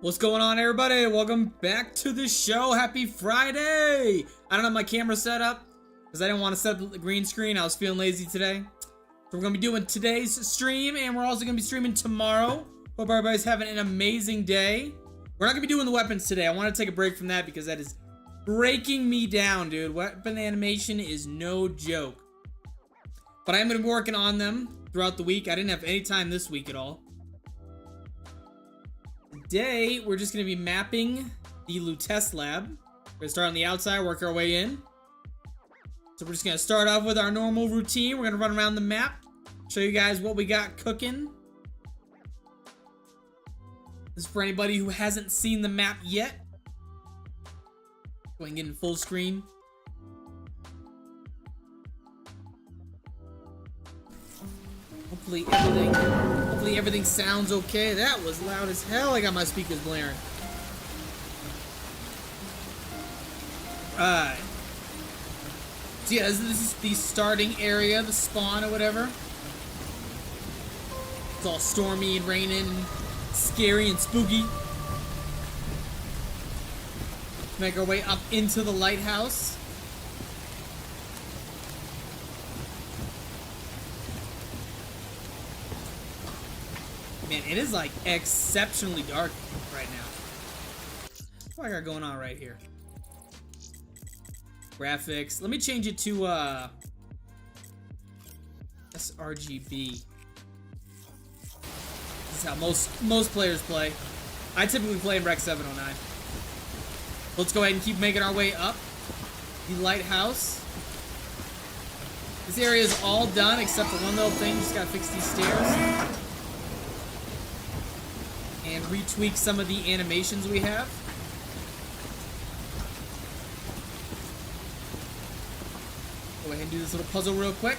What's going on, everybody? Welcome back to the show. Happy Friday! I don't have my camera set up because I didn't want to set up the green screen. I was feeling lazy today. So we're going to be doing today's stream, and we're also going to be streaming tomorrow. Hope everybody's having an amazing day. We're not going to be doing the weapons today. I want to take a break from that because that is breaking me down, dude. Weapon animation is no joke. But I am going to be working on them throughout the week. I didn't have any time this week at all. Today, we're just going to be mapping the Lutece lab. We're going to start on the outside, work our way in. So we're just going to start off with our normal routine. We're going to run around the map, show you guys what we got cooking. This is for anybody who hasn't seen the map yet. Go ahead and get in full screen. Hopefully everything sounds okay. That was loud as hell. I got my speakers blaring. Alright. So yeah, this is the starting area, the spawn or whatever. It's all stormy and raining and scary and spooky. Make our way up into the lighthouse. Man, it is like exceptionally dark right now. What do I got going on right here? Graphics. Let me change it to sRGB. This is how most players play. I typically play in Rec 709. Let's go ahead and keep making our way up the lighthouse. This area is all done except for one little thing. Just gotta fix these stairs. And retweak some of the animations we have. Go ahead and do this little puzzle real quick.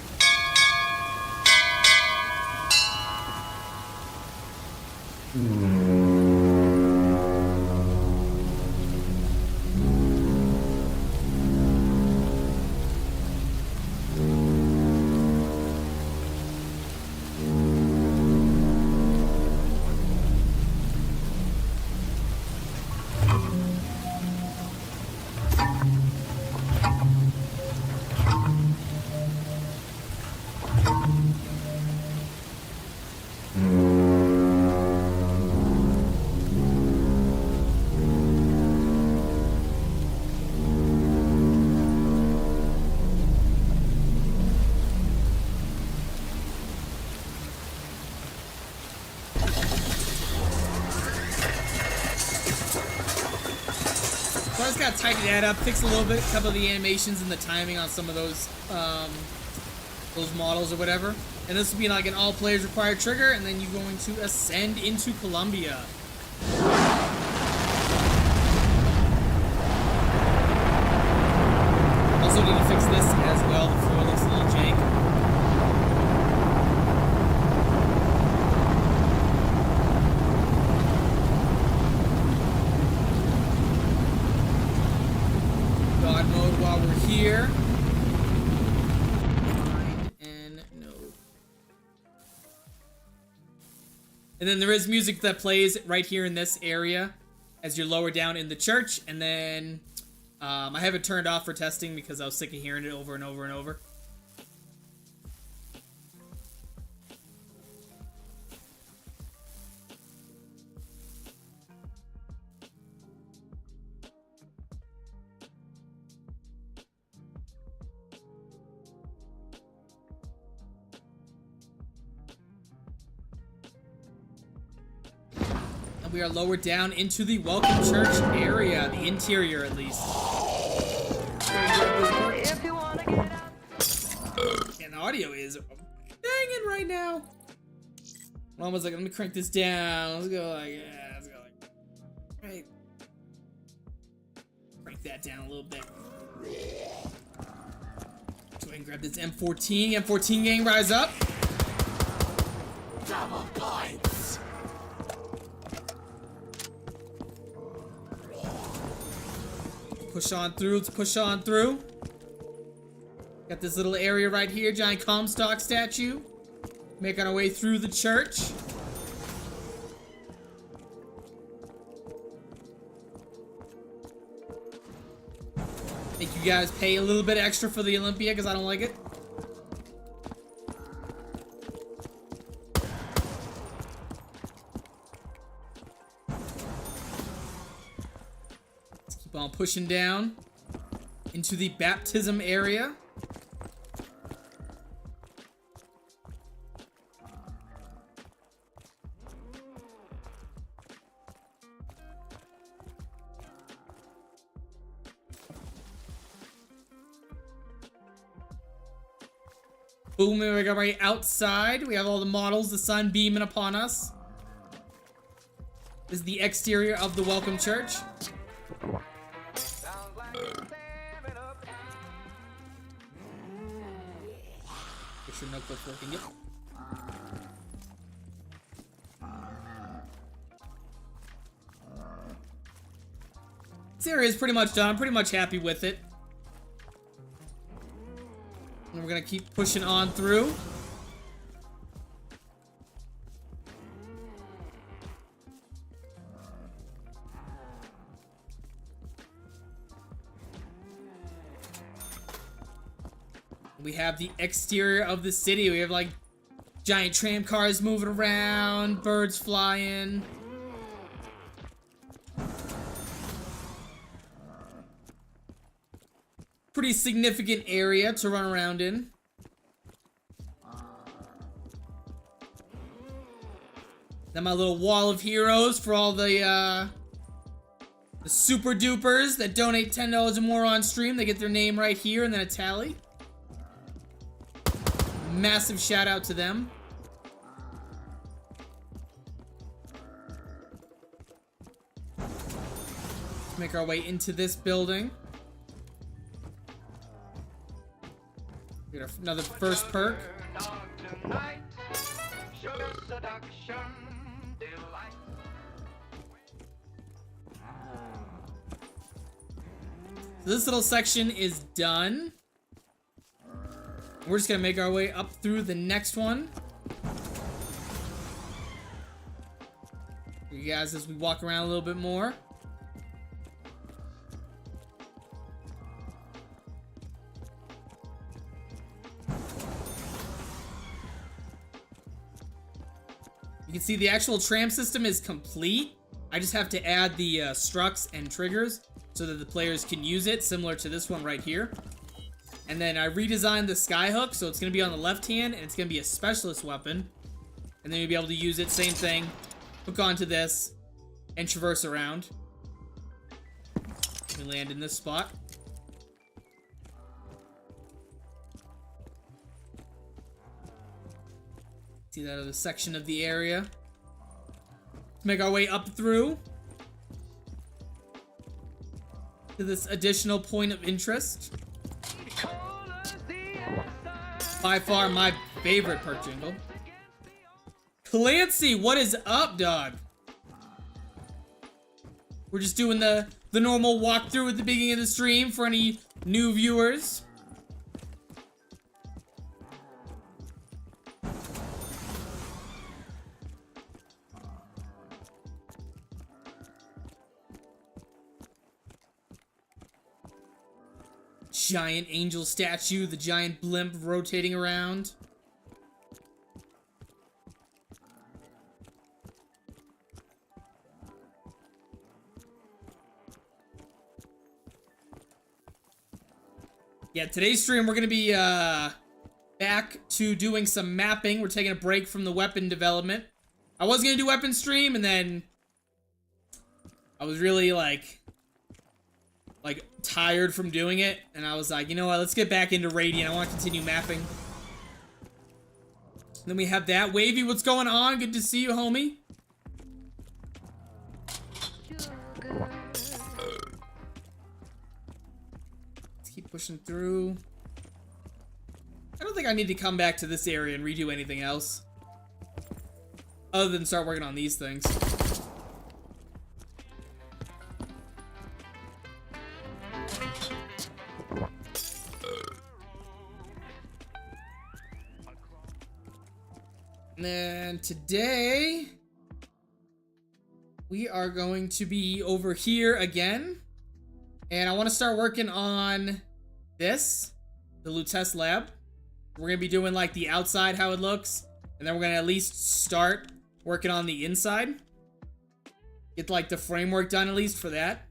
So I just gotta tighten that up, fix a little bit, a couple of the animations and the timing on some of those models or whatever. And this will be like an all players required trigger, and then you're going to ascend into Columbia. Also need to fix this as well. The floor looks a little jank. God mode while we're here. Find and node. And then there is music that plays right here in this area as you're lower down in the church. And then I have it turned off for testing because I was sick of hearing it over and over and over. We are lowered down into the welcome church area, the interior at least. And the audio is banging right now. Mom was like, let me crank this down. Let's go like, yeah, let's go like, right. Crank that down a little bit. Go ahead and grab this M14. M14 gang, rise up. Double points. Push on through, let's push on through. Got this little area right here, giant Comstock statue. Making our way through the church. Make you guys pay a little bit extra for the Olympia because I don't like it. Let's keep on pushing down into the baptism area. Boom, we got right outside. We have all the models, the sun beaming upon us. This is the exterior of the Welcome Church. Make sure no clip's working. Yep. This area is pretty much done. I'm pretty much happy with it. And we're gonna keep pushing on through. We have the exterior of the city. We have like giant tram cars moving around, birds flying. Pretty significant area to run around in. Then my little wall of heroes for all the super dupers that donate $10 or more on stream. They get their name right here and then a tally. Massive shout out to them. Let's make our way into this building. We got another first perk. So this little section is done. We're just gonna make our way up through the next one. You guys, as we walk around a little bit more. You can see the actual tram system is complete. I just have to add the structs and triggers so that the players can use it, similar to this one right here. And then I redesigned the skyhook, so it's going to be on the left hand, and it's going to be a specialist weapon. And then you'll be able to use it, same thing, hook onto this, and traverse around. We land in this spot. See that other section of the area. Let's make our way up through to this additional point of interest. By far my favorite perk jingle. Clancy, what is up, dog? We're just doing the normal walkthrough at the beginning of the stream for any new viewers. Giant angel statue, the giant blimp rotating around. Yeah, today's stream we're gonna be back to doing some mapping. We're taking a break from the weapon development. I was gonna do weapon stream and then I was really like tired from doing it, and I was like, you know what, let's get back into Radiant. I want to continue mapping. Then we have that. Wavy, what's going on? Good to see you, homie. Let's keep pushing through. I don't think I need to come back to this area and redo anything else, other than start working on these things. And today we are going to be over here again, And I want to start working on this, the Lutece lab. We're going to be doing like the outside, how it looks. And then we're going to at least start working on the inside. Get like the framework done at least for that.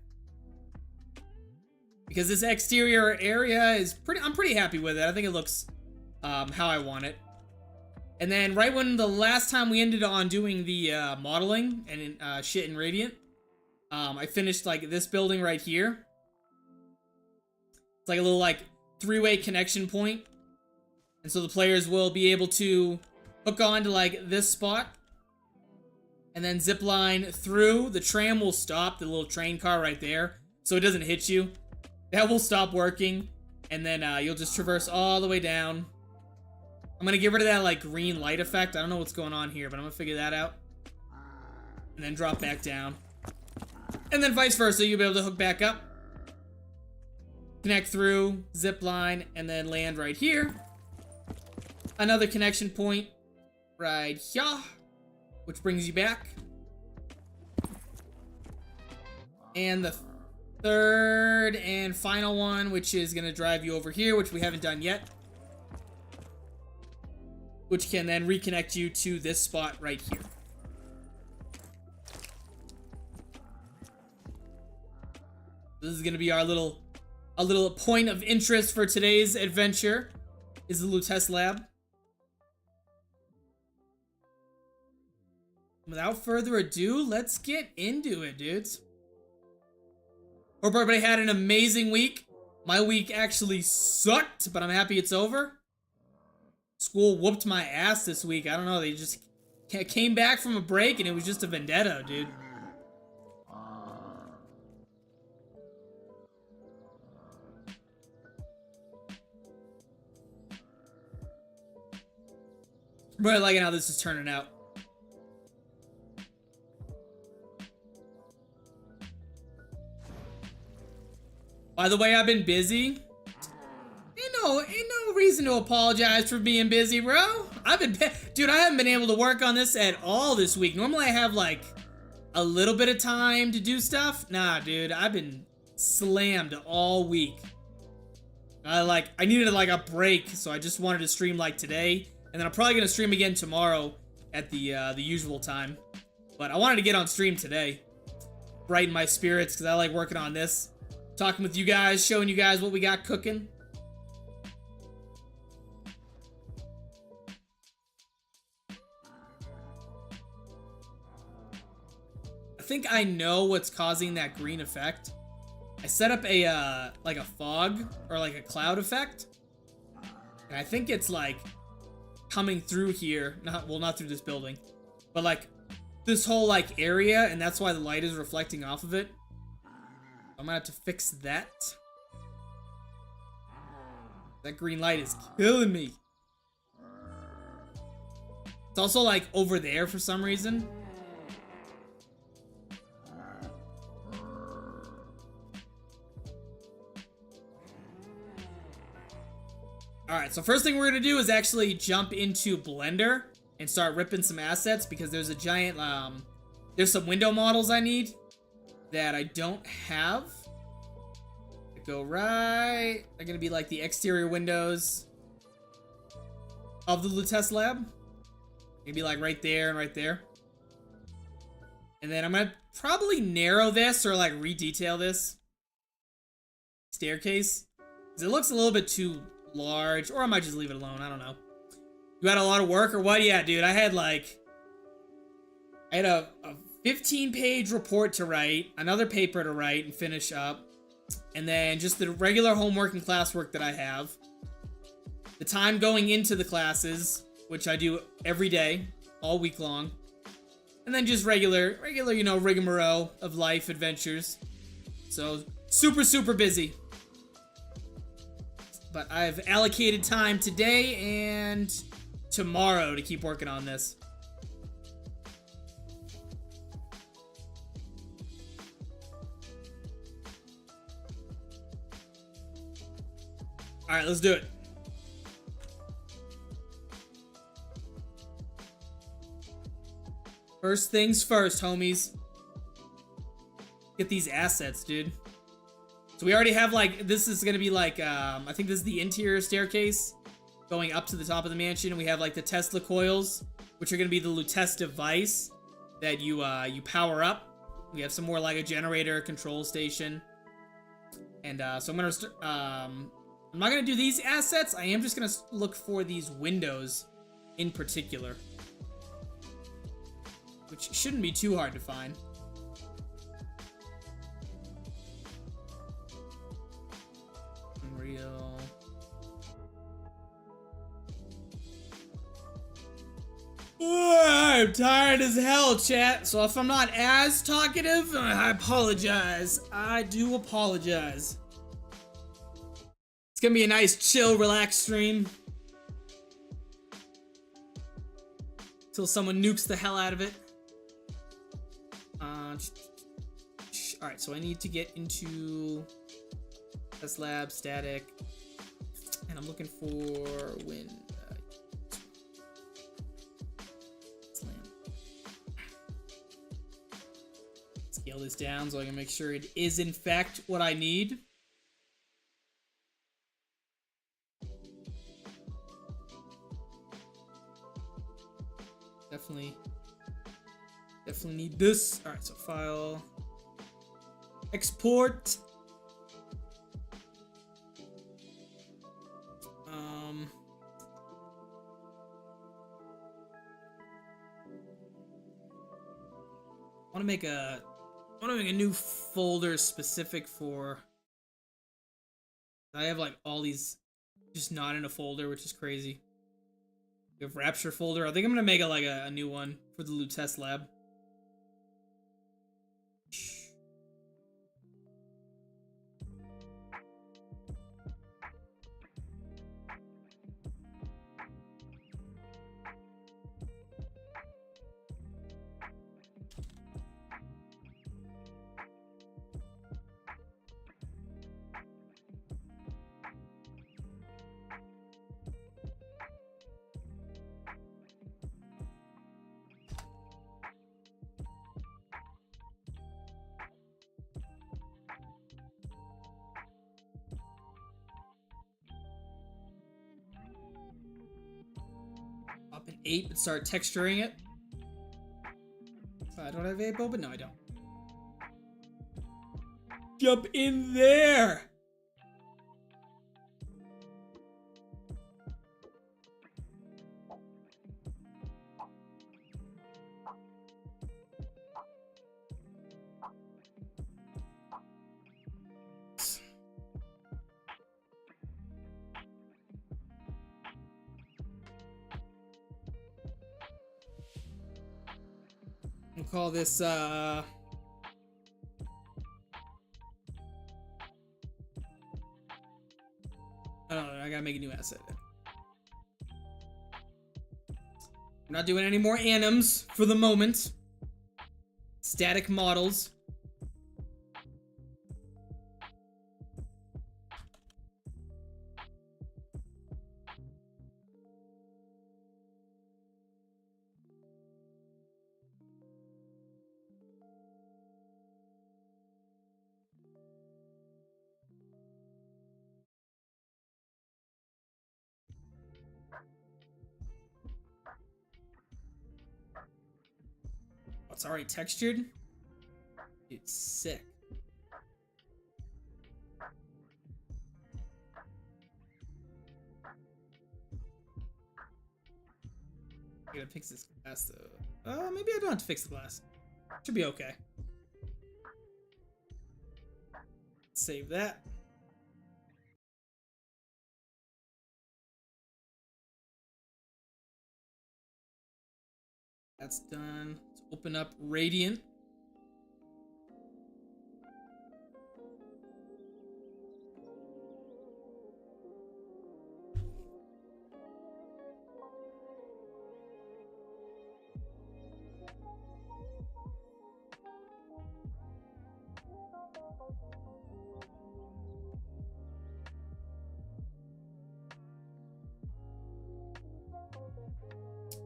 Because this exterior area is I'm pretty happy with it. I think it looks how I want it. And then right when the last time we ended on doing the modeling and shit in Radiant, I finished like this building right here. It's like a little like three-way connection point. And so the players will be able to hook on to like this spot. And then zip line through. The tram will stop, the little train car right there. So it doesn't hit you. That will stop working. And then you'll just traverse all the way down. I'm going to get rid of that like green light effect. I don't know what's going on here, but I'm going to figure that out. And then drop back down. And then vice versa, you'll be able to hook back up. Connect through, zip line, and then land right here. Another connection point right here, which brings you back. And the third and final one, which is going to drive you over here, which we haven't done yet. Which can then reconnect you to this spot right here. This is going to be our little point of interest for today's adventure, is the Lutece lab. Without further ado, let's get into it, dudes. Hope everybody had an amazing week. My week actually sucked, but I'm happy it's over. School whooped my ass this week. I don't know, they just came back from a break and it was just a vendetta, dude. Really liking how this is turning out. By the way, I've been busy. Ain't no reason to apologize for being busy, bro. Dude, I haven't been able to work on this at all this week. Normally I have like a little bit of time to do stuff. Nah, dude, I've been slammed all week. I needed like a break, so I just wanted to stream like today. And then I'm probably gonna stream again tomorrow at the usual time. But I wanted to get on stream today. Brighten my spirits, because I like working on this. Talking with you guys, showing you guys what we got cooking. I think I know what's causing that green effect. I set up a, like a fog, or like a cloud effect. And I think it's like coming through here, not through this building, but like this whole like area, and that's why the light is reflecting off of it. I'm gonna have to fix that. That green light is killing me. It's also like over there for some reason. Alright, so first thing we're gonna do is actually jump into Blender and start ripping some assets, because there's a giant, there's some window models I need that I don't have. Go right. They're gonna be like the exterior windows of the Lutece lab. Maybe like right there and right there. And then I'm gonna probably narrow this or like redetail this staircase, because it looks a little bit too large, or I might just leave it alone. I don't know. You had a lot of work or what? Yeah, dude, I had a 15-page report to write, another paper to write and finish up, and then just the regular homework and classwork that I have. The time going into the classes, which I do every day, all week long. And then just regular, you know, rigmarole of life adventures. So, super, super busy. But I've allocated time today and tomorrow to keep working on this. Alright, let's do it. First things first, homies. Get these assets, dude. So we already have like, this is gonna be like, I think this is the interior staircase going up to the top of the mansion. And we have like the Tesla coils, which are gonna be the Lutece device that you power up. We have some more like a generator control station. And so I'm gonna I'm not gonna do these assets. I am just gonna look for these windows in particular, which shouldn't be too hard to find. Unreal. I'm tired as hell, chat. So if I'm not as talkative, I apologize. I do apologize. It's gonna be a nice, chill, relaxed stream. Till someone nukes the hell out of it. Alright, so I need to get into test lab, static, and I'm looking for wind. Scale this down so I can make sure it is in fact what I need. Definitely need this. All right, so file, export. I want to make a new folder specific for. I have like all these just not in a folder, which is crazy. We have Rapture folder. I think I'm gonna make a new one for the Lutece lab. Up in ape and start texturing it. I don't have ape open? No, I don't. Jump in there! We'll call this, I don't know, I gotta make a new asset. I'm not doing any more anims for the moment. Static models. It's already textured. It's sick. I gotta fix this glass though. Maybe I don't have to fix the glass. Should be okay. Save that. That's done. Let's open up Radiant.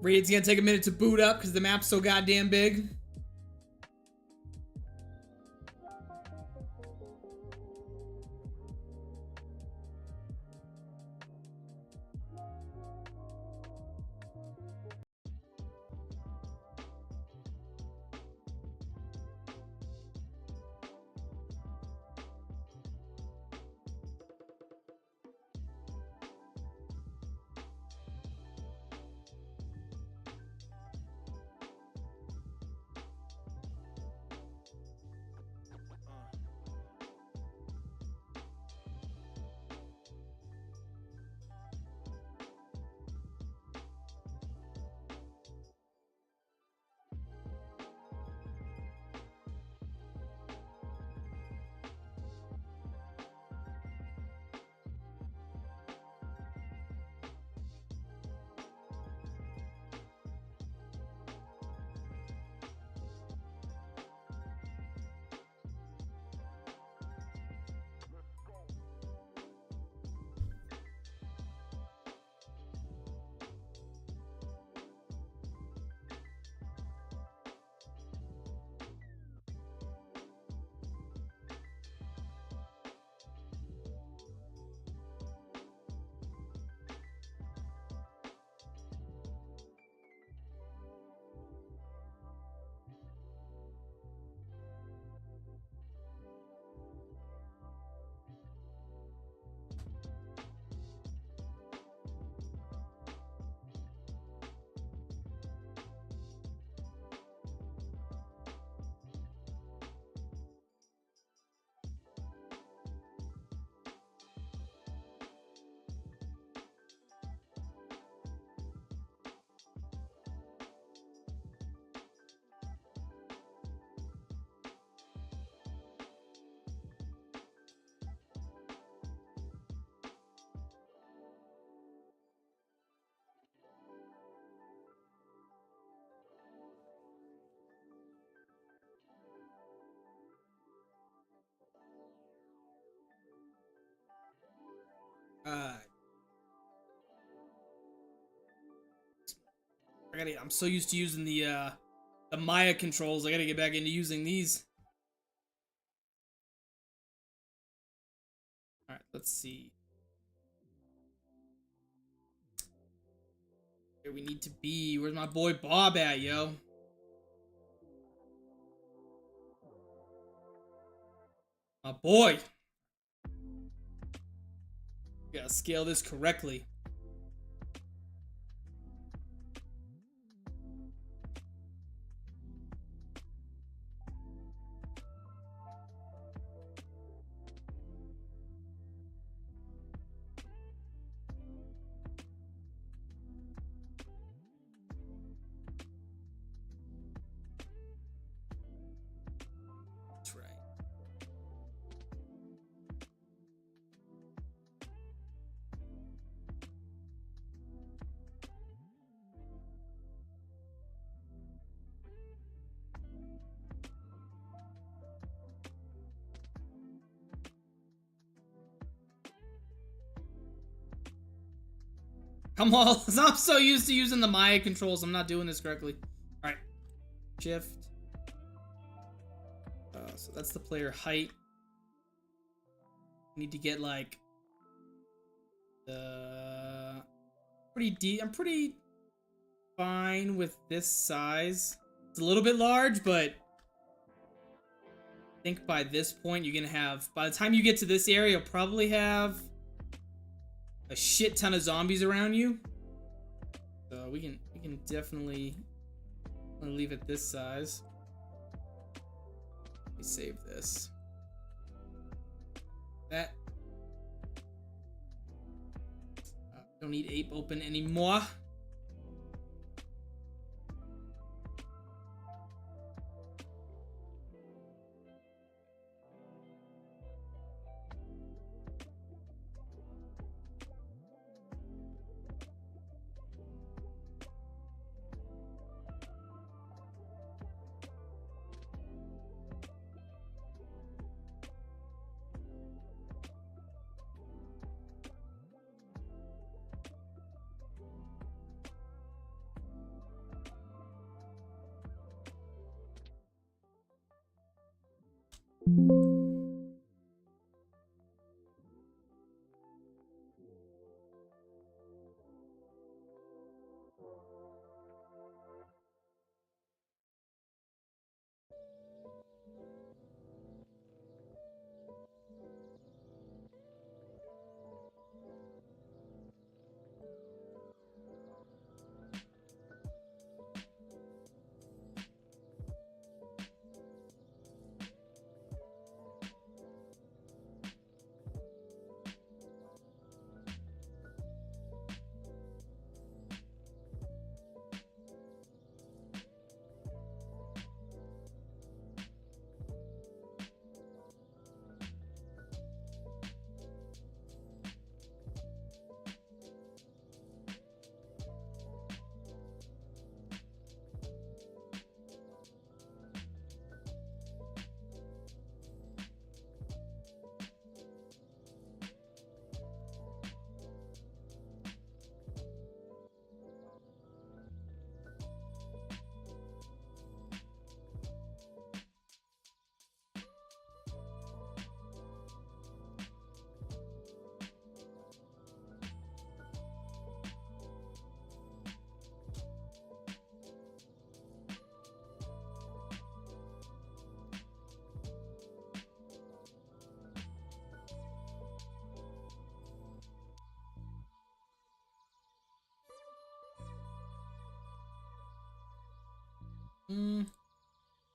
Radiant's gonna take a minute to boot up because the map's so goddamn big. Uh, I'm so used to using the Maya controls. I gotta get back into using these. All right, let's see. Where we need to be. Where's my boy Bob at, yo? My boy. Gotta scale this correctly. That's right. Come on, I'm so used to using the Maya controls. I'm not doing this correctly. All right, shift. So that's the player height. Need to get like the pretty deep. I'm pretty fine with this size. It's a little bit large, but I think by this point you're gonna have. By the time you get to this area, you'll probably have a shit ton of zombies around you. So we can definitely leave it this size. Let me save this. That. Don't need ape open anymore.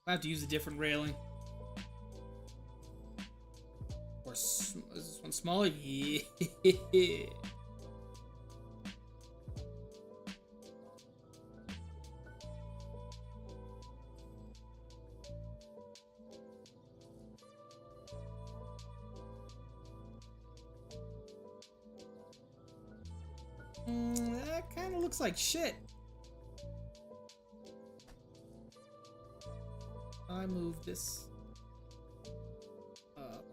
I have to use a different railing. Or is this one smaller? Yeah. That kind of looks like shit. I move this up.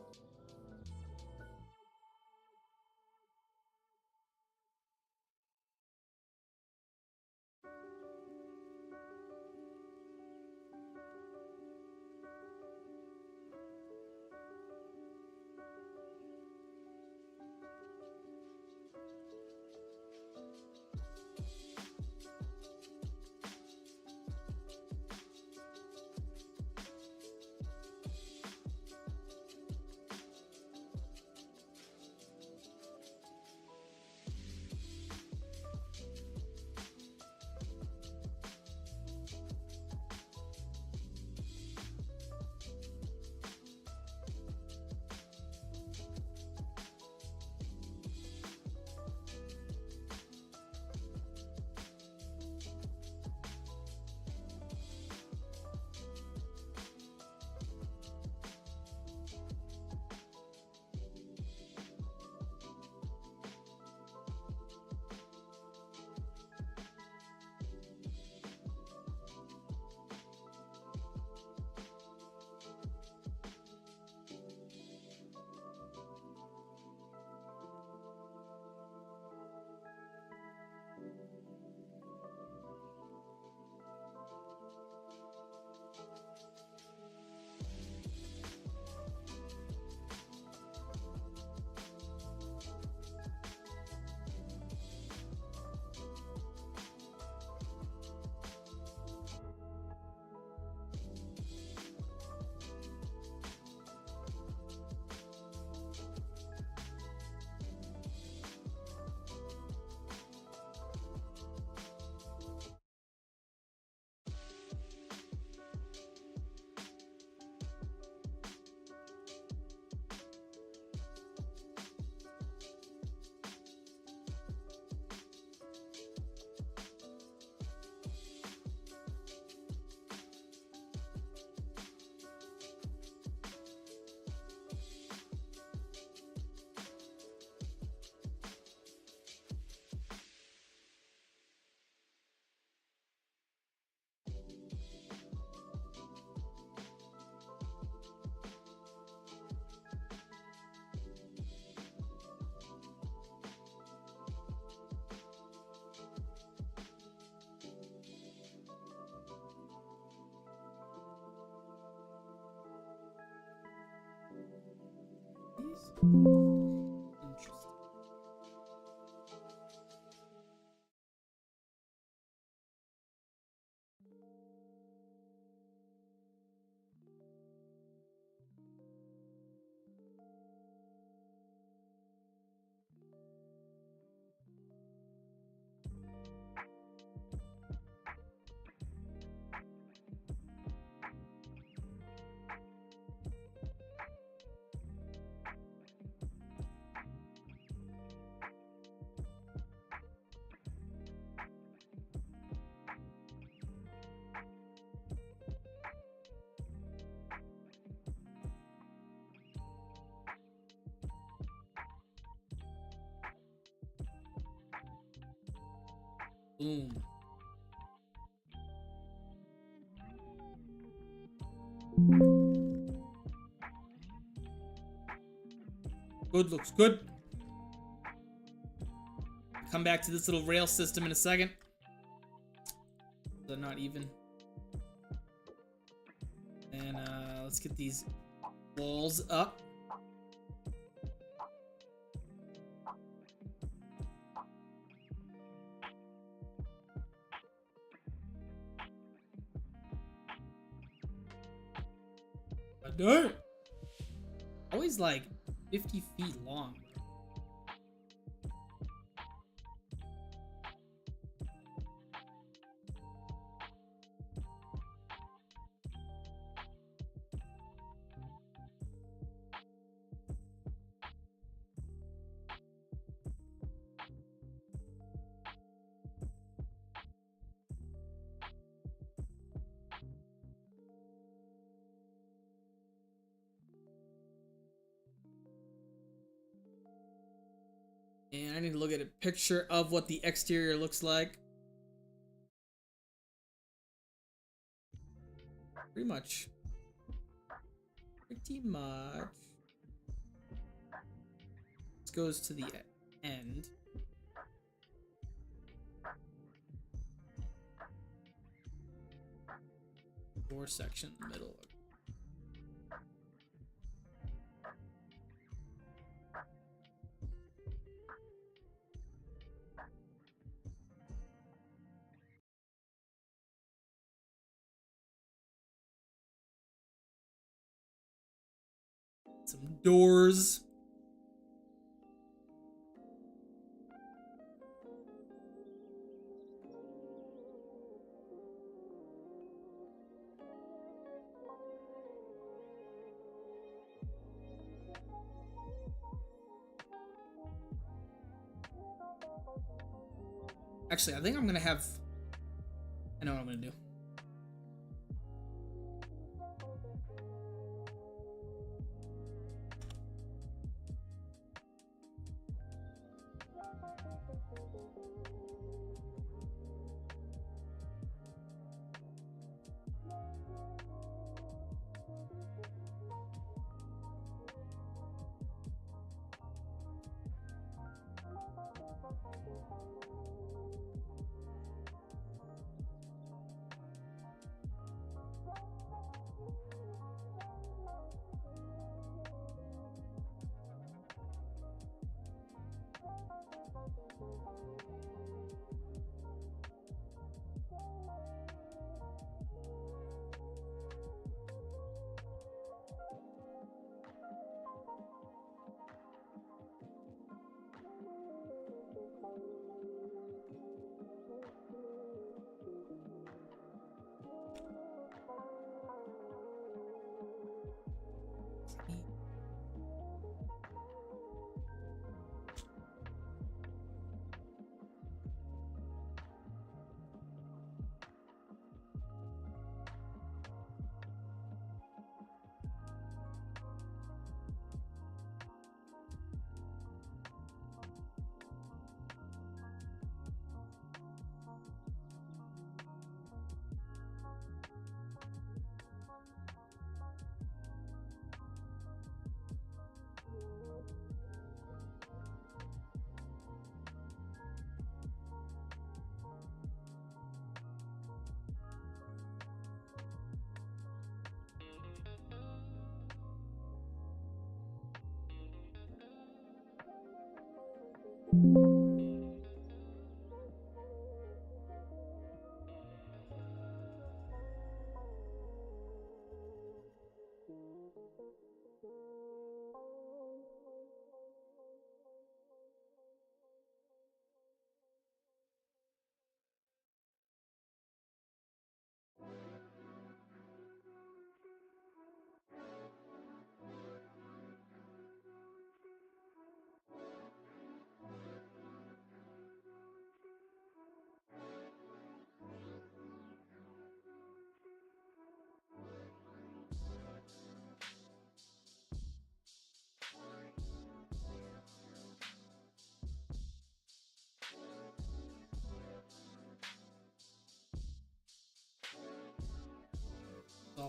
Interesting. Boom. Good, looks good. Come back to this little rail system in a second. They're not even. And let's get these walls up. Darn. Always like 50 feet long. And I need to look at a picture of what the exterior looks like. Pretty much. Pretty much. This goes to the end. Door section in the middle. Some doors. Actually, I think I'm gonna have... I know what I'm gonna do. All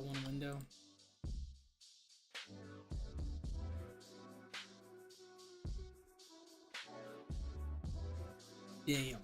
one window. Damn.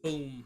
Boom.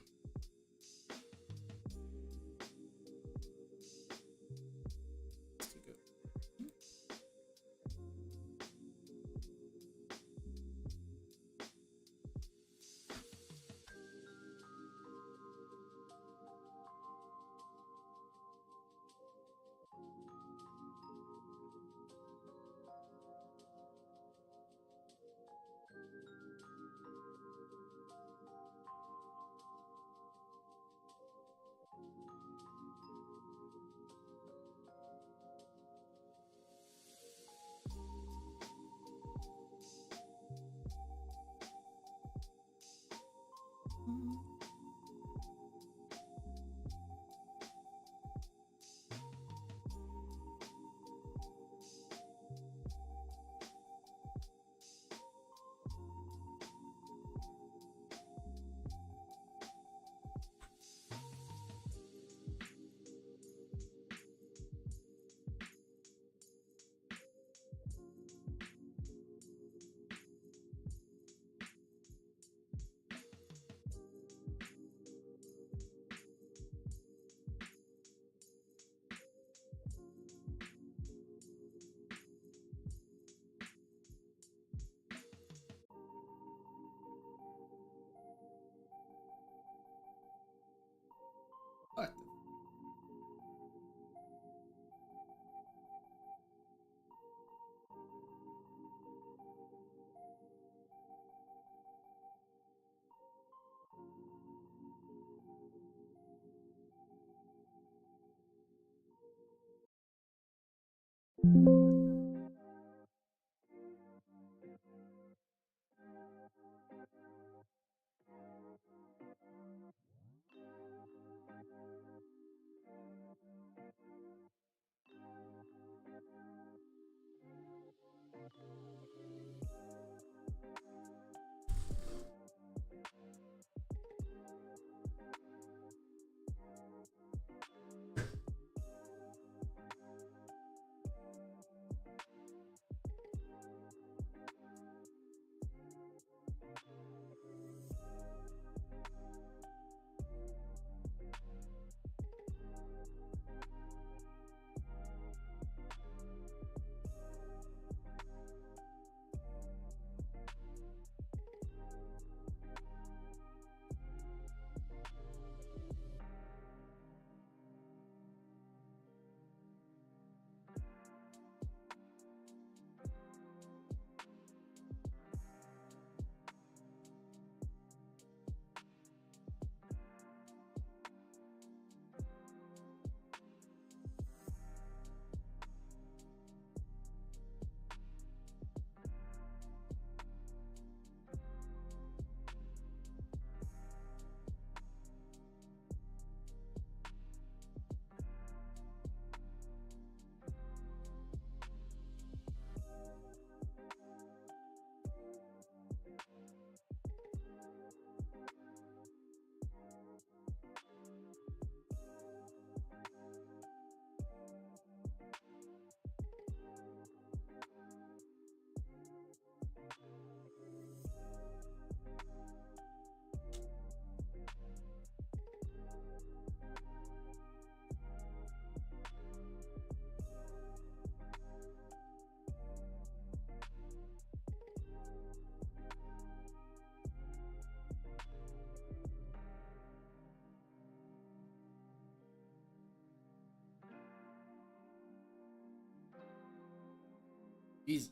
Jesus.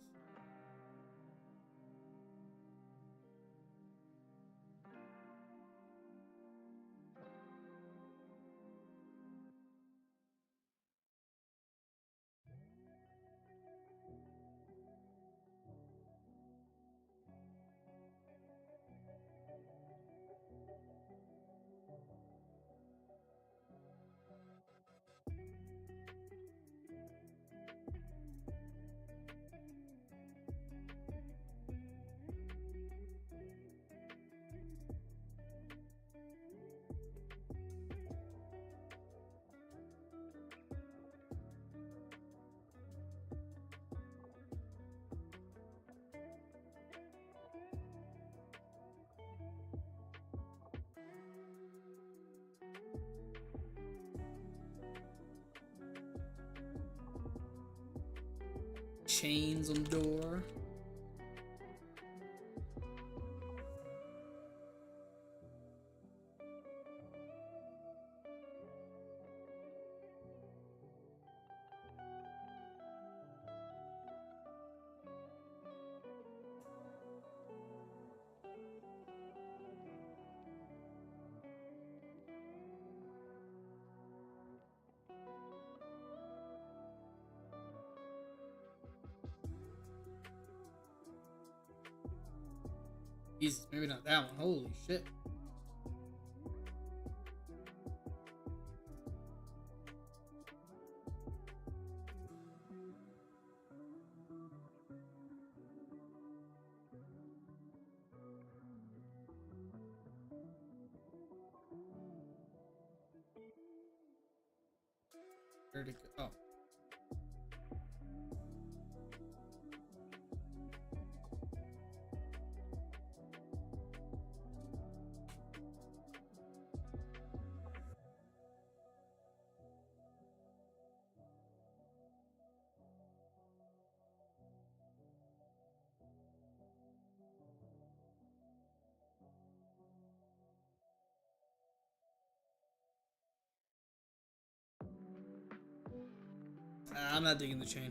Chains on the door. Jesus, maybe not that one. Holy shit. Where'd it go? Oh. I'm not digging the chain.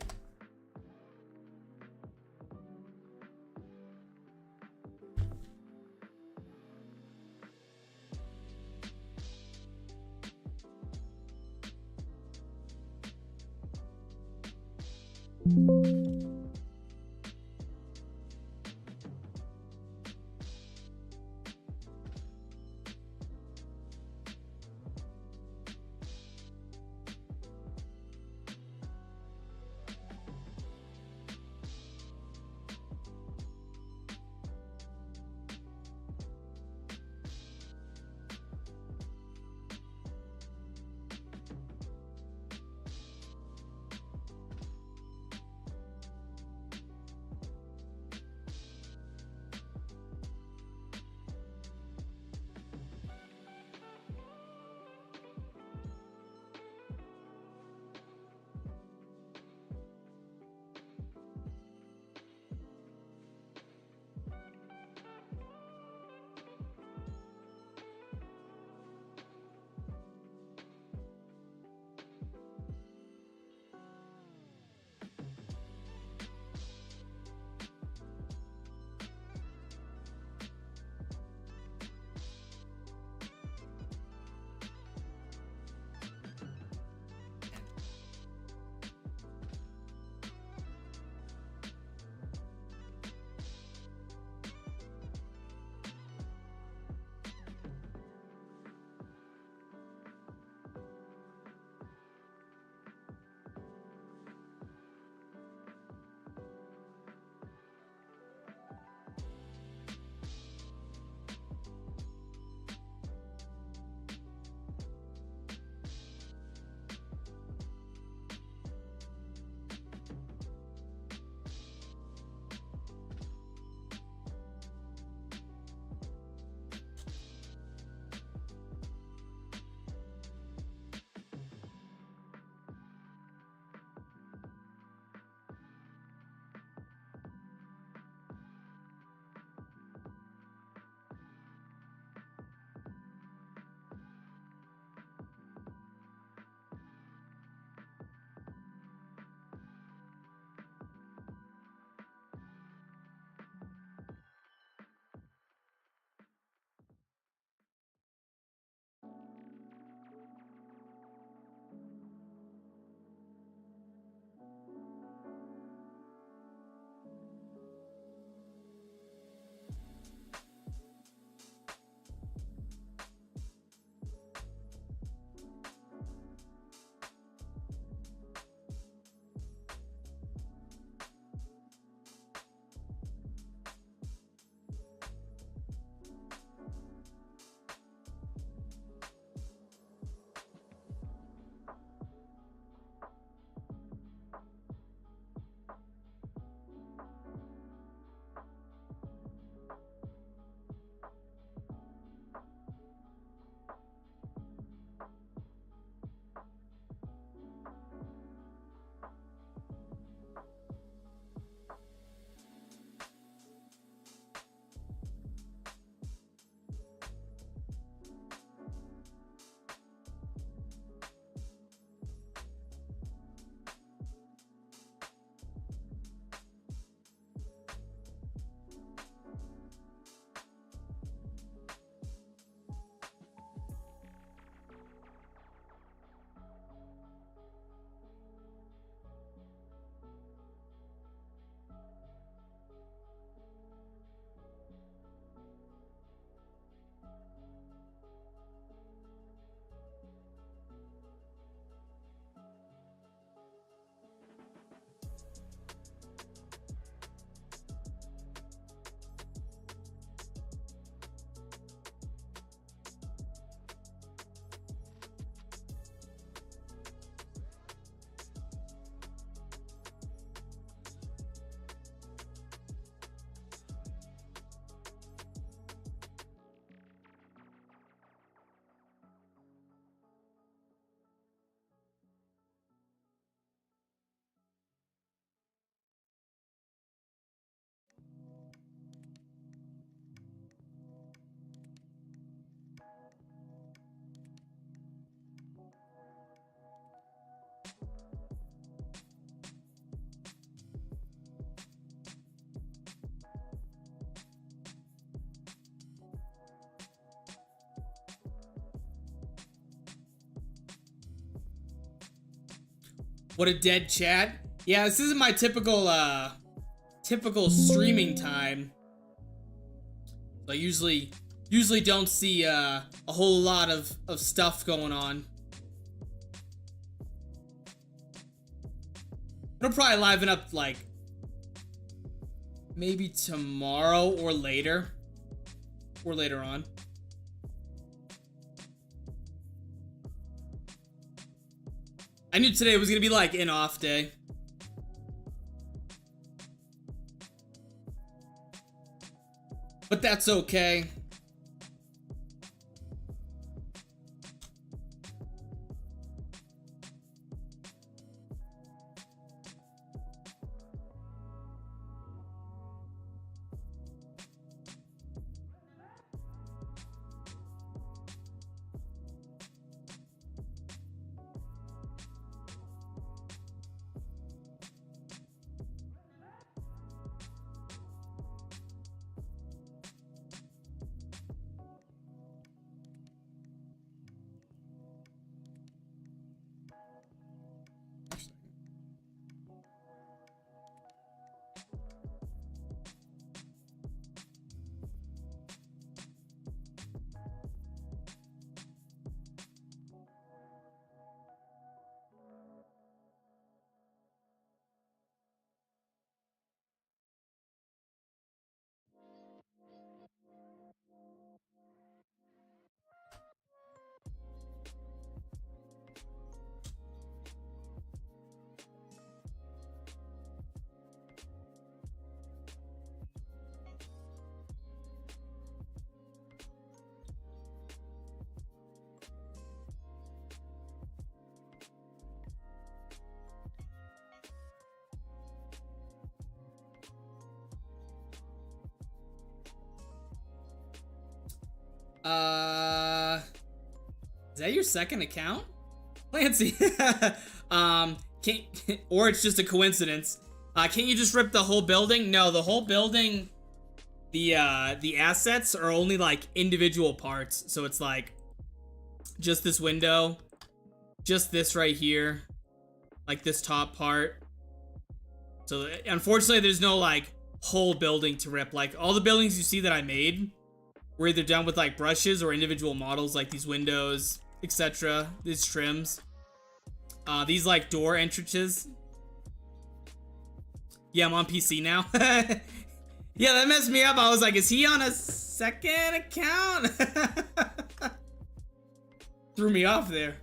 What a dead Chad. Yeah, this isn't my typical streaming time. I usually don't see a whole lot of stuff going on. It'll probably liven up like maybe tomorrow or later on. I knew today was gonna be like an off day. But that's okay. Is that your second account? Clancy. Can't, or it's just a coincidence. Can't you just rip the whole building? No, the whole building, the assets are only like individual parts. So it's like just this window, just this right here, like this top part. So unfortunately there's no like whole building to rip. Like all the buildings you see that I made were either done with like brushes or individual models, like these windows, etc. These trims. These like door entrances. Yeah, I'm on PC now. Yeah, that messed me up. I was like, is he on a second account? Threw me off there.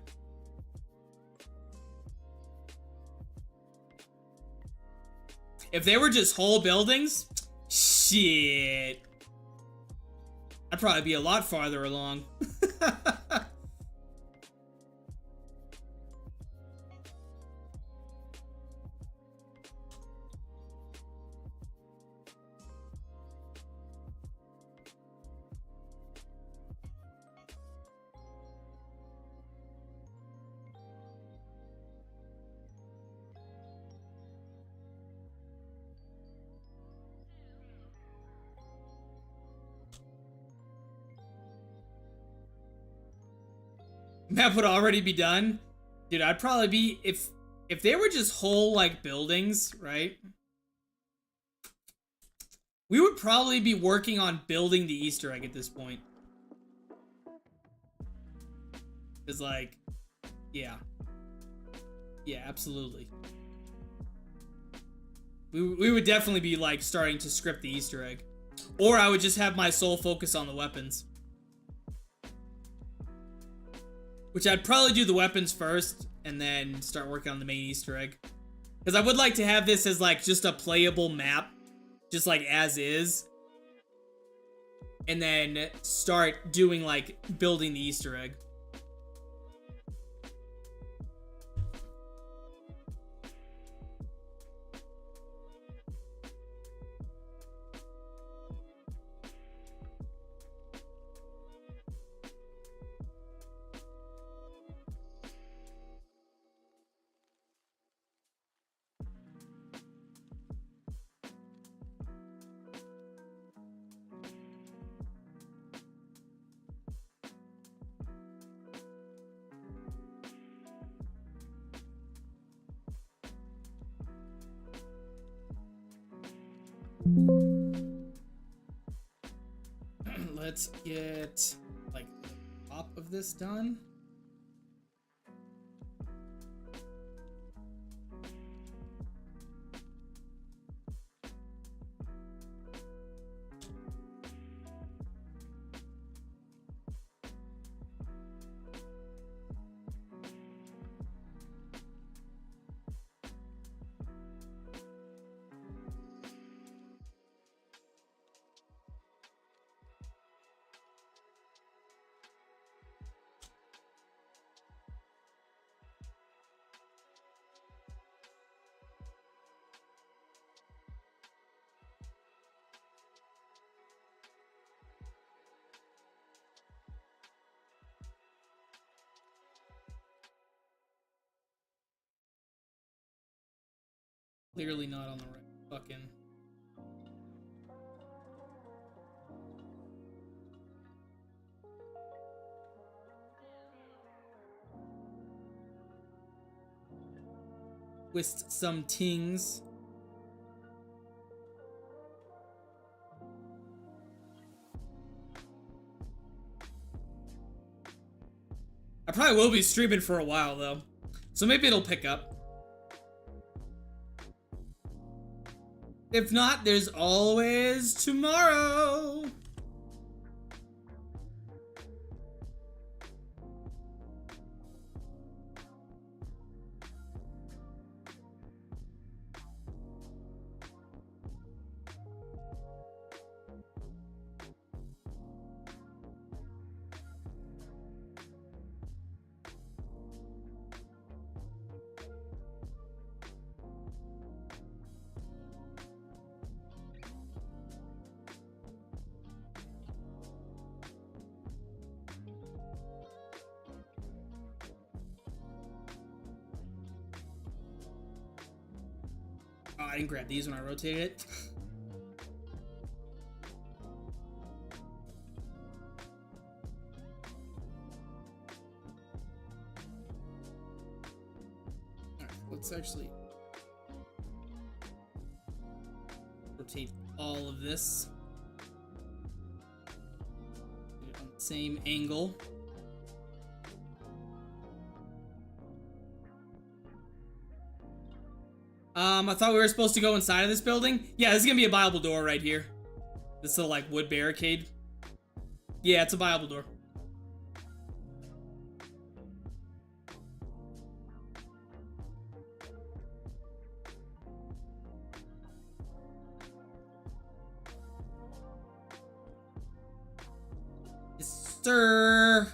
If they were just whole buildings, shit, I'd probably be a lot farther along. Map would already be done. Dude, I'd probably be, if they were just whole like buildings, right? We would probably be working on building the Easter egg at this point. Cause like, yeah. Yeah, absolutely. We would definitely be like starting to script the Easter egg. Or I would just have my sole focus on the weapons. Which I'd probably do the weapons first, and then start working on the main Easter egg. Because I would like to have this as like just a playable map, just like as is. And then start doing like building the Easter egg. let's get like the top of this done. Clearly not on the right fucking... Twist some tings. I probably will be streaming for a while though, so maybe it'll pick up. If not, there's always tomorrow. Oh, I didn't grab these when I rotated it. Alright, let's actually rotate all of this. Do it on the same angle. I thought we were supposed to go inside of this building. Yeah, this is gonna be a viable door right here. This little like wood barricade. Yeah, it's a viable door. Yes, sir.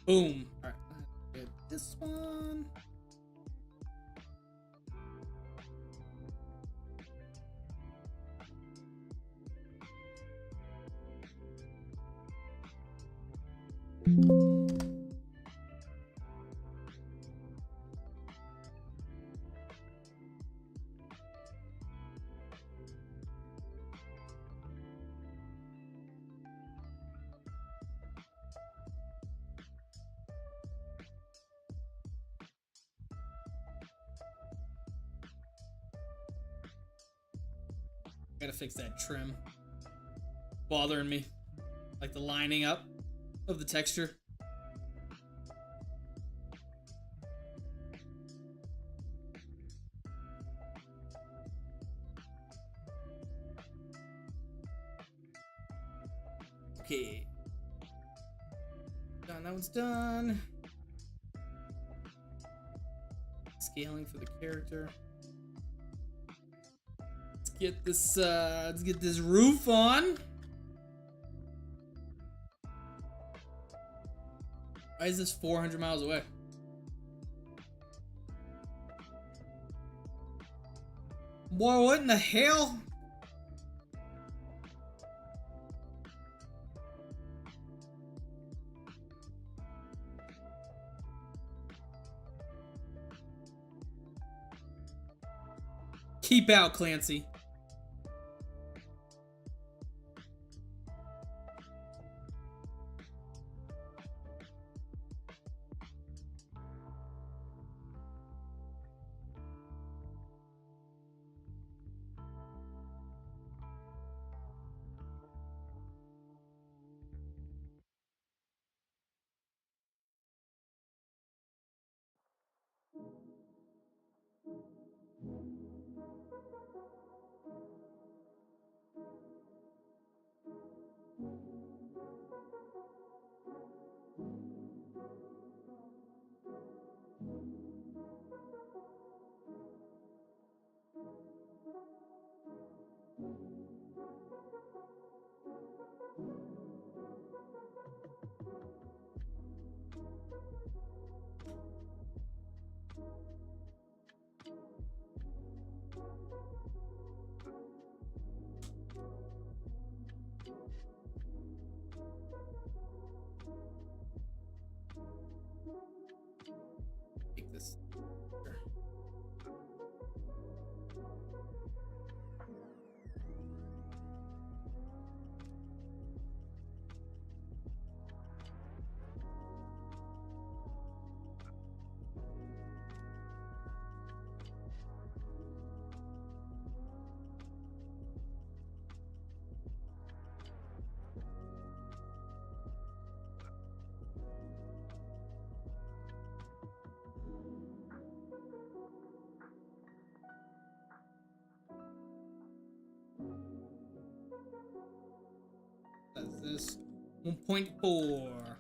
Boom. All right, get this one. Gotta fix that trim. Bothering me. Like the lining up of the texture. Okay. Done. That one's done. Scaling for the character. Let's get this roof on. Why is this 400 miles away? Boy, what in the hell? Keep out, Clancy. Take this. That's this 1.4.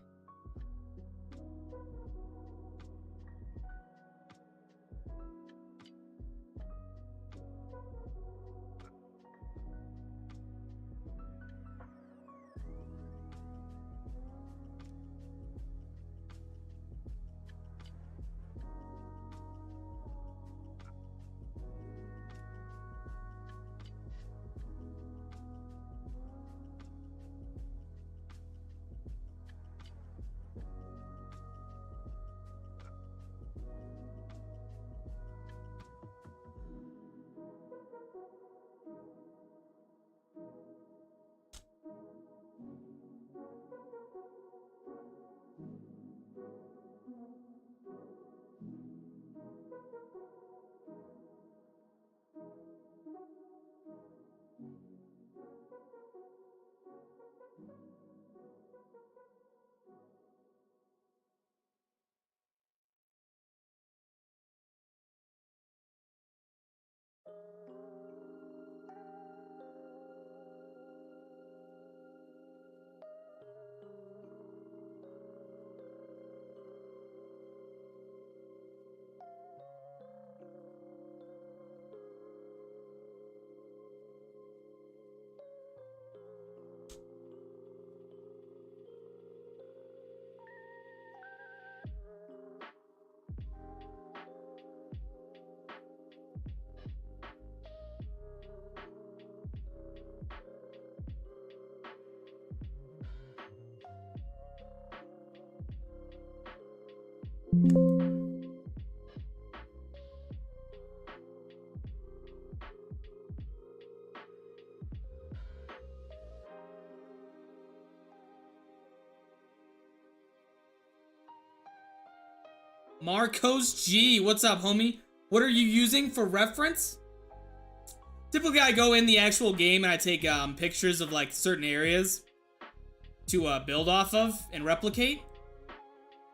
Marcos G, what's up, homie? What are you using for reference? Typically, I go in the actual game and I take pictures of like certain areas to build off of and replicate.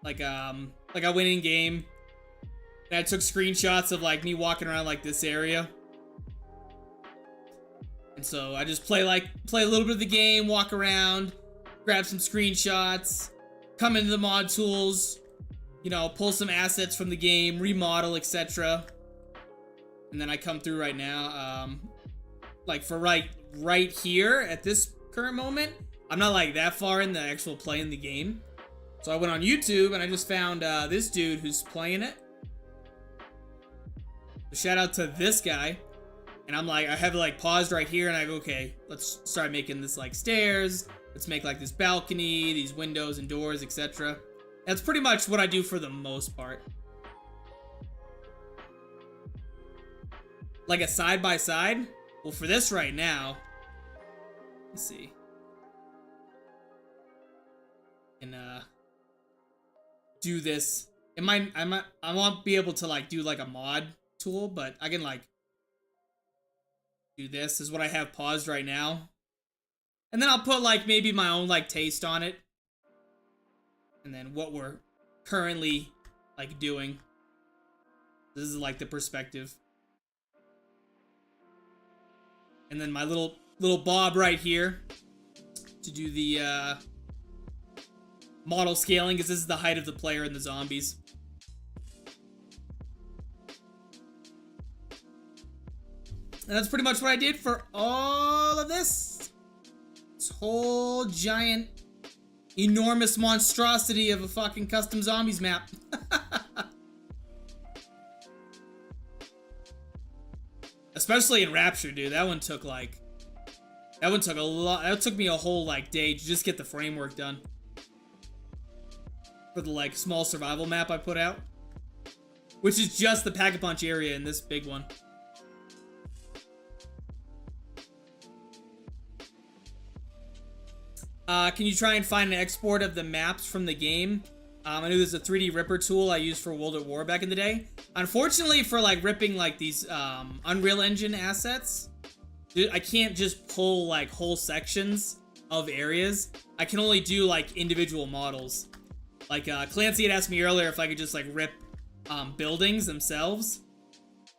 Like I went in game and I took screenshots of like me walking around like this area. And so I just play a little bit of the game, walk around, grab some screenshots, come into the mod tools, you know, pull some assets from the game, remodel, etc. And then I come through right now. Like for right here at this current moment, I'm not like that far in the actual play in the game. So I went on YouTube and I just found this dude who's playing it. So shout out to this guy. And I'm like, I have it like paused right here and I go, okay, let's start making this like stairs. Let's make like this balcony, these windows and doors, etc. That's pretty much what I do for the most part. Like a side by side? Well, for this right now, let's see. And do this. I won't be able to like do like a mod tool, but I can like do this is what I have paused right now. And then I'll put like maybe my own like taste on it. And then what we're currently like doing. This is like the perspective. And then my little bob right here to do the model scaling, because this is the height of the player and the zombies. And that's pretty much what I did for all of this. This whole giant, enormous monstrosity of a fucking custom zombies map. Especially in Rapture, dude. That one took a lot. That took me a whole like day to just get the framework done. For the like small survival map I put out. Which is just the Pack-a-Punch area in this big one. Can you try and find an export of the maps from the game? I knew there's a 3D ripper tool I used for World at War back in the day. Unfortunately, for like ripping like these Unreal Engine assets, dude, I can't just pull like whole sections of areas. I can only do like individual models. Like Clancy had asked me earlier if I could just like rip buildings themselves.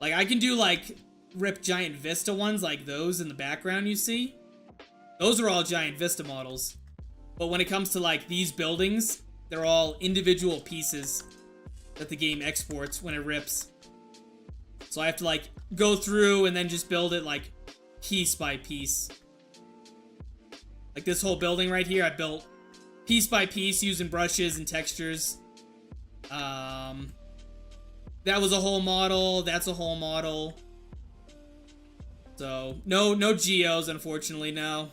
Like I can do like rip giant Vista ones like those in the background you see. Those are all giant Vista models. But when it comes to like these buildings, they're all individual pieces that the game exports when it rips. So I have to like go through and then just build it like piece by piece. Like this whole building right here, I built piece by piece using brushes and textures. That was a whole model. That's a whole model. So no geos, unfortunately, no.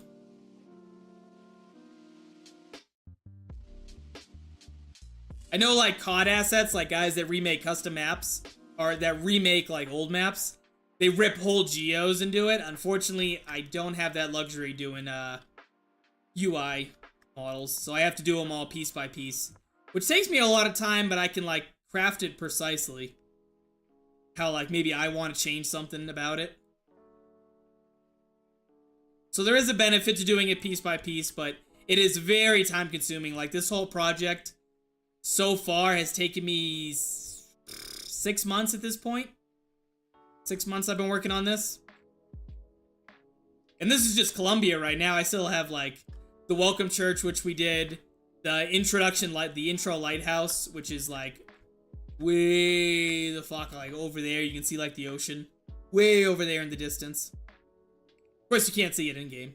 I know like COD assets, like guys that remake custom maps, or that remake like old maps, they rip whole geos and do it. Unfortunately, I don't have that luxury doing UI models, so I have to do them all piece by piece, which takes me a lot of time, but I can like craft it precisely. How like maybe I want to change something about it. So there is a benefit to doing it piece by piece, but it is very time consuming. Like this whole project so far has taken me 6 months at this point. 6 months I've been working on this. And this is just Columbia right now. I still have like the Welcome Church, which we did. The intro lighthouse, which is like way the fuck like over there. You can see like the ocean. Way over there in the distance. Of course you can't see it in game.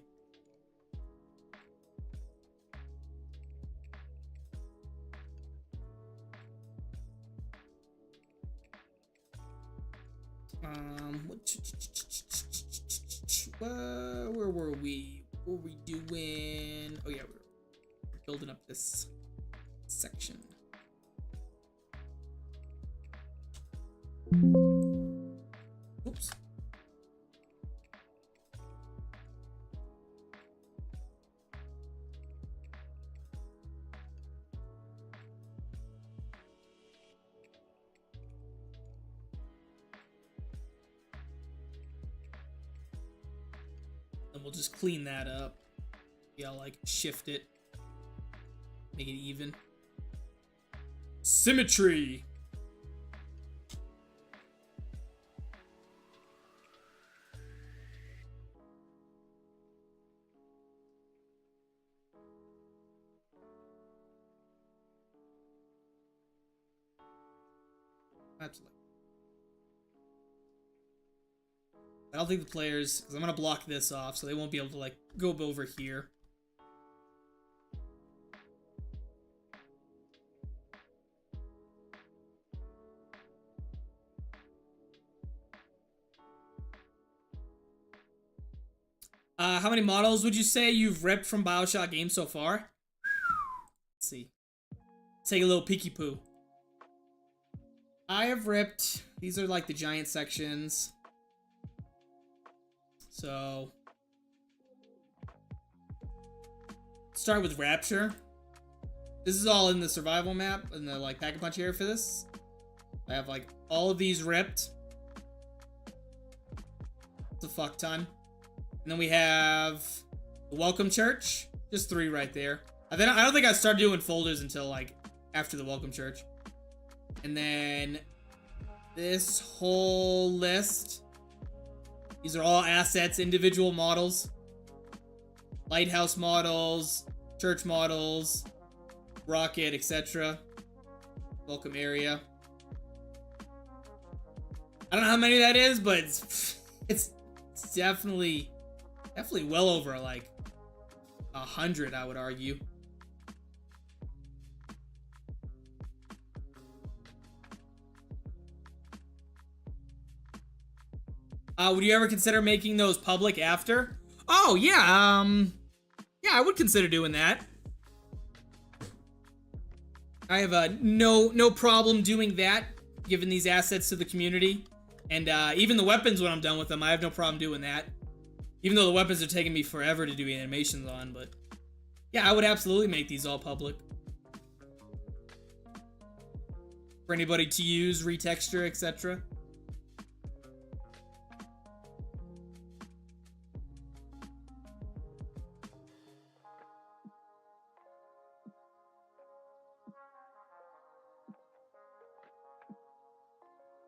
Where were we? What were we doing? Oh yeah, we're building up this section. Oops. we'll just clean that up. Yeah, I'll like shift it. Make it even. Symmetry. Absolutely. I don't think the players, because I'm going to block this off, so they won't be able to, like, go over here. How many models would you say you've ripped from BioShock games so far? Let's see. Let's take a little peeky poo. I have ripped, these are like the giant sections. So, start with Rapture. This is all in the survival map, in the like pack-a-punch area for this. I have like all of these ripped. It's a fuck ton. And then we have the Welcome Church. Just 3 right there. I don't think I started doing folders until like after the Welcome Church. And then this whole list. These are all assets, individual models. Lighthouse models, church models, rocket, etc. Welcome area. I don't know how many that is, but it's definitely well over like 100, I would argue. Would you ever consider making those public after? Oh yeah, yeah, I would consider doing that. I have no problem doing that, giving these assets to the community, and even the weapons when I'm done with them, I have no problem doing that. Even though the weapons are taking me forever to do animations on, but yeah, I would absolutely make these all public for anybody to use, retexture, etc.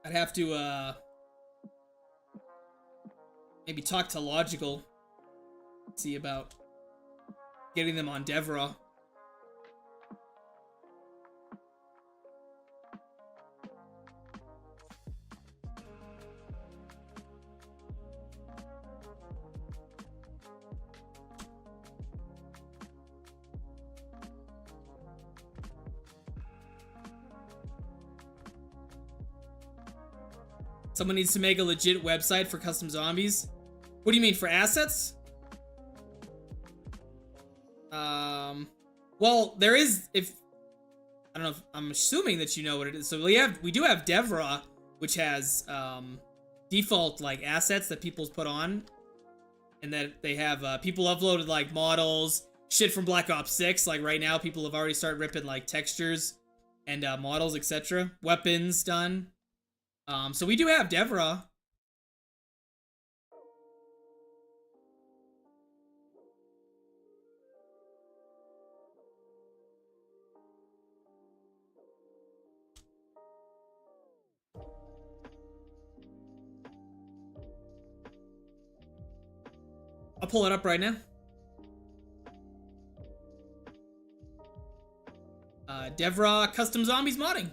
I'd have to, maybe talk to Logical, see about getting them on Devra. Someone needs to make a legit website for custom zombies. What do you mean, for assets? Well, there is, I don't know if, I'm assuming that you know what it is. So we do have Devra, which has, default, like, assets that people's put on. And that they have, people uploaded, like, models, shit from Black Ops 6. Like, right now, people have already started ripping, like, textures and, models, etc. Weapons done. So we do have Devra. I'll pull it up right now. Devra Custom Zombies Modding.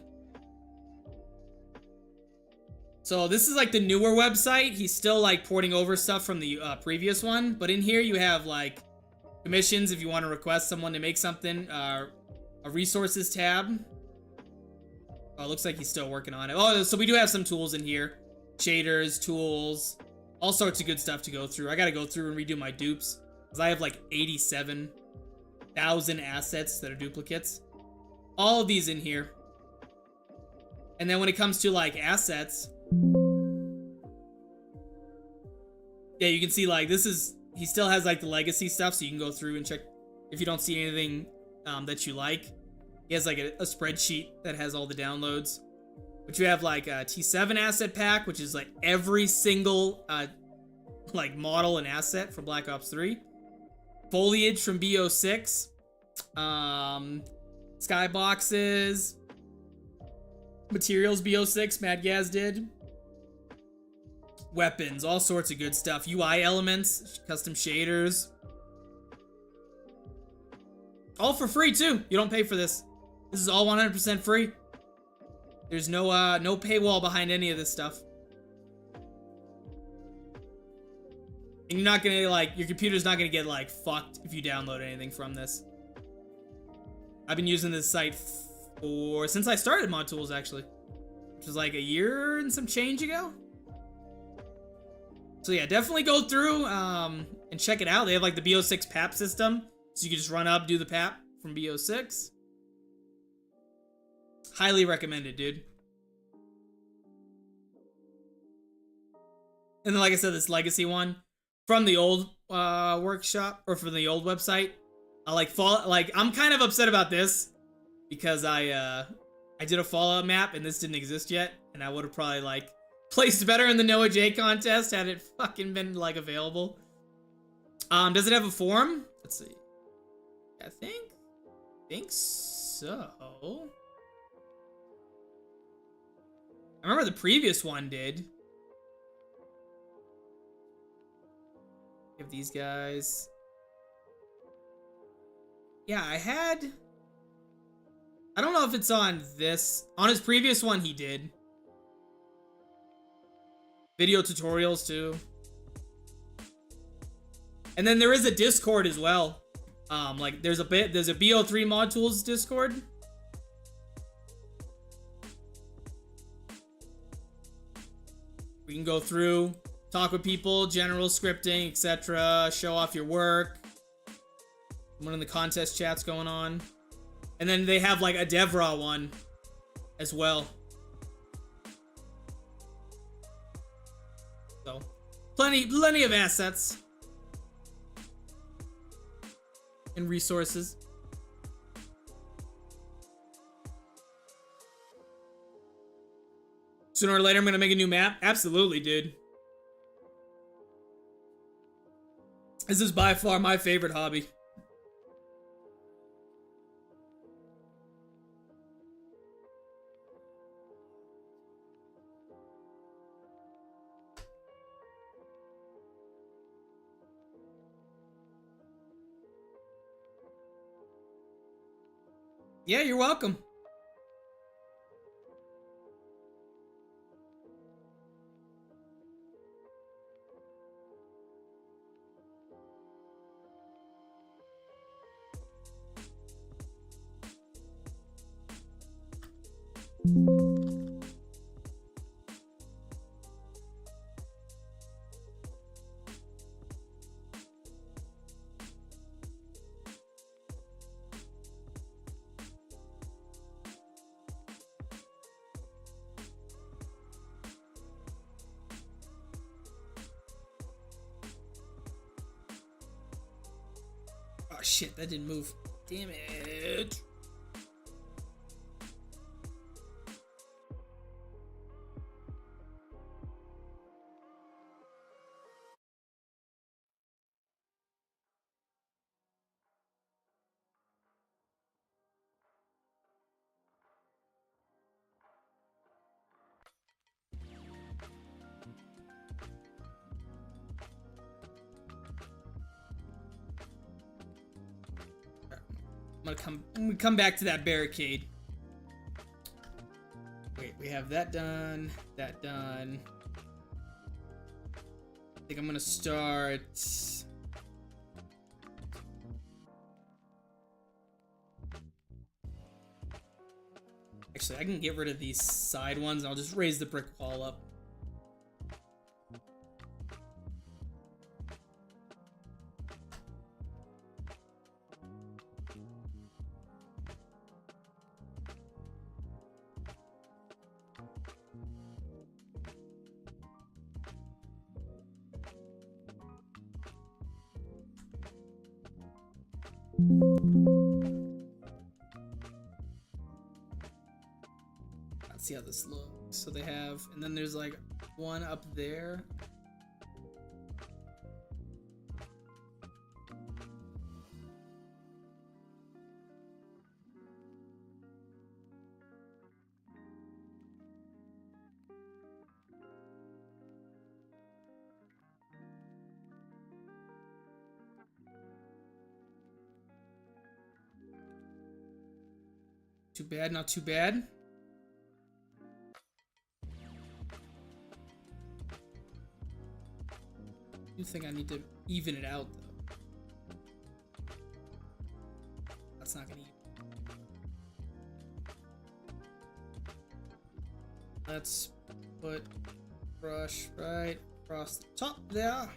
So this is like the newer website. He's still like porting over stuff from the previous one. But in here you have like commissions if you want to request someone to make something. A resources tab. Oh, it looks like he's still working on it. Oh, so we do have some tools in here. Shaders, tools, all sorts of good stuff to go through. I gotta go through and redo my dupes, because I have like 87,000 assets that are duplicates. All of these in here. And then when it comes to like assets, yeah, you can see like this is, he still has like the legacy stuff, so you can go through and check if you don't see anything that you like. He has like a spreadsheet that has all the downloads. But you have like a T7 asset pack, which is like every single like model and asset for Black Ops 3. Foliage from BO6. Skyboxes. Materials BO6, Mad Gaz did. Weapons, all sorts of good stuff. UI elements, custom shaders. All for free too. You don't pay for this. This is all 100% free. There's no paywall behind any of this stuff. And you're not gonna like, your computer's not gonna get like fucked if you download anything from this. I've been using this site since I started Mod Tools actually, which was like a year and some change ago. So yeah, definitely go through and check it out. They have like the BO6 PAP system, so you can just run up, do the PAP from BO6. Highly recommended, dude. And then, like I said, this legacy one from the old workshop or from the old website. I'm kind of upset about this because I did a Fallout map and this didn't exist yet, and I would have probably like placed better in the Noah J contest had it fucking been like available. Does it have a forum? Let's see. I think so. I remember the previous one did. Give these guys. Yeah, I don't know if it's on this. On his previous one, he did. Video tutorials, too. And then there is a Discord as well. Like, there's a BO3 Mod Tools Discord. We can go through, talk with people, general scripting, etc. Show off your work. One of the contest chats going on. And then they have like a DevRaw one as well. So, plenty of assets and resources. Sooner or later, I'm gonna make a new map. Absolutely, dude. This is by far my favorite hobby. Yeah, you're welcome. Oh shit, that didn't move. Damn it. I'm gonna come back to that barricade. Wait, we have that done. That done. I think I'm gonna start. Actually, I can get rid of these side ones. I'll just raise the brick wall up. Let's see how this looks. So they have, and then there's like one up there. Too bad, not too bad. I do think I need to even it out, though. That's not gonna even. Let's put brush right across the top there.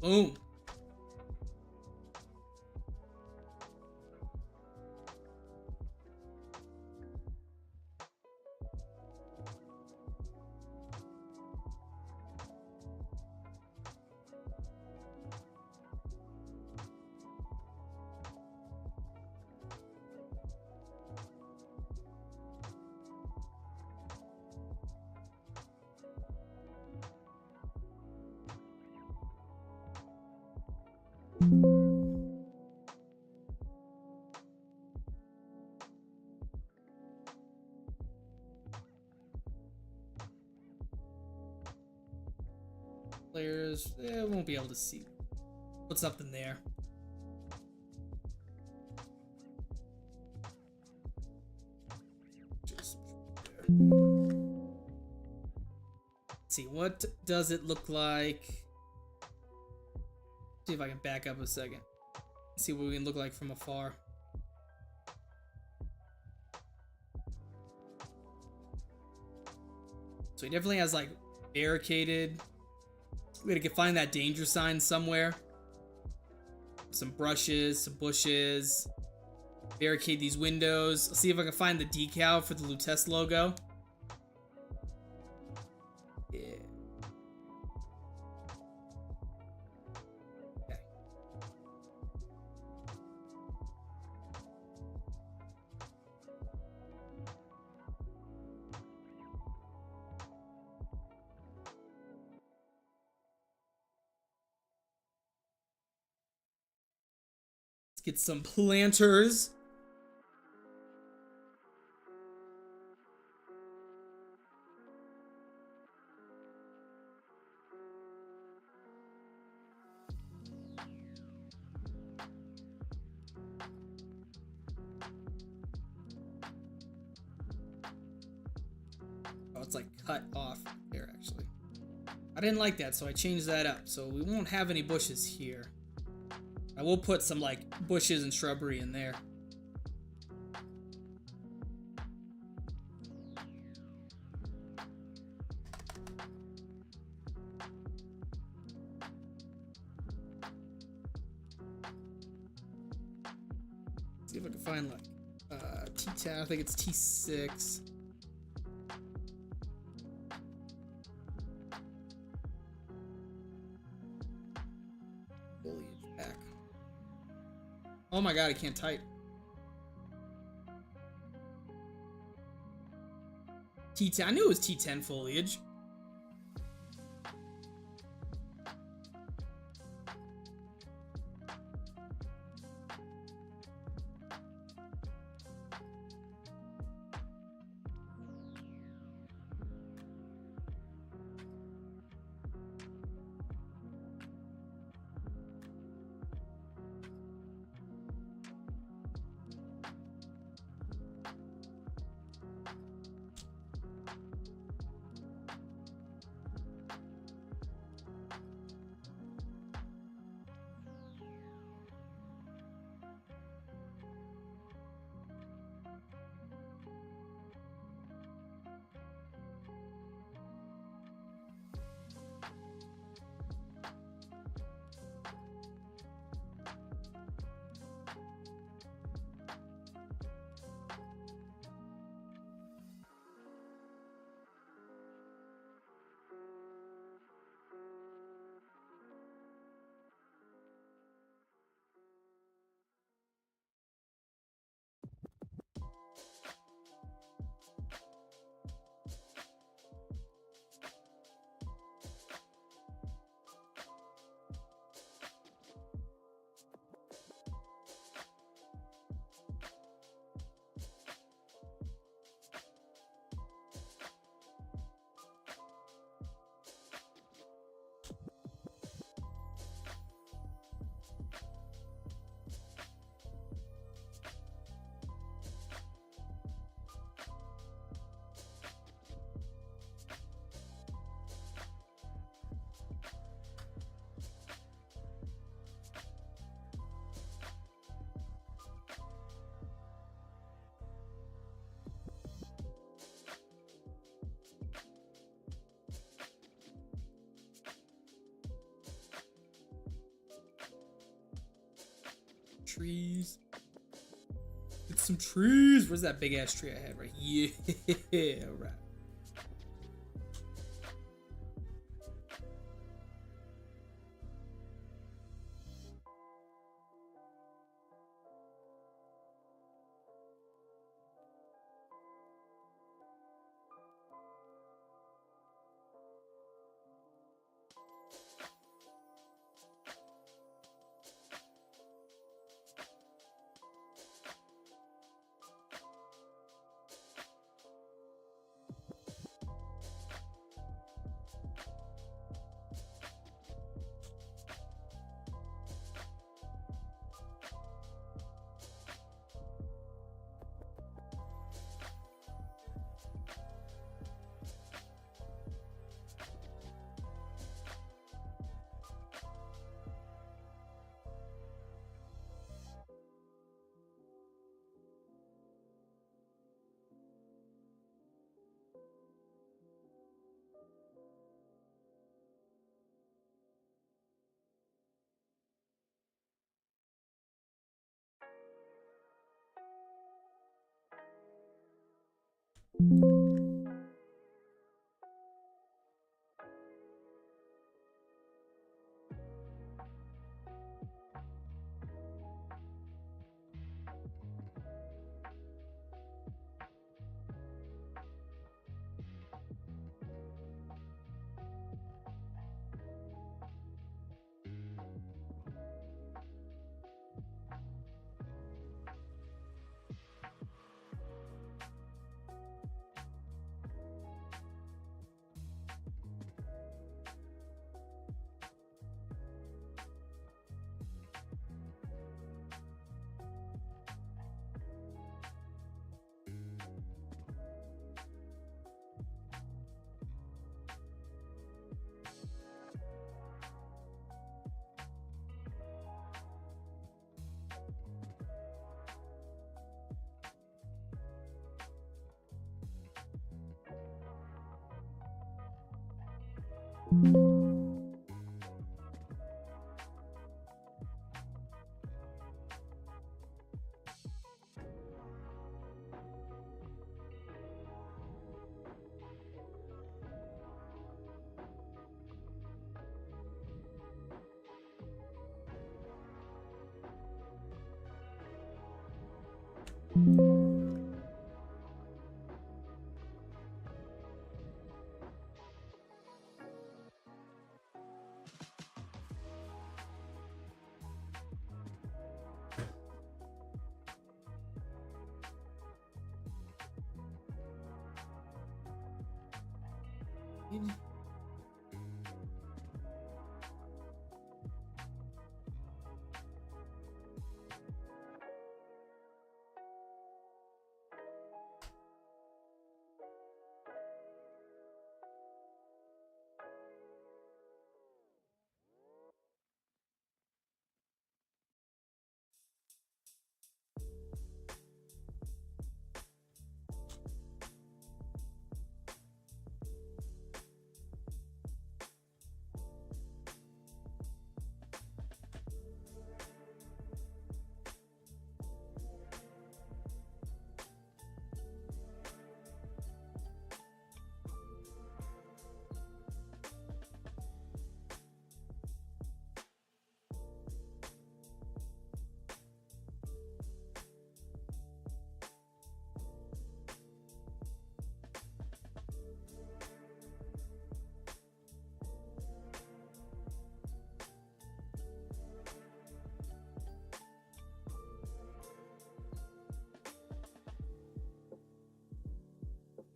Boom. Players, won't be able to see what's up in there. Just there. Let's see, what does it look like? See if I can back up a second. See what we can look like from afar. So he definitely has like barricaded. We gotta find that danger sign somewhere. Some brushes, some bushes. Barricade these windows. I'll see if I can find the decal for the Lutece logo. Yeah. Okay. Let's get some planters. Oh, it's like cut off there, actually. I didn't like that, so I changed that up. So we won't have any bushes here. I will put some like bushes and shrubbery in there. See if I can find like T10. I think it's T6. Foliage back. Oh my god, I can't type. T10. I knew it was T10 foliage. trees. Get some trees. Where's that big ass tree I had right here? Yeah, all right.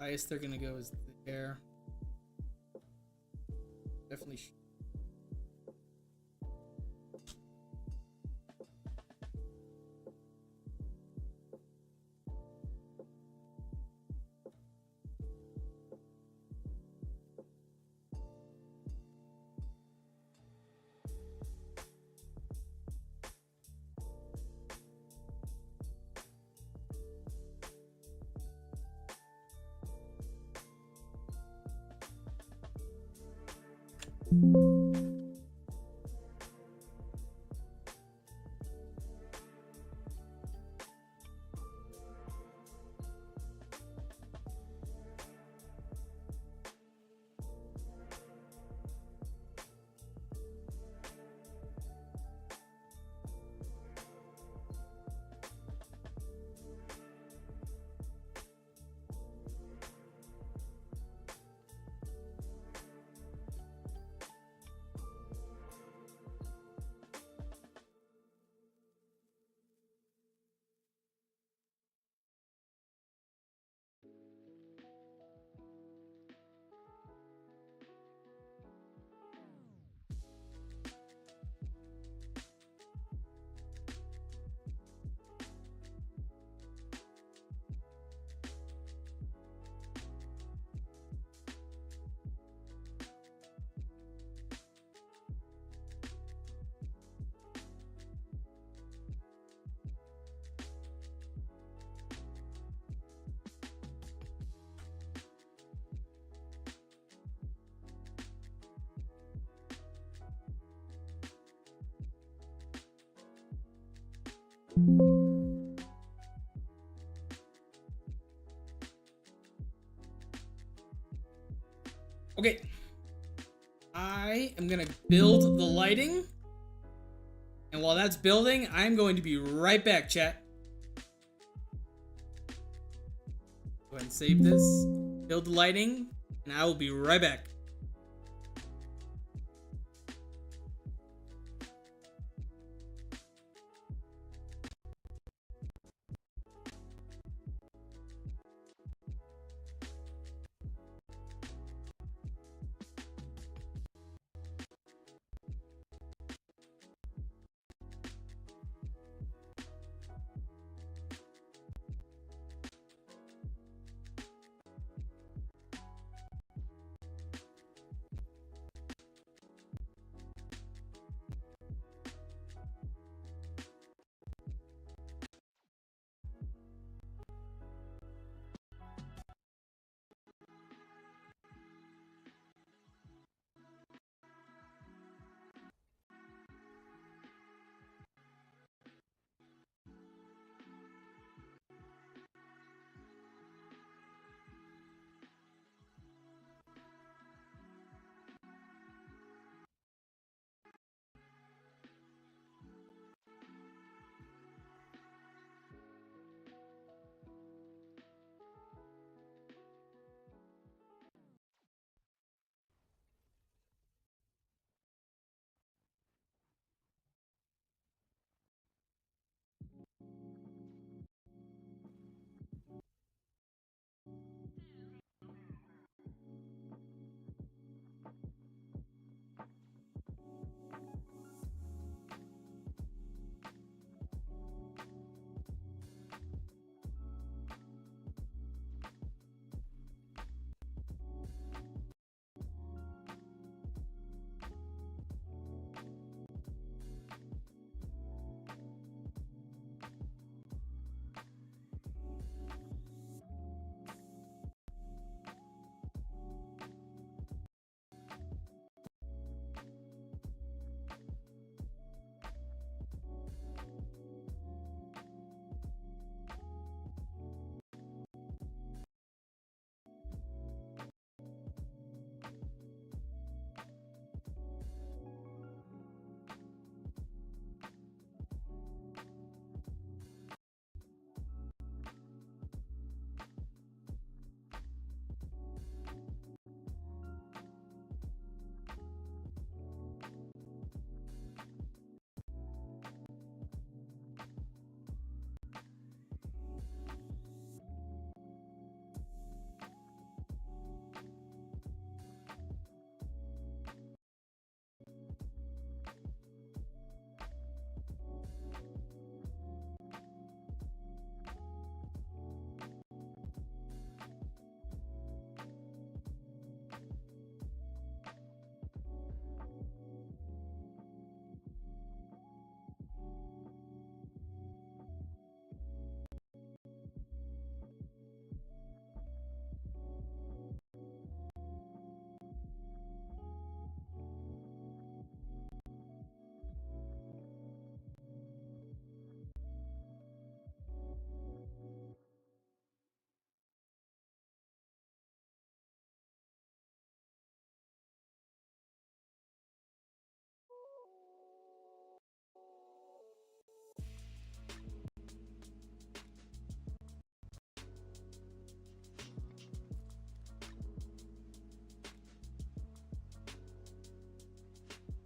Highest they're gonna go is there. Definitely. I am gonna build the lighting. And while that's building, I'm going to be right back, chat. Go ahead and save this. Build the lighting, and I will be right back.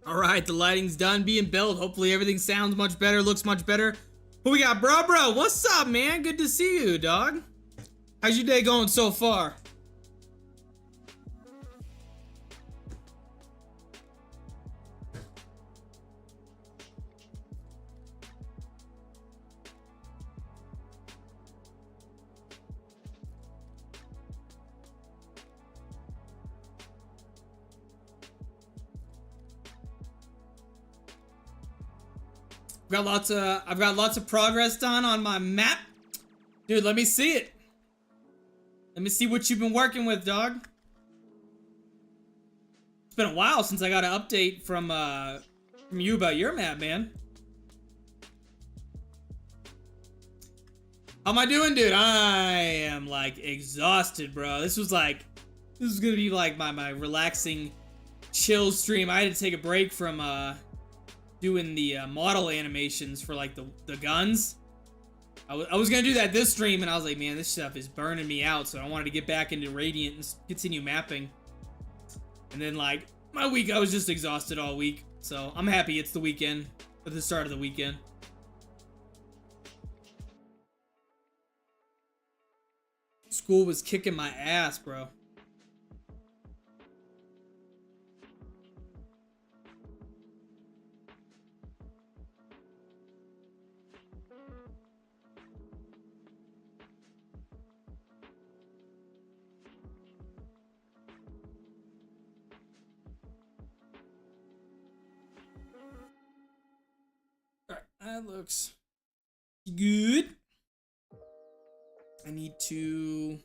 All right, the lighting's done being built. Hopefully everything sounds much better, looks much better. Who we got? Bro, what's up, man? Good to see you, dog. How's your day going so far? I've got lots of progress done on my map. Dude, let me see it. Let me see what you've been working with, dog. It's been a while since I got an update from you about your map, man. How am I doing, dude? I am like exhausted, bro. This was gonna be like my relaxing chill stream. I had to take a break from doing the model animations for like the guns. I was gonna do that this stream, and I was like, man, this stuff is burning me out. So I wanted to get back into Radiant and continue mapping. And then like my week, I was just exhausted all week. So I'm happy it's the weekend, at the start of the weekend. School was kicking my ass, bro. Alright, that looks good. I need to...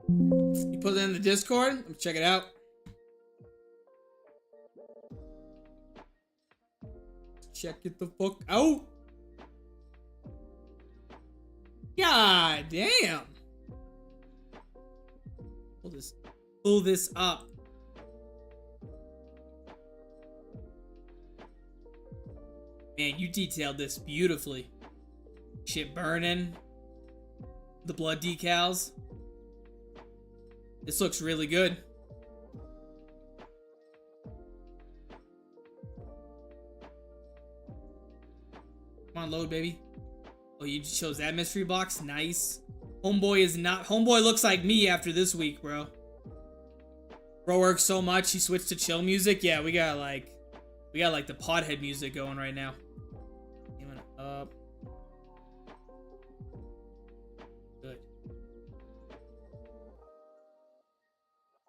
You put it in the Discord? Let me check it out. Check it the fuck out. God damn. Pull this up. Man, you detailed this beautifully. Shit burning. The blood decals. This looks really good. Come on, load, baby. Oh, you chose that mystery box? Nice. Homeboy is not... Homeboy looks like me after this week, bro. Bro works so much, he switched to chill music. Yeah, we got like the pothead music going right now. Up. Good.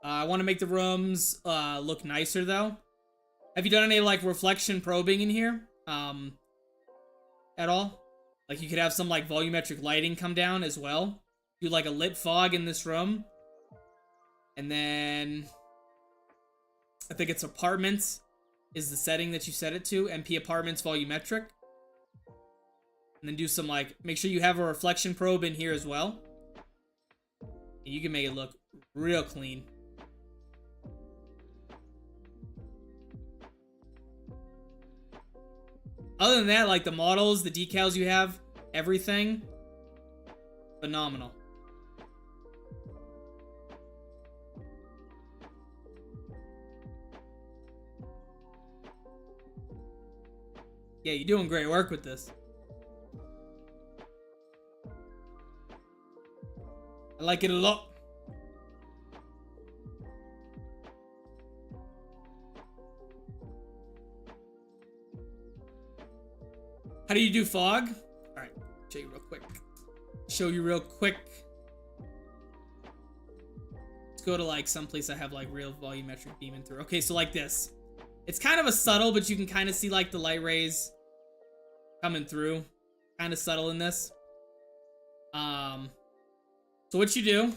I want to make the rooms look nicer though. Have you done any like reflection probing in here? At all? Like you could have some like volumetric lighting come down as well. Do like a lit fog in this room. And then I think it's apartments is the setting that you set it to. MP apartments volumetric. And then do some like, make sure you have a reflection probe in here as well. And you can make it look real clean. Other than that, like the models, the decals you have, everything, phenomenal. Yeah, you're doing great work with this. I like it a lot. How do you do fog? All right, show you real quick. Let's go to like someplace I have like real volumetric beaming through. Okay, so like this. It's kind of a subtle, but you can kind of see like the light rays coming through. Kind of subtle in this. So what you do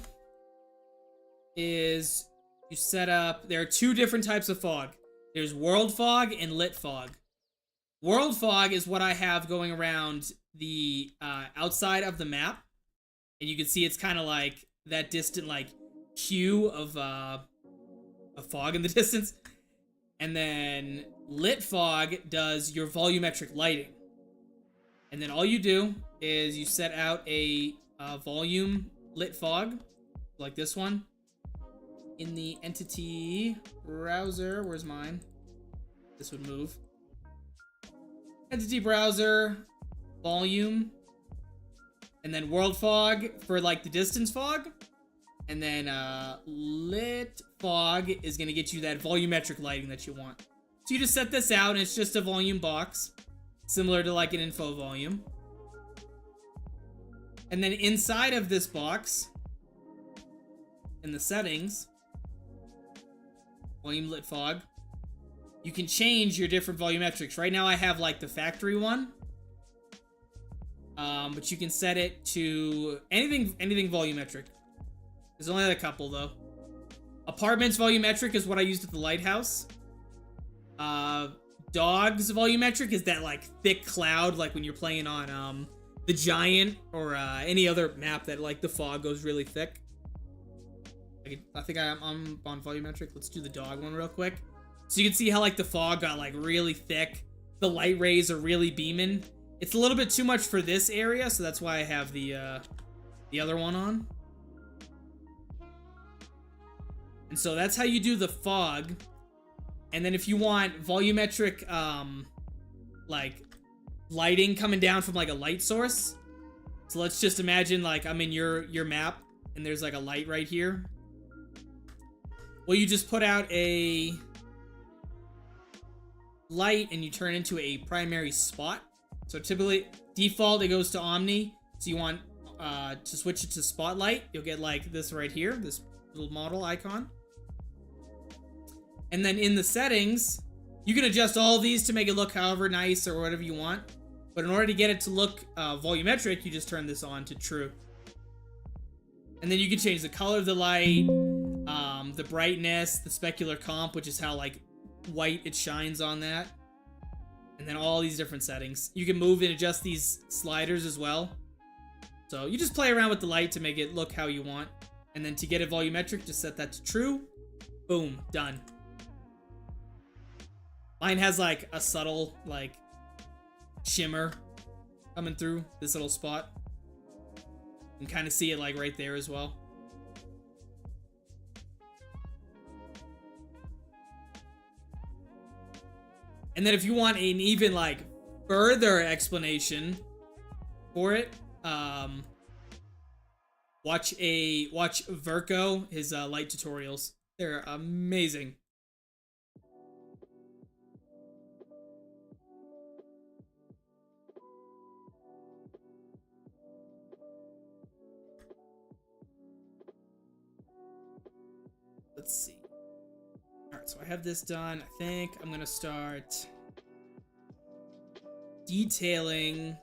is you set up, there are two different types of fog. There's world fog and lit fog. World fog is what I have going around the outside of the map. And you can see it's kind of like that distant like hue of fog in the distance. And then lit fog does your volumetric lighting. And then all you do is you set out a volume lit fog, like this one, in the entity browser. Where's mine? This would move. Entity browser, volume, and then world fog for like the distance fog. And then lit fog is gonna get you that volumetric lighting that you want. So you just set this out and it's just a volume box, similar to like an info volume. And then inside of this box, in the settings, volume lit fog, you can change your different volumetrics. Right now I have like the factory one. But you can set it to anything volumetric. There's only a couple though. Apartments volumetric is what I used at the lighthouse. Dogs volumetric is that like thick cloud, like when you're playing on the Giant or any other map that like the fog goes really thick. I think I'm on volumetric. Let's do the dog one real quick. So you can see how like the fog got like really thick. The light rays are really beaming. It's a little bit too much for this area, so that's why I have the other one on. And so that's how you do the fog. And then if you want volumetric like lighting coming down from like a light source. So let's just imagine like I'm in your map and there's like a light right here. Well, you just put out a light and you turn into a primary spot. So typically default it goes to Omni. So you want to switch it to Spotlight. You'll get like this right here, this little model icon. And then in the settings, you can adjust all these to make it look however nice or whatever you want. But in order to get it to look volumetric, you just turn this on to true. And then you can change the color of the light, the brightness, the specular comp, which is how like white it shines on that. And then all these different settings. You can move and adjust these sliders as well. So you just play around with the light to make it look how you want. And then to get it volumetric, just set that to true. Boom, done. Mine has like a subtle like shimmer coming through this little spot. You can kind of see it like right there as well. And then if you want an even like further explanation for it, watch Verco, his light tutorials. They're amazing. Let's see. Alright, so I have this done. I think I'm gonna start detailing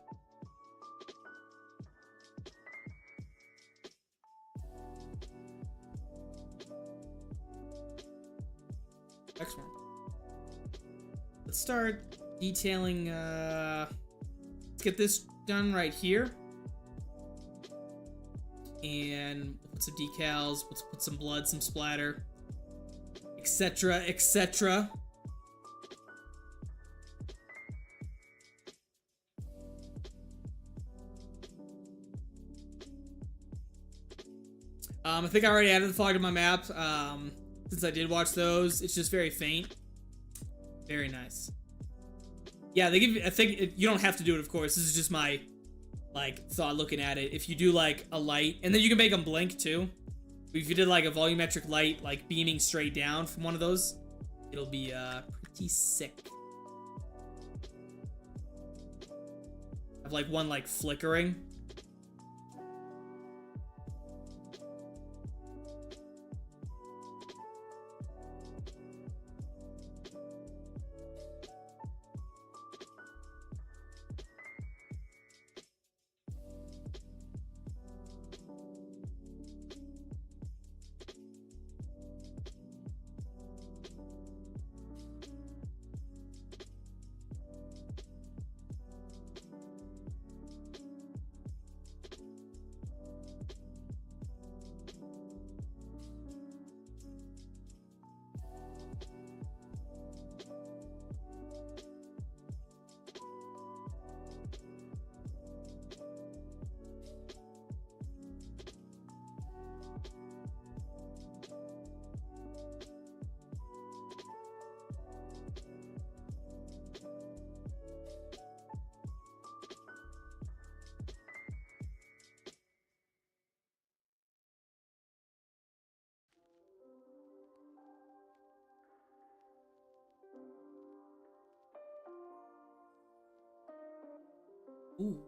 next one. Let's start detailing let's get this done right here. And we'll put some decals, let's put some blood, some splatter, etc., etc. I think I already added the fog to my map. Since I did watch those, it's just very faint. Very nice. Yeah, they give. I think you don't have to do it, of course. This is just my like thought looking at it. If you do like a light, and then you can make them blink too. If you did like a volumetric light, like beaming straight down from one of those, it'll be pretty sick. I have like one like flickering. Ooh.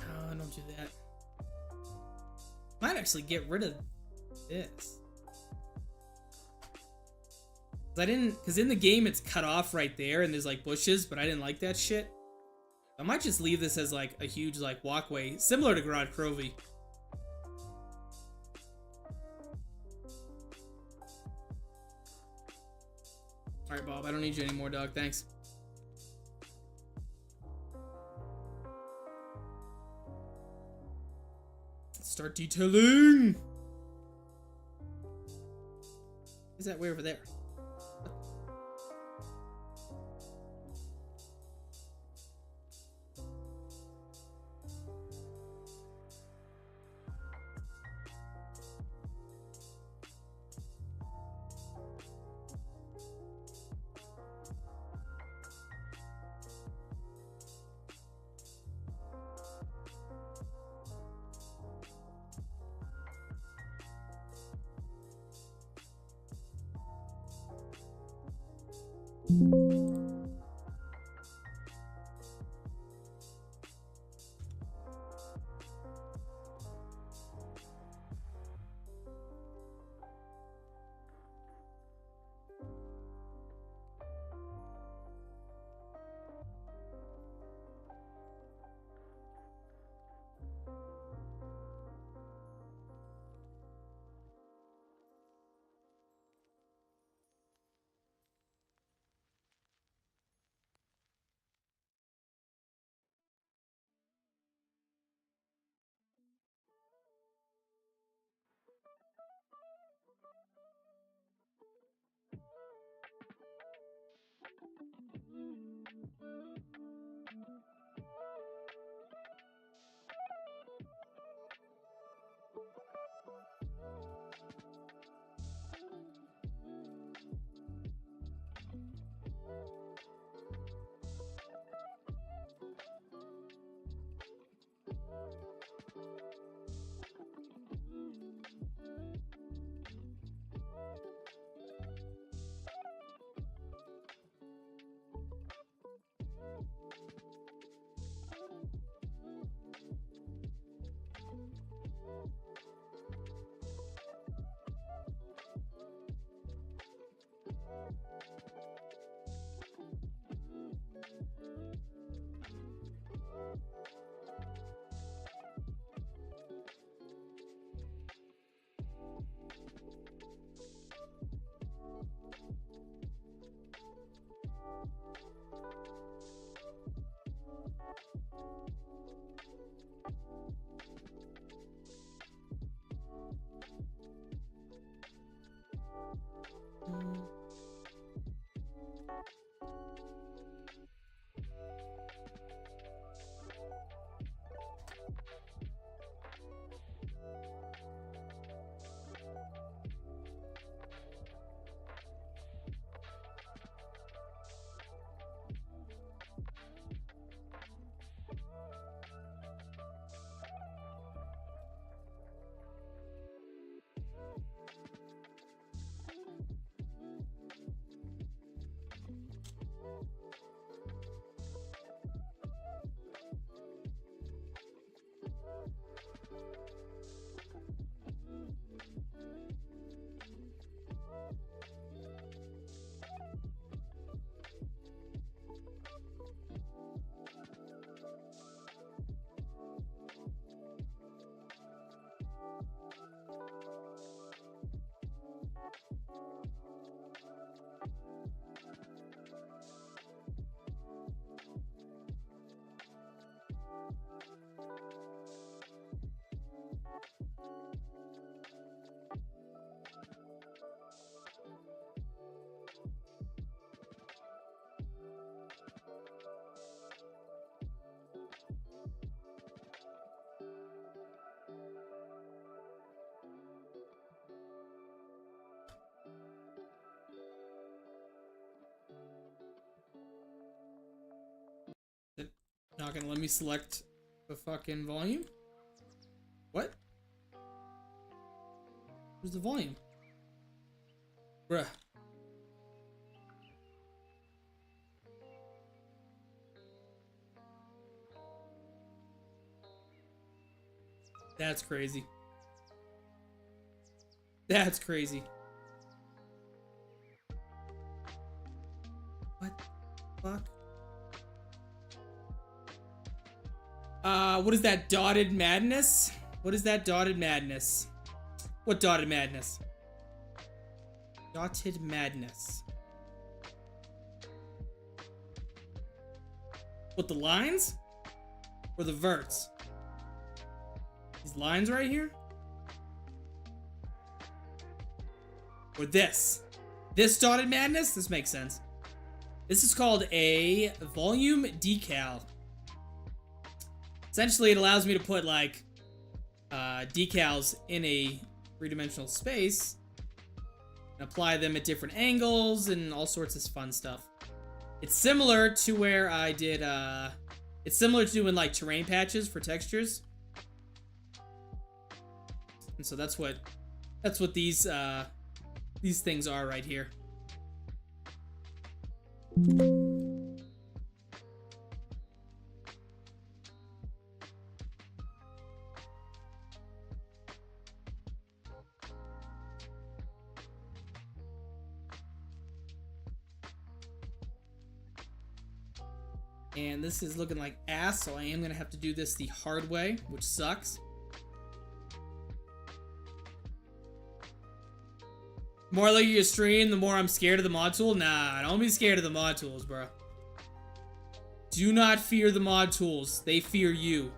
Oh, don't do that. Might actually get rid of this? Because in the game it's cut off right there and there's like bushes, but I didn't like that shit. I might just leave this as like a huge like walkway, similar to Garage Crovy. Alright, Bob, I don't need you anymore, dog. Thanks. Let's start detailing! Is that way over there? Not gonna let me select the fucking volume? What? Where's the volume? Bruh. That's crazy. That's crazy. What the fuck? What is that dotted madness? What is that dotted madness? What dotted madness? Dotted madness. What, the lines? Or the verts? These lines right here? Or this? This dotted madness? This makes sense. This is called a volume decal. Essentially, it allows me to put, like, decals in a three-dimensional space and apply them at different angles and all sorts of fun stuff. It's similar to where I did, it's similar to doing, like, terrain patches for textures. And so that's what these things are right here. And this is looking like ass, so I am gonna have to do this the hard way, which sucks. The more I look at your stream, the more I'm scared of the mod tool. Nah, don't be scared of the mod tools, bro. Do not fear the mod tools. They fear you.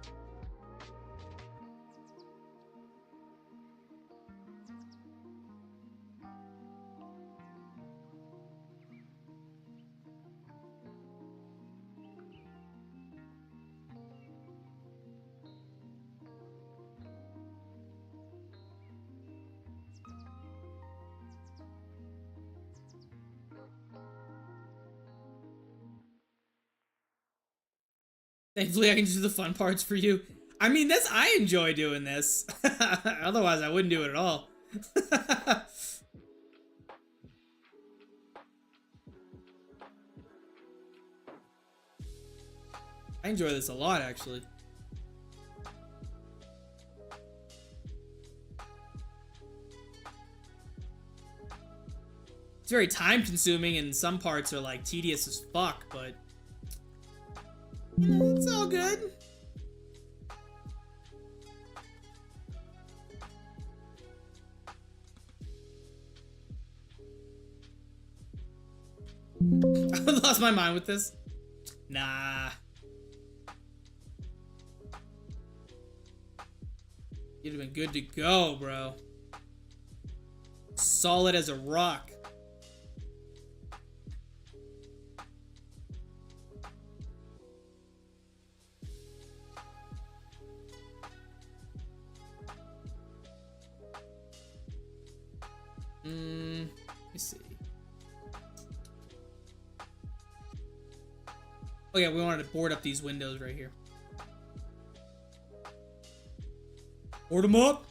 Thankfully, I can just do the fun parts for you. I mean, I enjoy doing this. Otherwise, I wouldn't do it at all. I enjoy this a lot, actually. It's very time-consuming, and some parts are, like, tedious as fuck, but it's all good. I lost my mind with this. Nah. You'd have been good to go, bro. Solid as a rock. Let me see. Oh yeah, we wanted to board up these windows right here. Board them up.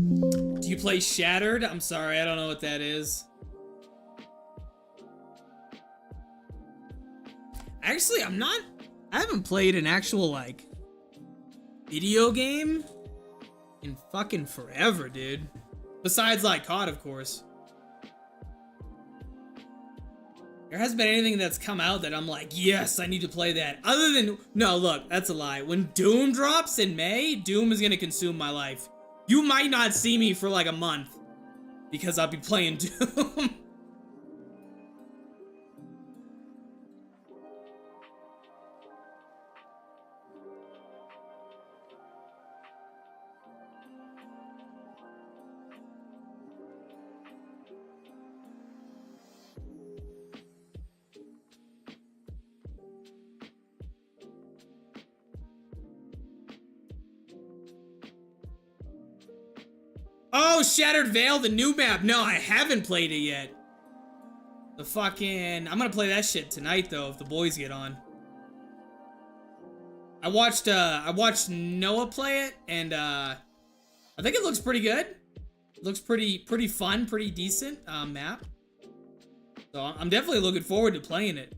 Do you play Shattered? I'm sorry, I don't know what that is. Actually, I haven't played an actual, like, video game in fucking forever, dude. Besides, like, COD, of course. There hasn't been anything that's come out that I'm like, yes, I need to play that. Other than, no, look, that's a lie. When Doom drops in May, Doom is gonna consume my life. You might not see me for like a month because I'll be playing Doom. Oh, Shattered Veil, the new map. No, I haven't played it yet. The fucking... I'm gonna play that shit tonight, though, if the boys get on. I watched Noah play it, and, I think it looks pretty good. It looks pretty fun, pretty decent, map. So, I'm definitely looking forward to playing it.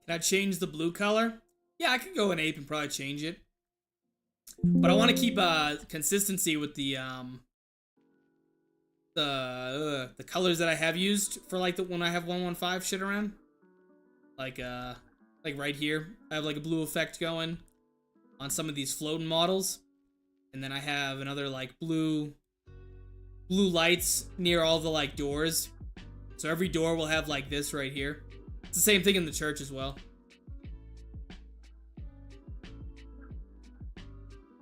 Can I change the blue color? Yeah, I could go an ape and probably change it. But I want to keep consistency with the colors that I have used for like the when I have 115 shit around. Like right here, I have like a blue effect going on some of these floating models, and then I have another like blue lights near all the like doors. So every door will have like this right here. It's the same thing in the church as well.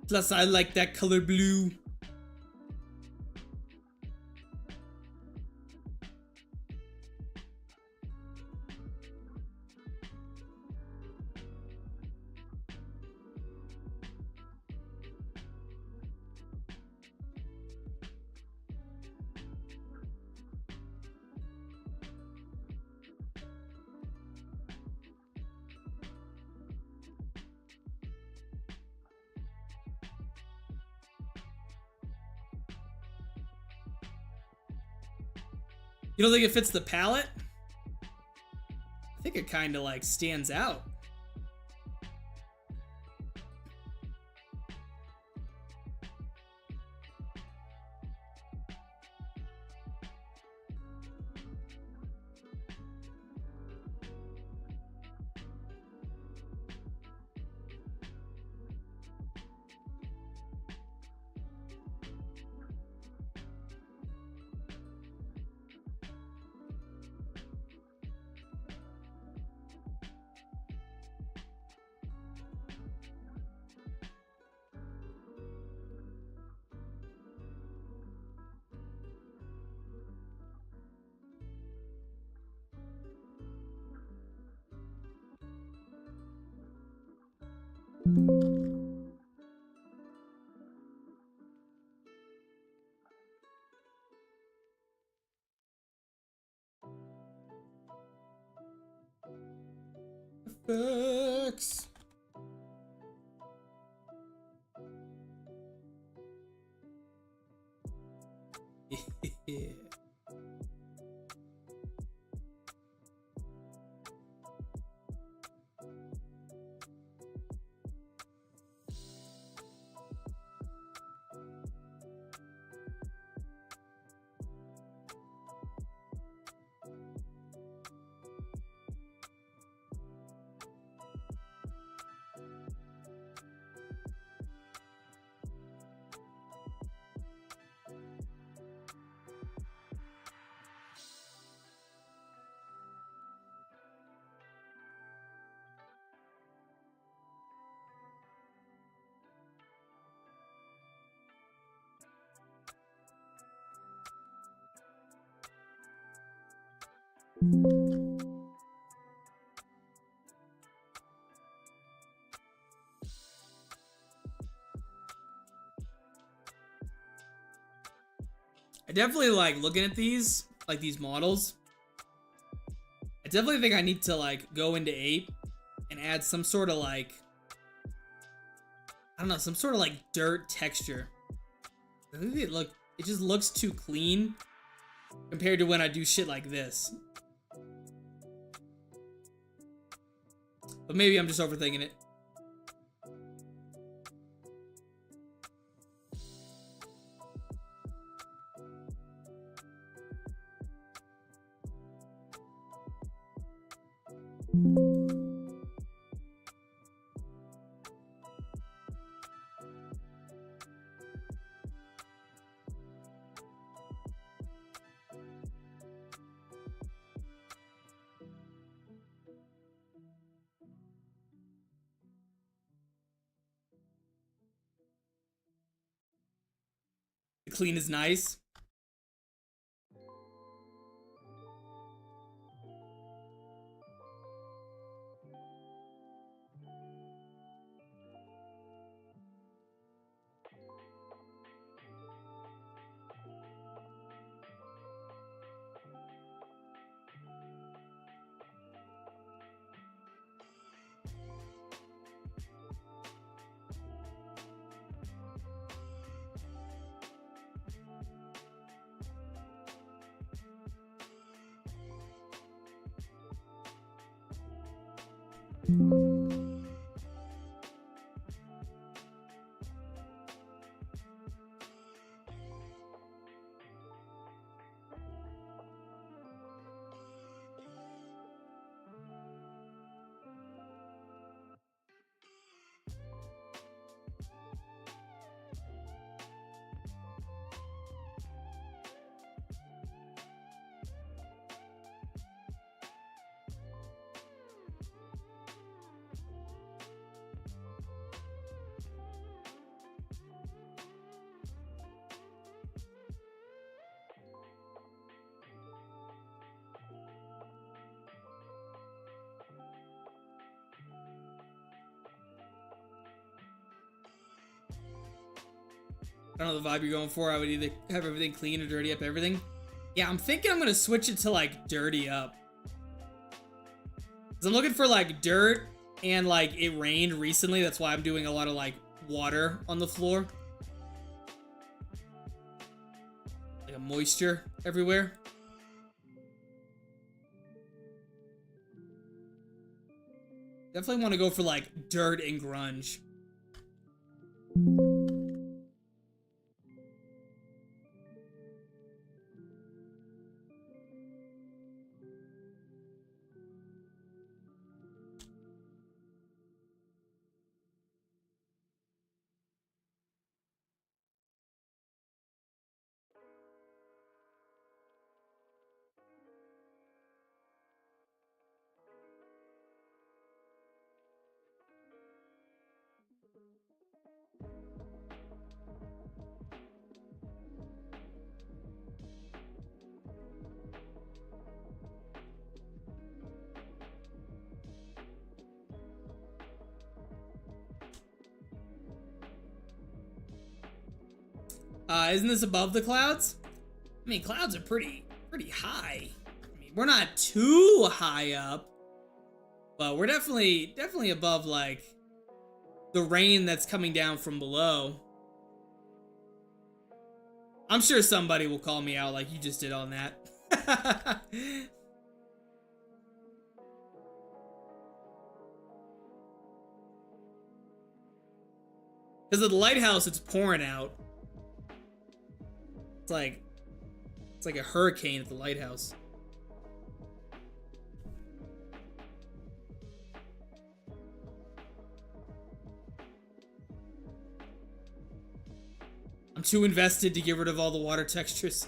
Plus, I like that color blue. You don't think it fits the palette? I think it kind of like stands out. Effects. Yeah. I definitely like looking at these, like these models. I definitely think I need to like go into ape and add some sort of like, I don't know, some sort of like dirt texture. I think it just looks too clean compared to when I do shit like this. But maybe I'm just overthinking it. Clean is nice. I don't know the vibe you're going for. I would either have everything clean or dirty up everything. Yeah, I'm thinking I'm gonna switch it to like dirty up. Cause I'm looking for like dirt and like it rained recently. That's why I'm doing a lot of like water on the floor. Like a moisture everywhere. Definitely want to go for like dirt and grunge. Isn't this above the clouds? I mean, clouds are pretty high. I mean, we're not too high up, but we're definitely above like the rain that's coming down from below. I'm sure somebody will call me out like you just did on that. Because of the lighthouse, it's pouring out. It's like a hurricane at the lighthouse. I'm too invested to get rid of all the water textures.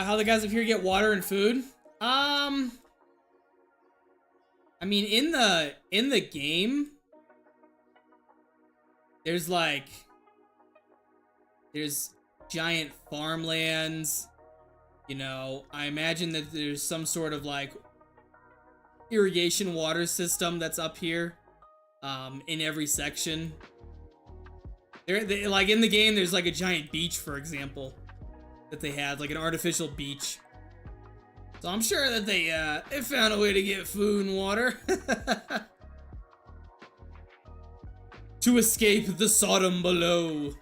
How the guys up here get water and food? I mean, in the game, there's giant farmlands. You know, I imagine that there's some sort of like irrigation water system that's up here, in every section. Like in the game, there's like a giant beach, for example, that they had, like an artificial beach. So I'm sure that they found a way to get food and water to escape the Sodom below.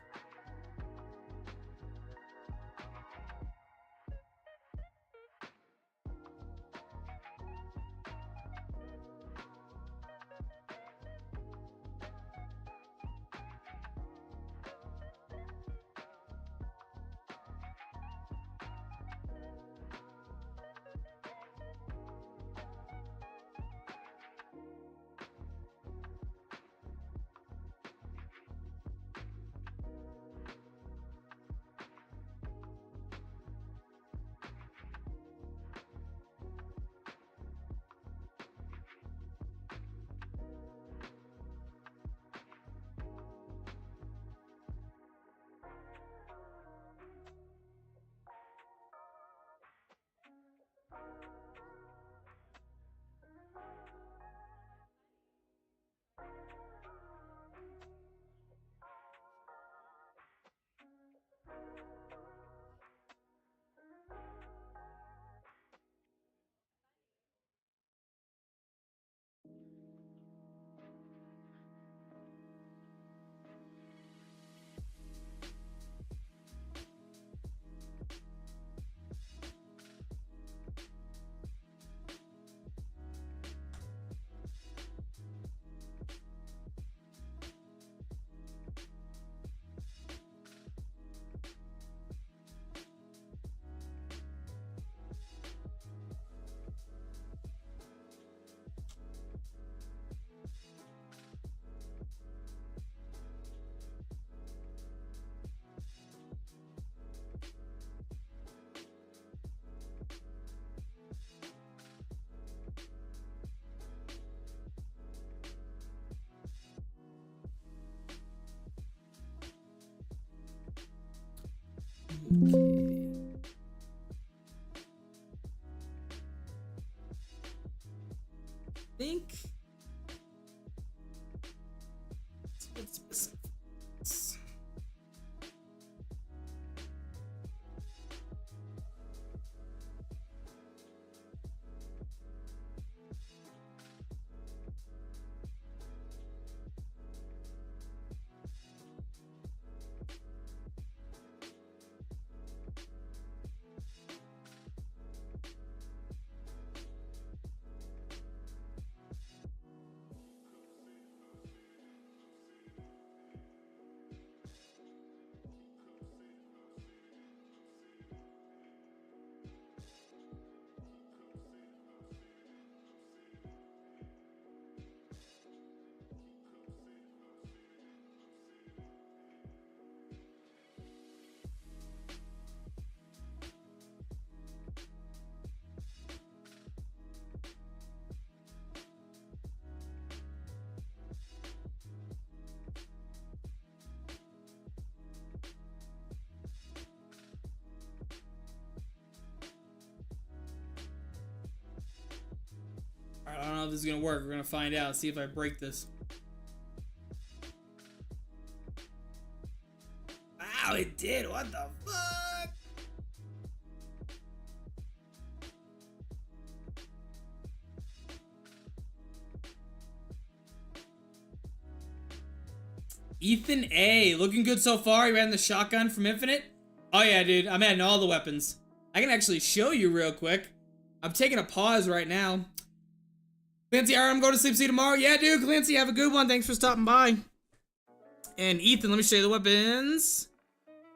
Think. What's missing? I don't know if this is gonna work. We're gonna find out. See if I break this. Wow, it did. What the fuck? Ethan A. Looking good so far. You ran the shotgun from Infinite? Oh yeah, dude. I'm adding all the weapons. I can actually show you real quick. I'm taking a pause right now. Clancy, alright, I'm going to sleep. See you tomorrow. Yeah, dude. Clancy, have a good one. Thanks for stopping by. And Ethan, let me show you the weapons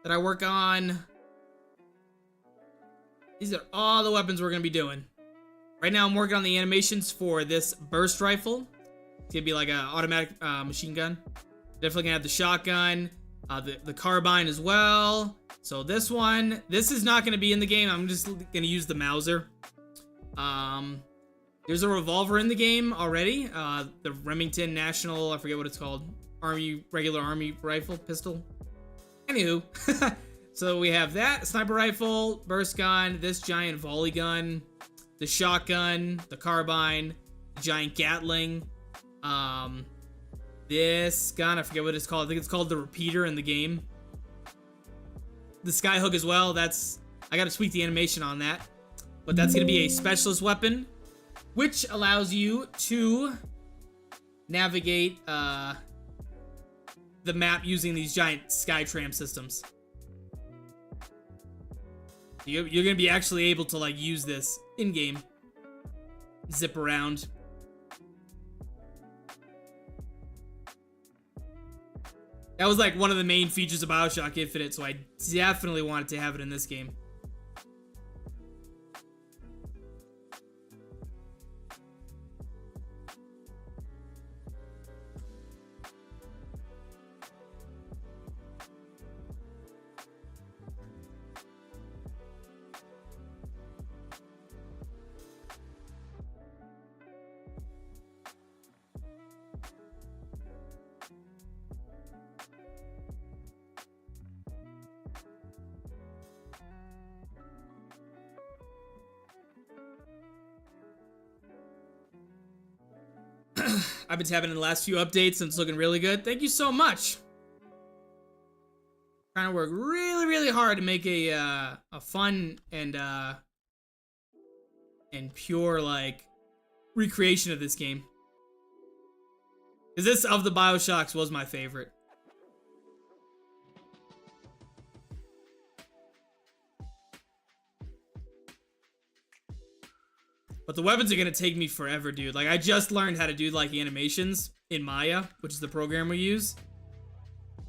that I work on. These are all the weapons we're going to be doing. Right now, I'm working on the animations for this burst rifle. It's going to be like an automatic machine gun. Definitely going to have the shotgun, the carbine as well. So this one, this is not going to be in the game. I'm just going to use the Mauser. There's a revolver in the game already. The Remington National, I forget what it's called. Regular army rifle, pistol. Anywho, so we have that sniper rifle, burst gun, this giant volley gun, the shotgun, the carbine, the giant Gatling, this gun, I forget what it's called. I think it's called the repeater in the game. The skyhook as well. I gotta tweak the animation on that, but that's gonna be a specialist weapon, which allows you to navigate the map using these giant Skytram systems. You're gonna be actually able to like use this in game, zip around. That was like one of the main features of BioShock Infinite, so I definitely wanted to have it in this game. I've been tapping in the last few updates and it's looking really good. Thank you so much. Trying to work really, really hard to make a fun and pure like recreation of this game. Because this of the BioShocks was my favorite. But the weapons are gonna take me forever, dude. Like, I just learned how to do, like, animations in Maya, which is the program we use.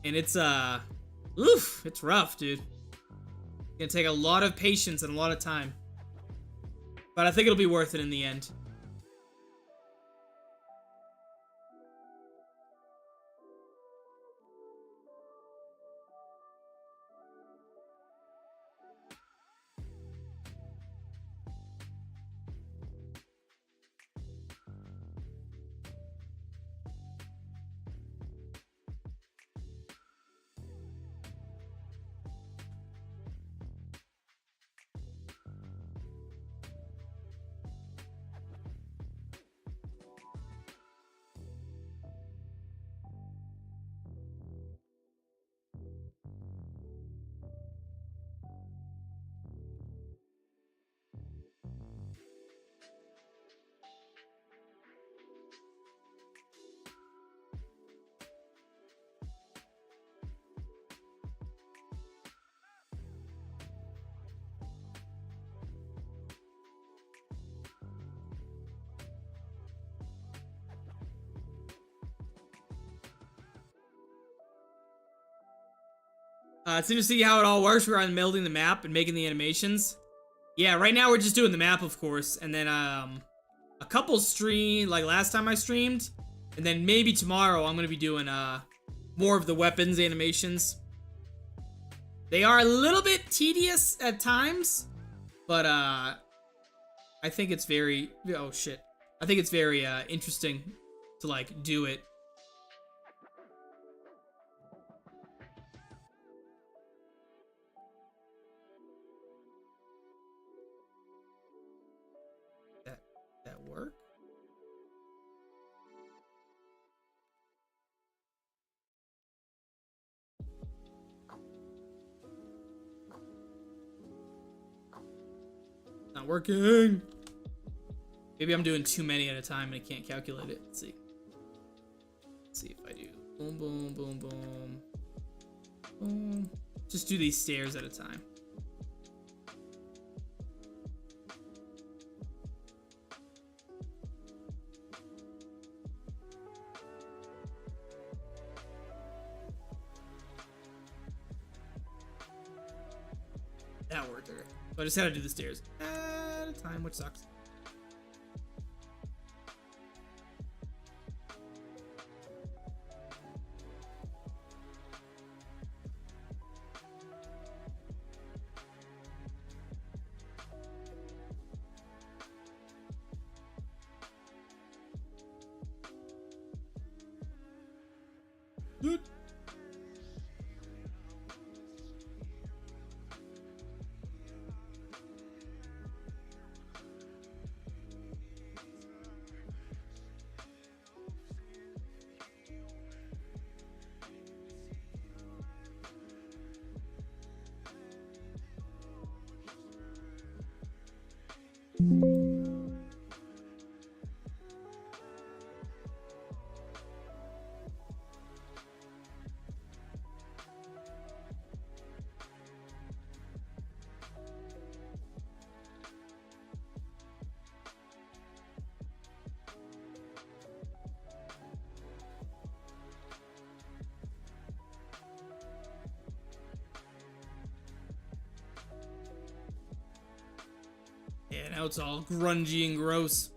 And it's, it's rough, dude. It's gonna take a lot of patience and a lot of time. But I think it'll be worth it in the end. It's interesting to see how it all works. We're on building the map and making the animations. Yeah, right now we're just doing the map, of course, and then a couple stream like last time I streamed, and then maybe tomorrow I'm gonna be doing more of the weapons animations. They are a little bit tedious at times, but I think it's very I think it's very interesting to like do it. That work? Not working. Maybe I'm doing too many at a time and I can't calculate it. Let's see. Let's see if I do boom, boom, boom, boom, boom. Just do these stairs at a time. That worked. Okay. So I just had to do the stairs at a time, which sucks. Good. Yeah, now it's all grungy and gross.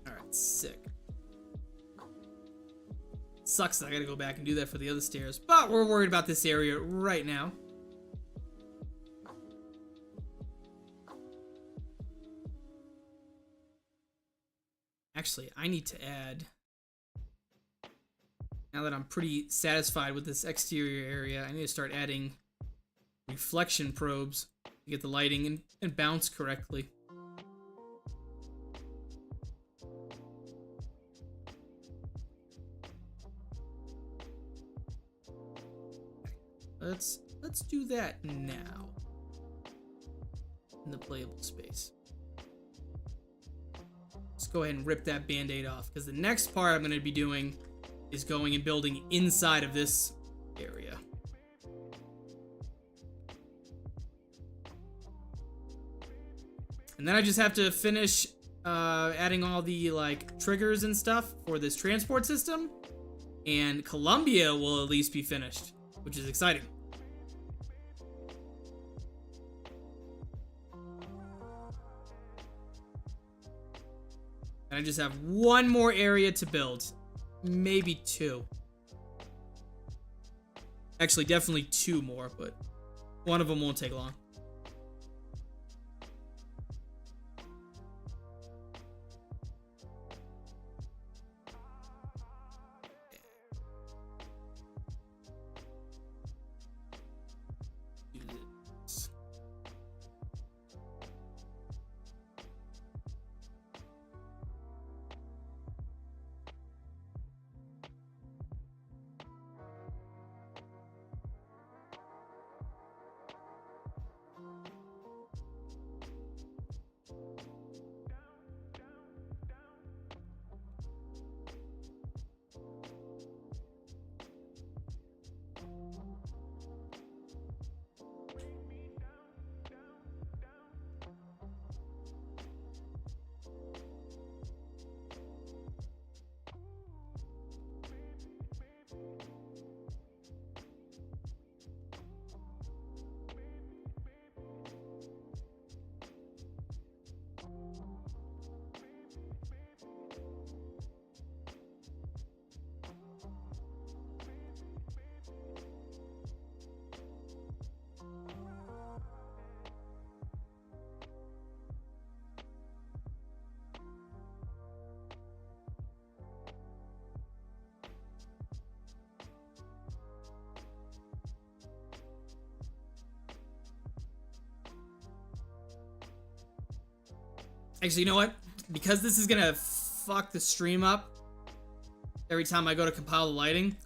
Alright, sick. Sucks that I gotta go back and do that for the other stairs, but we're worried about this area right now. Actually, I need to add, now that I'm pretty satisfied with this exterior area, I need to start adding reflection probes to get the lighting and bounce correctly. Let's do that now in the playable space. Let's go ahead and rip that band-aid off, because the next part I'm going to be doing is going and building inside of this area. And then I just have to finish adding all the like triggers and stuff for this transport system, and Columbia will at least be finished, which is exciting. And I just have one more area to build. Maybe two. Actually, definitely two more, but one of them won't take long. Actually, you know what? Because this is gonna fuck the stream up every time I go to compile the lighting,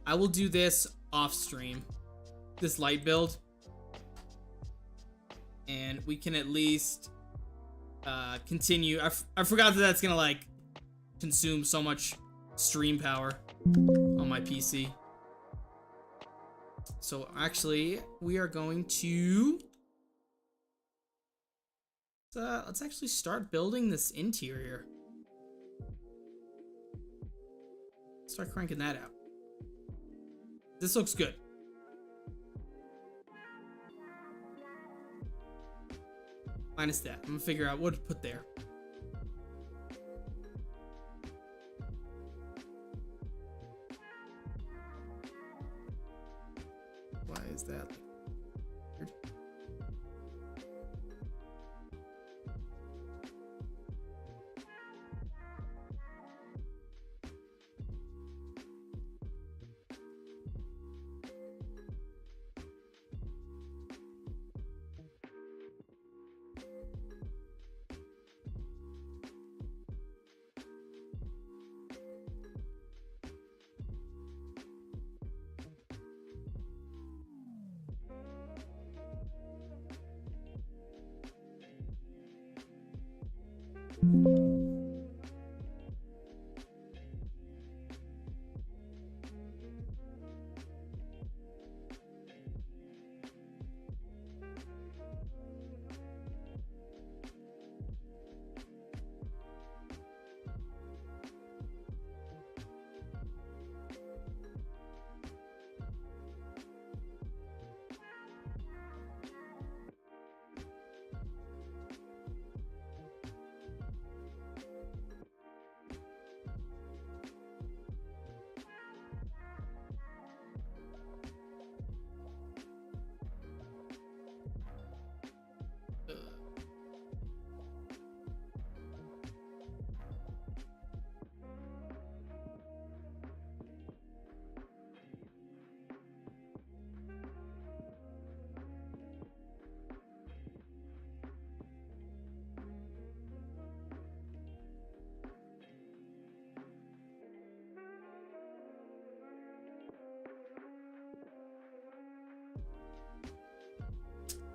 I will do this off stream. This light build. And we can at least continue. I forgot that that's gonna like consume so much stream power on my PC. So actually, we are going to let's actually start building this interior. Start cranking that out. This looks good. Minus that. I'm gonna figure out what to put there. Why is that weird?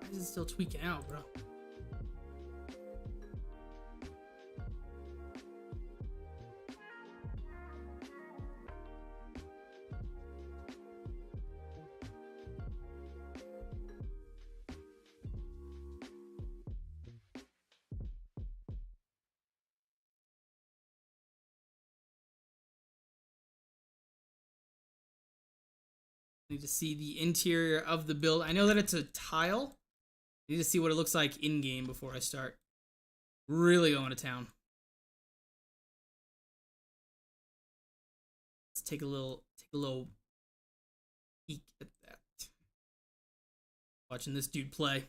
Why is it still tweaking out, bro? Need to see the interior of the build. I know that it's a tile. I need to see what it looks like in game before I start really going to town. Let's take a little peek at that. Watching this dude play.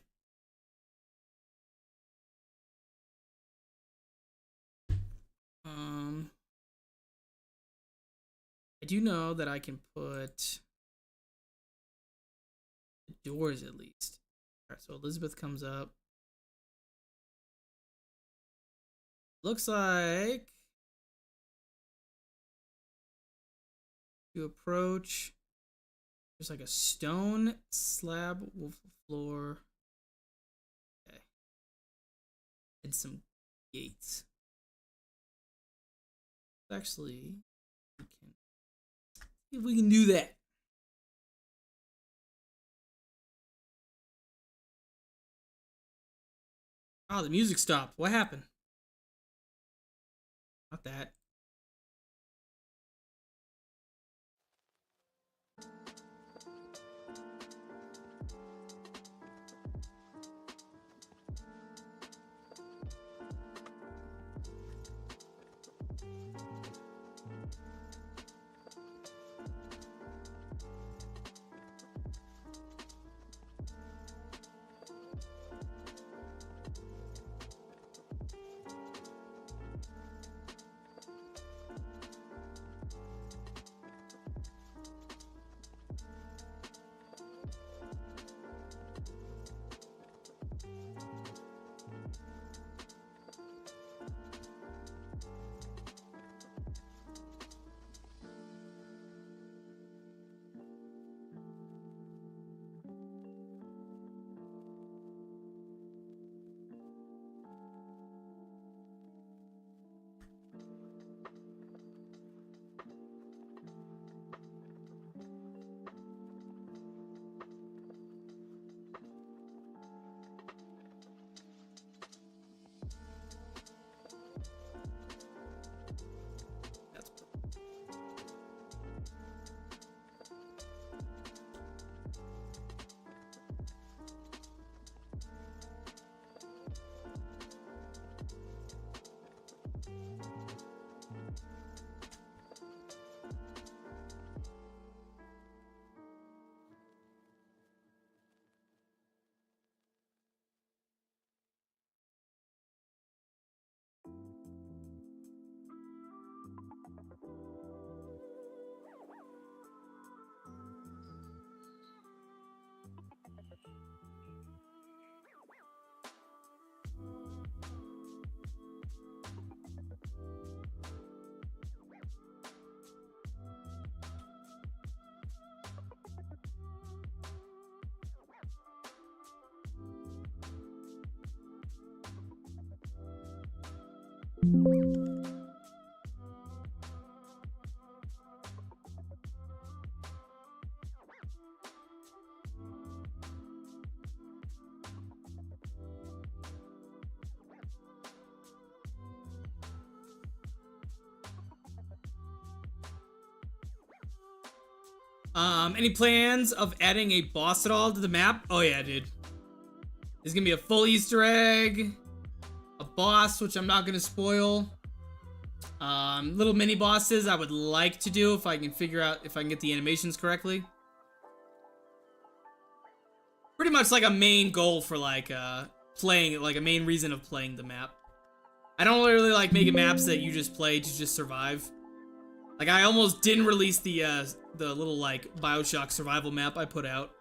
I do know that I can put doors at least. Alright, so Elizabeth comes up. Looks like you approach. There's like a stone slab floor. Okay. And some gates. Actually, we can see if we can do that. Oh, the music stopped. What happened? Not that. Any plans of adding a boss at all to the map? Oh yeah, dude. There's gonna be a full Easter egg, a boss, which I'm not gonna spoil. Little mini bosses I would like to do if I can figure out if I can get the animations correctly. Pretty much like a main goal for like playing, like a main reason of playing the map. I don't really like making maps that you just play to just survive. Like I almost didn't release the little like BioShock survival map I put out.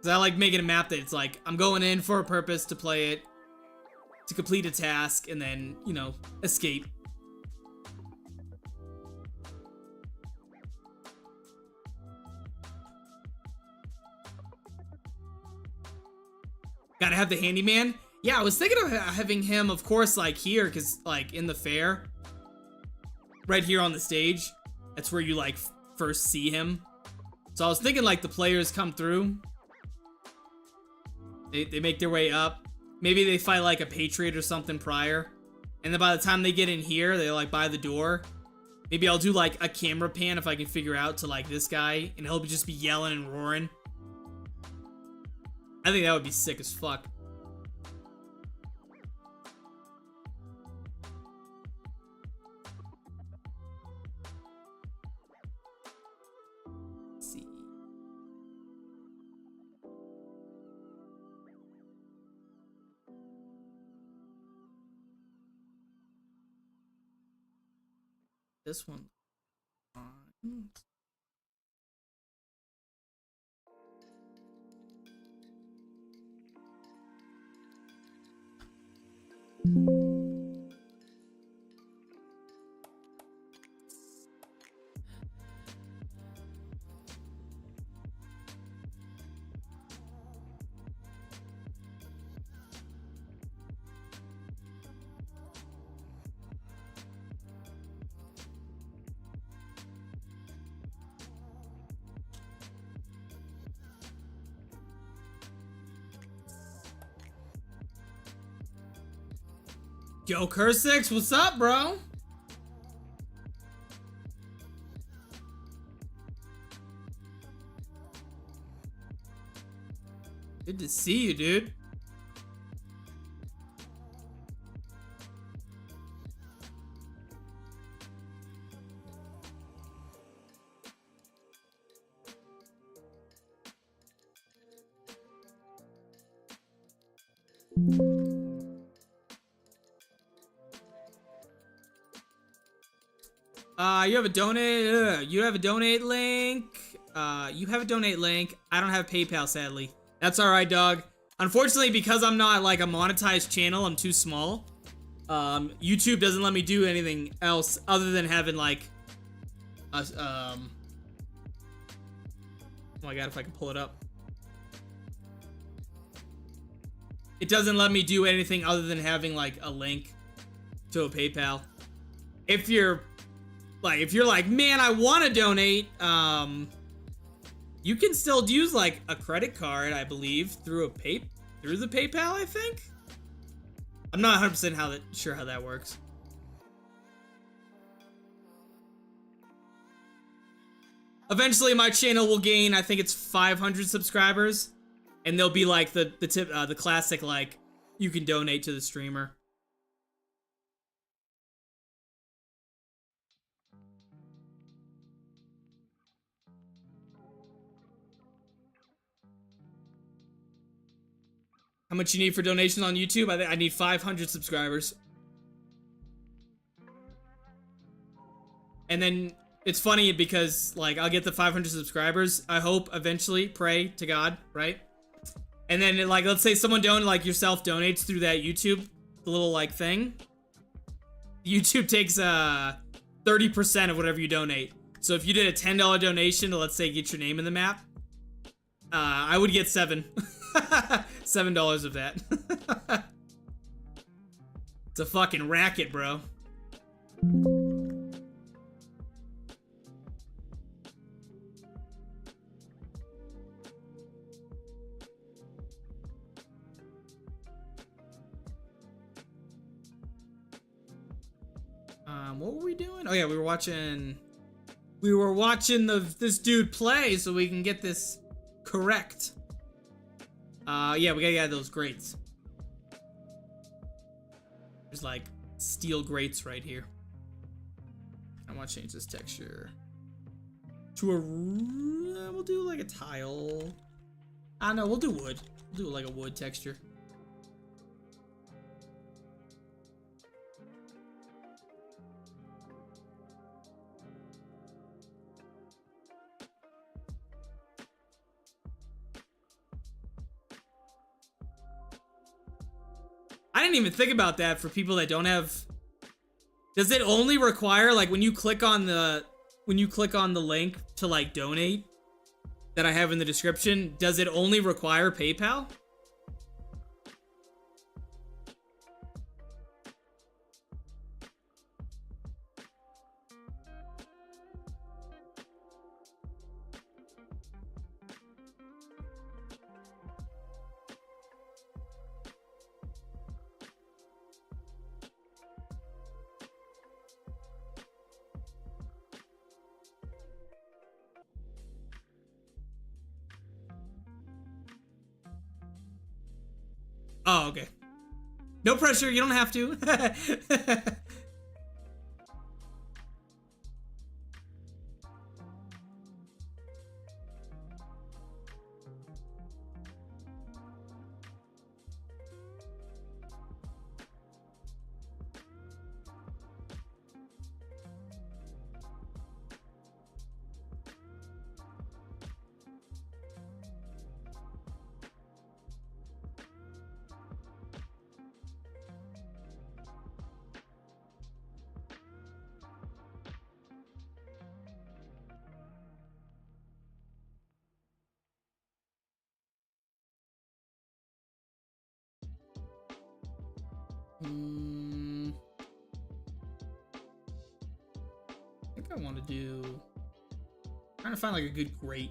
Cause I like making a map that it's like I'm going in for a purpose to play it, to complete a task, and then, you know, escape. Gotta have the handyman. Yeah, I was thinking of having him, of course, like here, because like in the fair, right here on the stage, that's where you like first see him. So I was thinking like the players come through, they make their way up, maybe they fight like a patriot or something prior, and then by the time they get in here, they're like by the door. Maybe I'll do like a camera pan if I can figure out to like this guy, and he'll just be yelling and roaring. I think that would be sick as fuck. Let's see. This one. Yo, Cursix, what's up, bro? Good to see you, dude. You have a donate. You have a donate link. You have a donate link. I don't have PayPal, sadly. That's all right, dog. Unfortunately, because I'm not like a monetized channel, I'm too small. YouTube doesn't let me do anything else other than having like a oh my god, if I can pull it up. It doesn't let me do anything other than having like a link to a PayPal. If you're like, man, I want to donate, you can still use like a credit card, I believe, through the PayPal, I think. I'm not 100% sure how that works. Eventually, my channel will gain, I think it's 500 subscribers, and there'll be like the classic like you can donate to the streamer. How much you need for donations on YouTube? I think I need 500 subscribers. And then it's funny because like I'll get the 500 subscribers. I hope eventually, pray to God, right? And then like let's say someone like yourself donates through that YouTube, the little like thing. YouTube takes 30% of whatever you donate. So if you did a $10 donation to, let's say, get your name in the map, I would get $7 of that. It's a fucking racket, bro. What were we doing? Oh yeah, we were watching this dude play so we can get this correct. Yeah, we gotta get those grates. There's like steel grates right here. I want to change this texture to a. We'll do like a tile. I don't know. We'll do wood. We'll do like a wood texture. I didn't even think about that for people that don't have. Does it only require like when you click on the link to like donate that I have in the description, does it only require PayPal? Oh, okay. No pressure, you don't have to. I think I want to do. I'm trying to find like a good grate.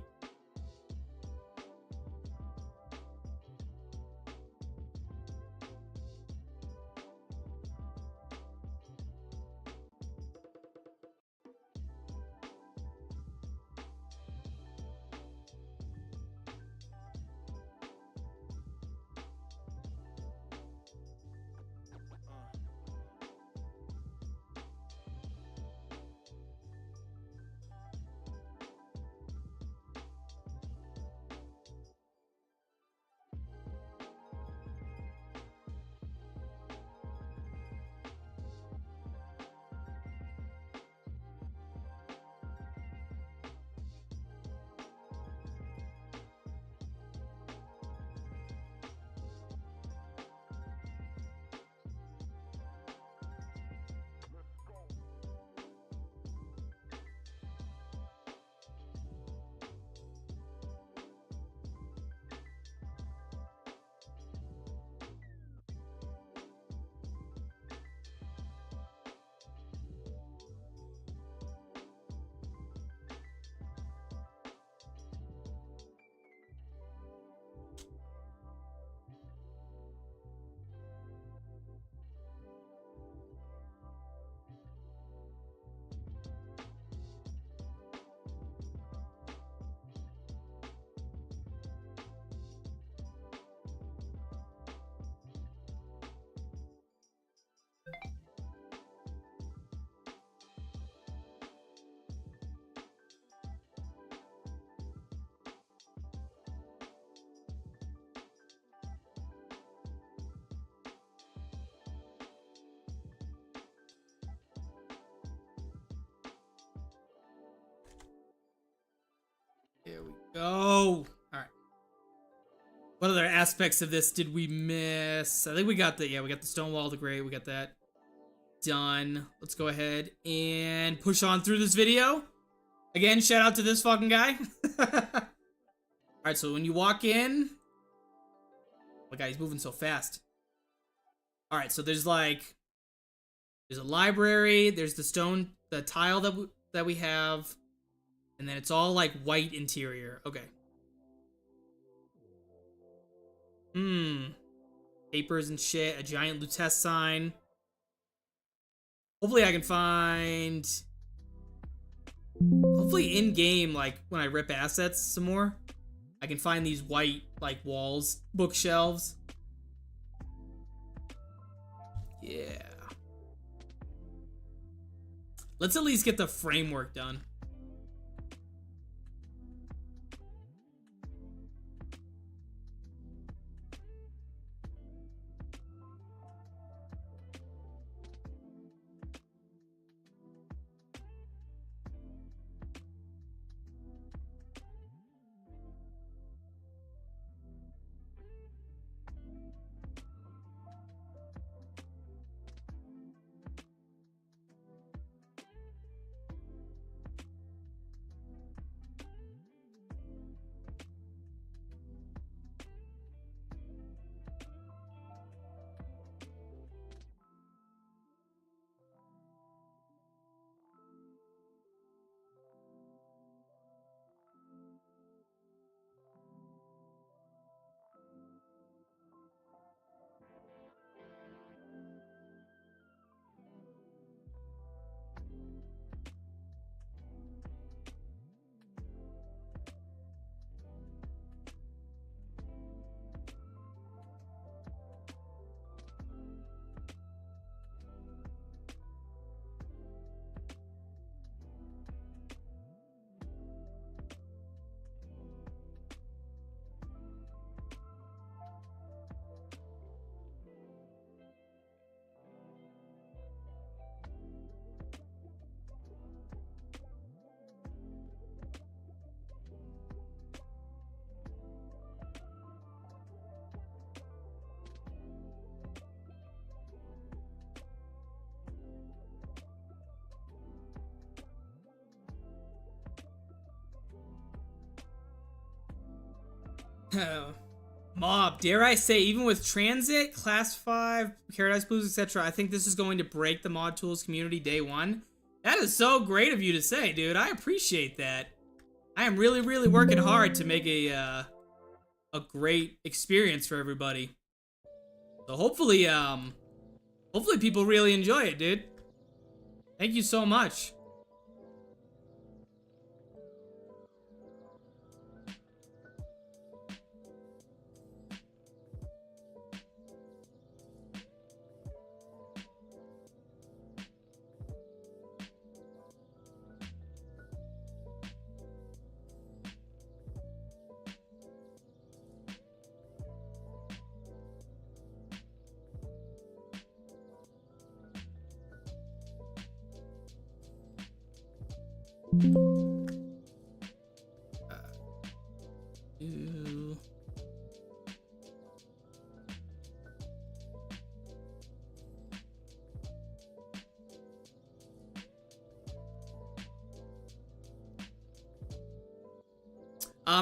There we go. All right. What other aspects of this did we miss? I think we got the stone wall, the grate. We got that done. Let's go ahead and push on through this video. Again, shout out to this fucking guy. All right, so when you walk in, oh my God, he's moving so fast. All right, so there's like There's a library. There's the tile that we have. And then it's all like white interior. Okay. Papers and shit. A giant Lutece sign. Hopefully I can find... Hopefully in-game, like, when I rip assets some more, I can find these white, like, walls, bookshelves. Yeah. Let's at least get the framework done. Mob, dare I say, even with Transit, Class 5, Paradise Blues, etc., I think this is going to break the Mod Tools community day one. That is so great of you to say, dude. I appreciate that. I am really, really working hard to make a great experience for everybody. So hopefully, hopefully people really enjoy it, dude. Thank you so much.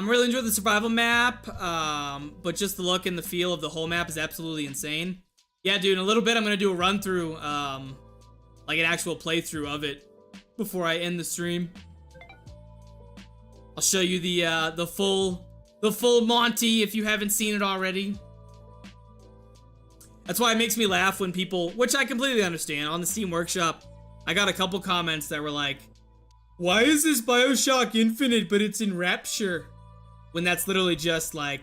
Really enjoyed the survival map, but just the look and the feel of the whole map is absolutely insane. Yeah, dude, in a little bit I'm gonna do a run through, like an actual playthrough of it before I end the stream. I'll show you the full Monty if you haven't seen it already. That's why it makes me laugh when people, which I completely understand, on the Steam Workshop, I got a couple comments that were like, why is this BioShock Infinite but it's in Rapture? When that's literally just like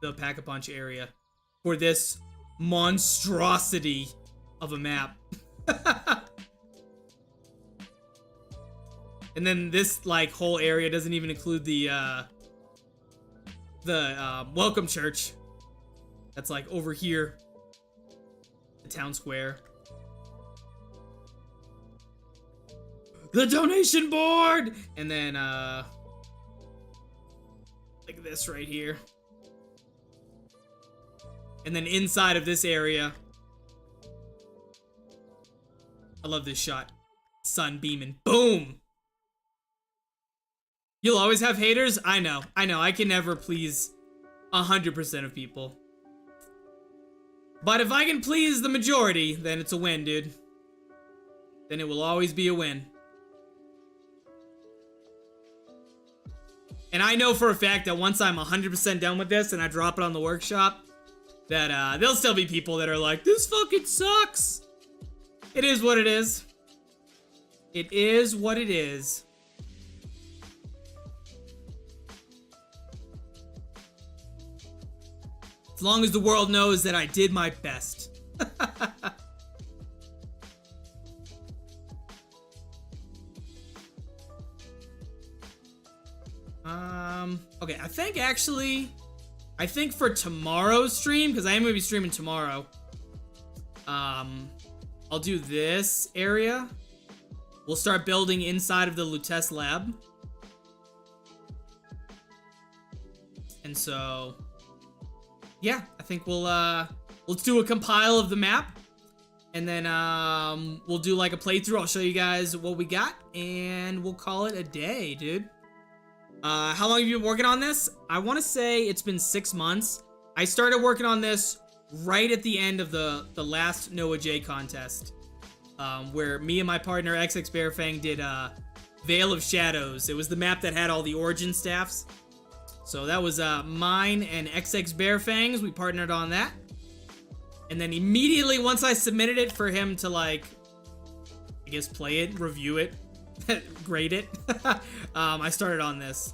the Pack-a-Punch area for this monstrosity of a map. And then this like whole area doesn't even include the Welcome Church. That's like over here, the town square. The donation board, and then like this right here, and then inside of this area, I love this shot. Sun beaming, boom. You'll always have haters. I know. I can never please 100% of people, but if I can please the majority, then it's a win, dude. then it will always be a win. And I know for a fact that once I'm 100% done with this and I drop it on the workshop, that there'll still be people that are like, this fucking sucks. It is what it is. It is what it is. As long as the world knows that I did my best. Okay, I think for tomorrow's stream, because I am going to be streaming tomorrow, I'll do this area. We'll start building inside of the Lutece lab. And so, yeah, I think let's do a compile of the map. And then, we'll do like a playthrough. I'll show you guys what we got, and we'll call it a day, dude. How long have you been working on this? I want to say it's been 6 months. I started working on this right at the end of the last Noah J contest, where me and my partner XX Bearfang did Veil of Shadows. It was the map that had all the origin staffs. So that was mine and XX Bearfangs. We partnered on that. And then immediately once I submitted it for him to, like, I guess play it, review it, grade it, I started on this.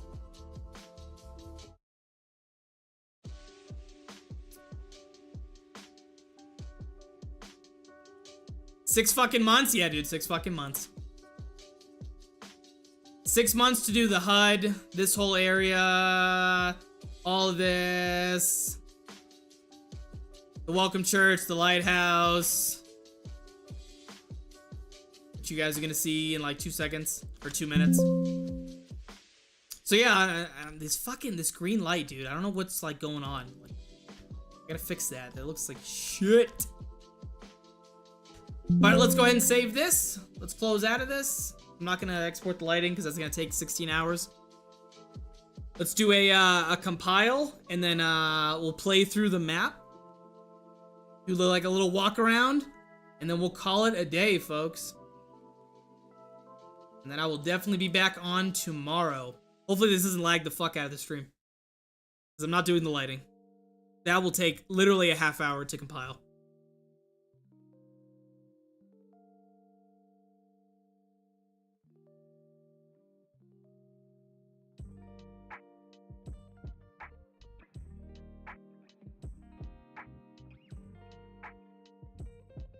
Six fucking months? Yeah, dude, 6 fucking months. 6 months to do the HUD, this whole area, all of this, the Welcome Church, the Lighthouse, which you guys are gonna see in like 2 seconds or 2 minutes. So yeah, this green light, dude. I don't know what's like going on. Like, I gotta fix that. That looks like shit. But let's go ahead and save this. Let's close out of this. I'm not gonna export the lighting because that's gonna take 16 hours. Let's do a compile, and then we'll play through the map. Do like a little walk around, and then we'll call it a day, folks. And then I will definitely be back on tomorrow. Hopefully this doesn't lag the fuck out of the stream, because I'm not doing the lighting. That will take literally a half hour to compile.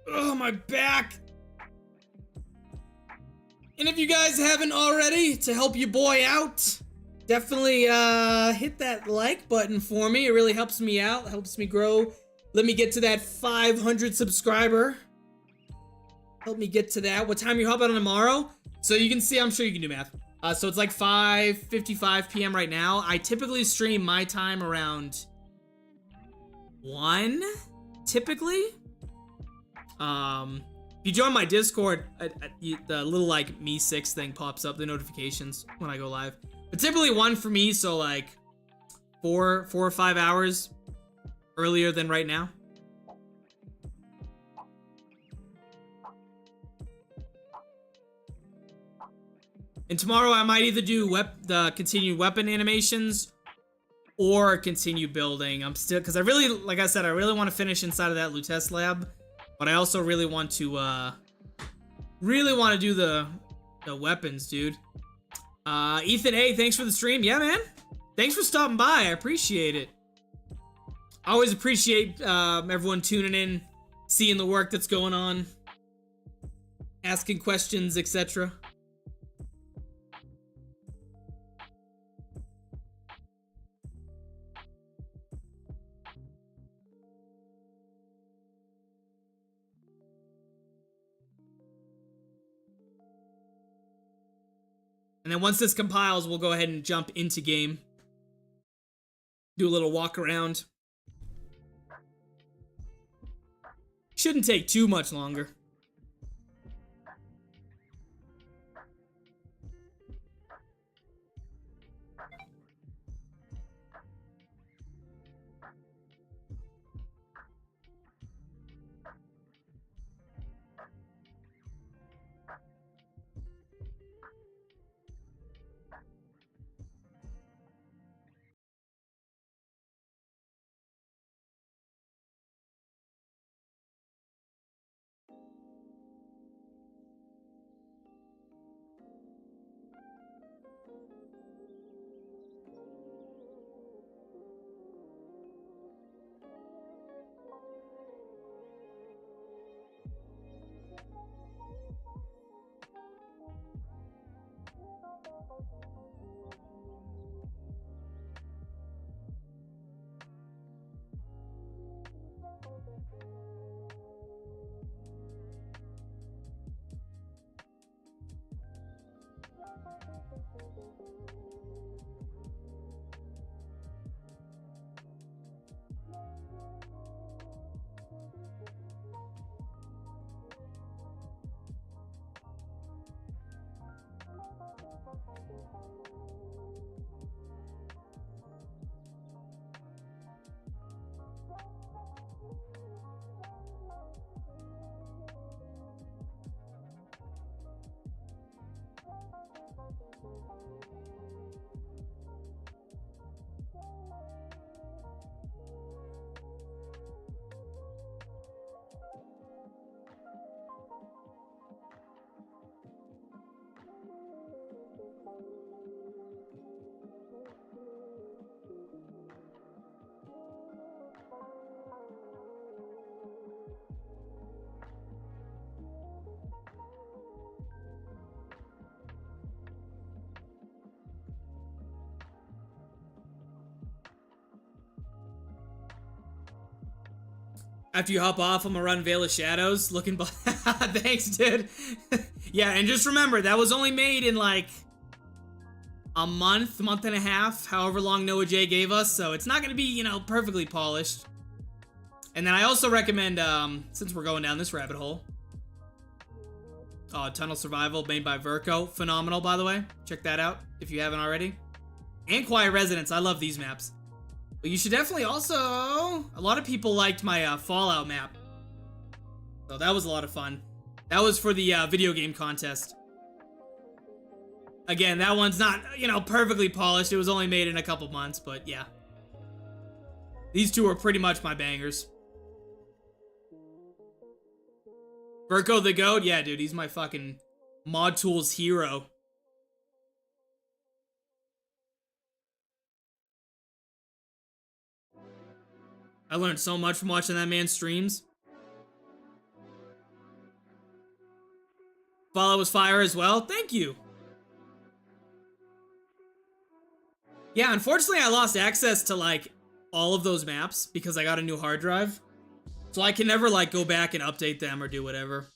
Oh, my back. And if you guys haven't already, to help your boy out, definitely hit that like button for me. It really helps me out, helps me grow. Let me get to that 500 subscriber. Help me get to that. What time are you hopping on tomorrow? So you can see, I'm sure you can do math. So it's like 5:55 p.m. right now. I typically stream my time around 1, typically. If you join my Discord, the little like Me6 thing pops up, the notifications when I go live. But typically 1 for me, so like 4 or 5 hours earlier than right now. And tomorrow I might either do the continued weapon animations or continue building. I'm still, because I really, like I said, I really want to finish inside of that Lutece lab. But I also really want to do the weapons, dude. Ethan A, thanks for the stream. Yeah, man. Thanks for stopping by. I appreciate it. I always appreciate everyone tuning in, seeing the work that's going on, asking questions, etc. And then once this compiles, we'll go ahead and jump into game. Do a little walk around. Shouldn't take too much longer. After you hop off, I'm gonna run Veil of Shadows, looking thanks, dude. Yeah, and just remember, that was only made in like a month and a half, however long Noah J gave us, so it's not gonna be, you know, perfectly polished. And then I also recommend, since we're going down this rabbit hole, Tunnel Survival made by Verco. Phenomenal, by the way. Check that out if you haven't already. And Quiet Residence. I love these maps. But you should definitely also... A lot of people liked my Fallout map. So that was a lot of fun. That was for the video game contest. Again, that one's not, you know, perfectly polished. It was only made in a couple months, but yeah. These two are pretty much my bangers. Verco the Goat? Yeah, dude, he's my fucking Mod Tools hero. I learned so much from watching that man's streams. Fallout was fire as well. Thank you. Yeah, unfortunately I lost access to like all of those maps because I got a new hard drive. So I can never like go back and update them or do whatever.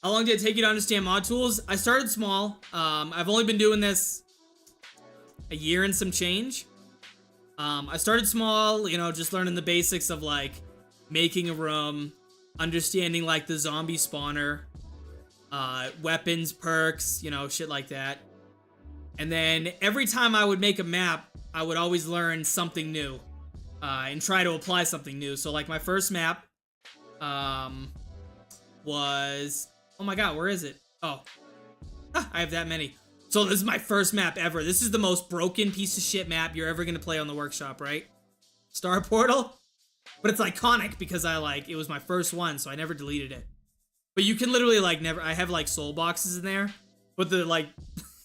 How long did it take you to understand mod tools? I started small. I've only been doing this a year and some change. I started small, you know, just learning the basics of like making a room, understanding like the zombie spawner, weapons, perks, you know, shit like that. And then every time I would make a map, I would always learn something new and try to apply something new. So like my first map was... Oh my god, where is it? Oh. I have that many. So this is my first map ever. This is the most broken piece of shit map you're ever gonna play on the workshop, right? Star Portal? But it's iconic because it was my first one, so I never deleted it. But you can literally, like, I have, like, soul boxes in there. But the, like,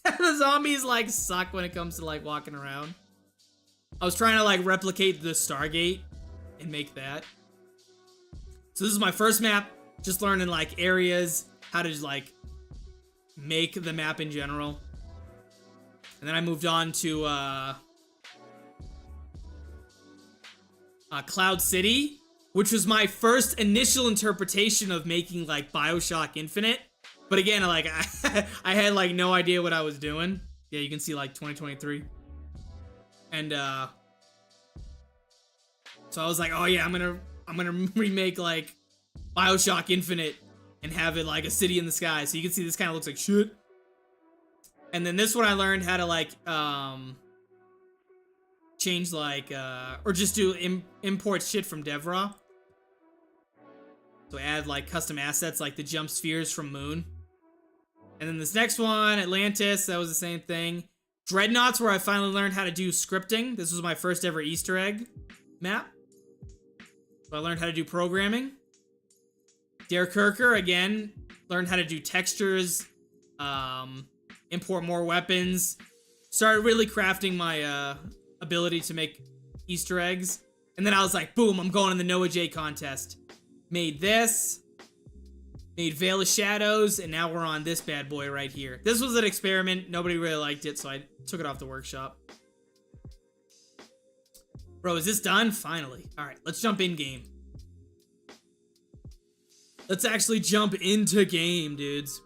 the zombies, like, suck when it comes to, like, walking around. I was trying to, like, replicate the Stargate and make that. So this is my first map. Just learning, like, areas, how to, like, make the map in general. And then I moved on to, Cloud City, which was my first initial interpretation of making, like, BioShock Infinite. But again, like, I had, like, no idea what I was doing. Yeah, you can see, like, 2023. And, so I was like, oh yeah, I'm gonna remake, like, BioShock Infinite and have it, like, a city in the sky. So you can see this kind of looks like shit. And then this one I learned how to, like, change, like, or just do import shit from DevRaw. So add, like, custom assets, like the jump spheres from Moon. And then this next one, Atlantis, that was the same thing. Dreadnoughts, where I finally learned how to do scripting. This was my first ever Easter egg map. So I learned how to do programming. Der Kirker, again, learned how to do textures, import more weapons. Started really crafting my, ability to make Easter eggs. And then I was like, boom, I'm going in the Noah J contest. Made this. Made Veil of Shadows, and now we're on this bad boy right here. This was an experiment. Nobody really liked it, so I took it off the workshop. Bro, is this done? Finally. Alright, let's jump in game. Let's actually jump into game, dudes.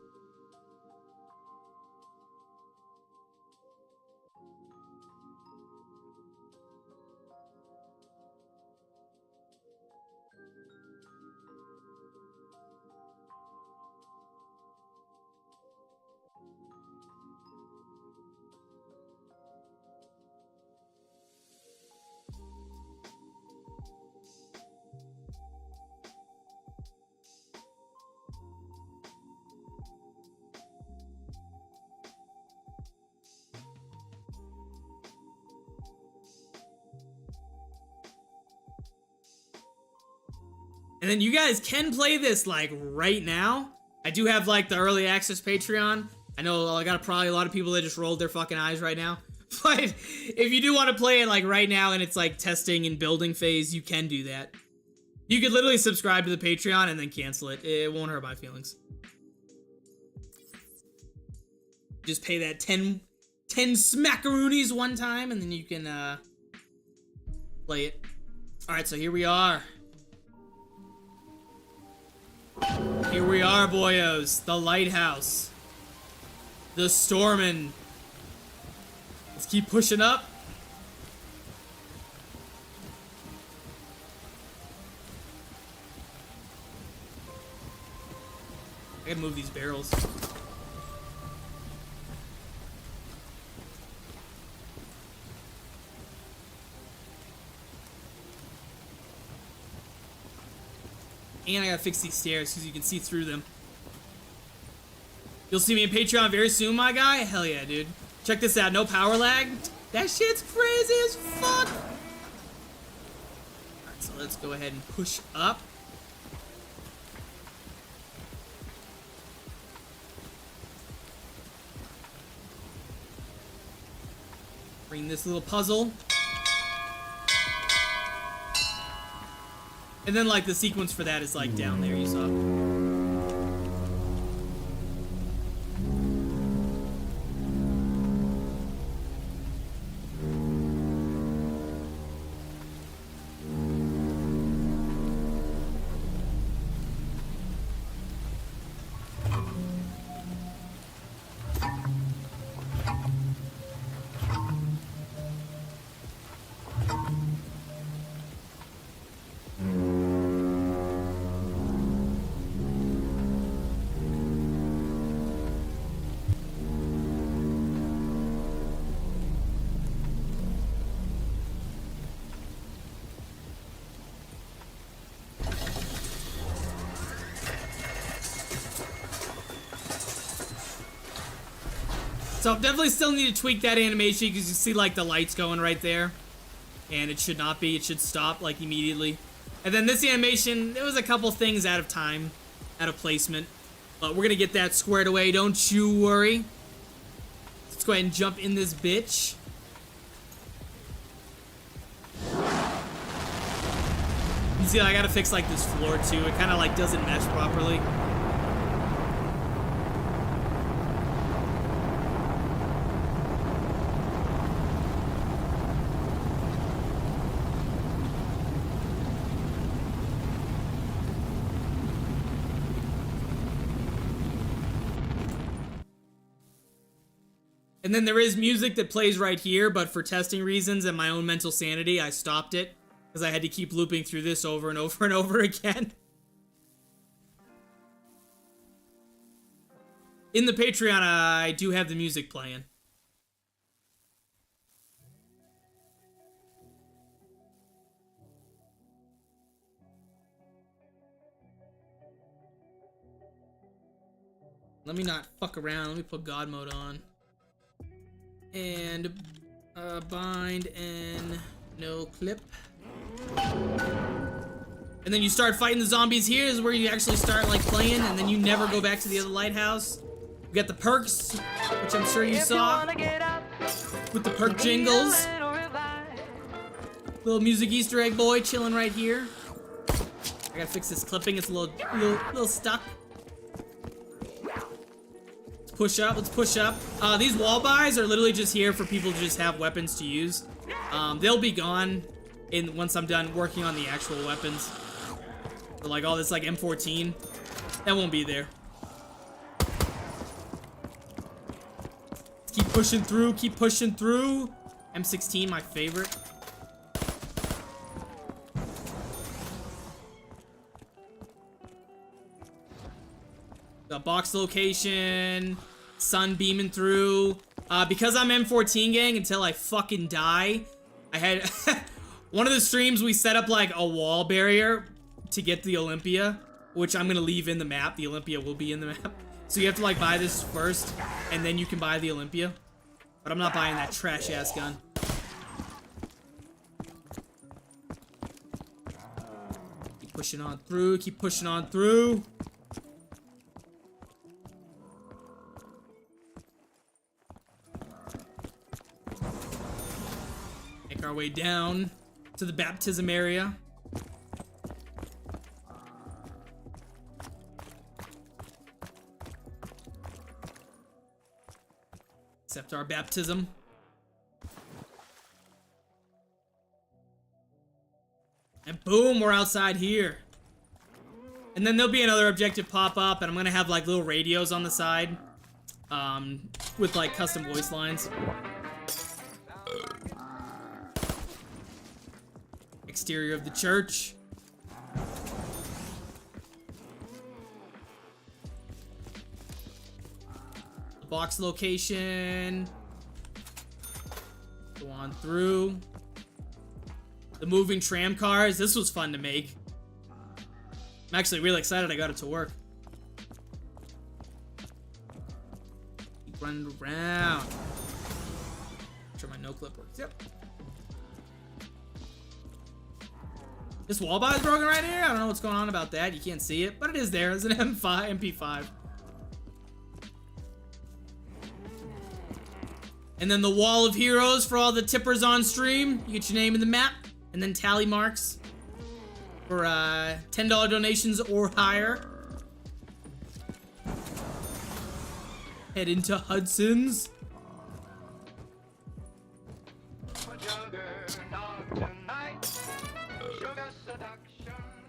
And then you guys can play this, like, right now. I do have, like, the early access Patreon. I know I got probably a lot of people that just rolled their fucking eyes right now. But if you do want to play it, like, right now and it's, like, testing and building phase, you can do that. You could literally subscribe to the Patreon and then cancel it. It won't hurt my feelings. Just pay that 10 smackaroonies one time and then you can play it. Alright, so here we are. Here we are, boyos. The lighthouse. The stormin'. Let's keep pushing up. I gotta move these barrels. And I gotta fix these stairs because you can see through them. You'll see me in Patreon very soon, my guy? Hell yeah, dude. Check this out, no power lag. That shit's crazy as fuck. Alright, so let's go ahead and push up. Bring this little puzzle. And then, like, the sequence for that is, like, down there, you saw. So definitely still need to tweak that animation because you see like the lights going right there. And it should not be. It should stop like immediately. And then this animation, there was a couple things out of time, out of placement. But we're going to get that squared away. Don't you worry. Let's go ahead and jump in this bitch. You see, I got to fix like this floor too. It kind of like doesn't mesh properly. And then there is music that plays right here, but for testing reasons and my own mental sanity, I stopped it. Because I had to keep looping through this over and over and over again. In the Patreon, I do have the music playing. Let me not fuck around. Let me put God mode on. And bind and no clip. And then you start fighting the zombies. Here is where you actually start like playing, and then you never go back to the other lighthouse. You got the perks, which I'm sure you saw, with the perk jingles. Little music Easter egg boy chilling right here. I gotta fix this clipping. It's a little stuck. Push up, let's push up. These wall buys are literally just here for people to just have weapons to use. They'll be gone once I'm done working on the actual weapons. So like all this like M14, that won't be there. Let's keep pushing through, keep pushing through. M16, my favorite. The box location. Sun beaming through. Because I'm M14 gang until I fucking die, I had one of the streams we set up like a wall barrier to get the Olympia, which I'm gonna leave in the map. The Olympia will be in the map. So you have to like buy this first and then you can buy the Olympia. But I'm not buying that trash ass gun. Keep pushing on through, keep pushing on through. Our way down to the baptism area. accept our baptism. And boom, we're outside here. And then there'll be another objective pop up, and I'm gonna have like little radios on the side, with like custom voice lines. Exterior of the church. Box location. Go on through. The moving tram cars. This was fun to make. I'm actually really excited I got it to work. Keep running around. Make sure my no clip works. Yep. This wall bar is broken right here. I don't know what's going on about that. You can't see it, but it is there. It's an MP5. And then the wall of heroes for all the tippers on stream. You get your name in the map, and then tally marks for $10 donations or higher. Head into Hudson's.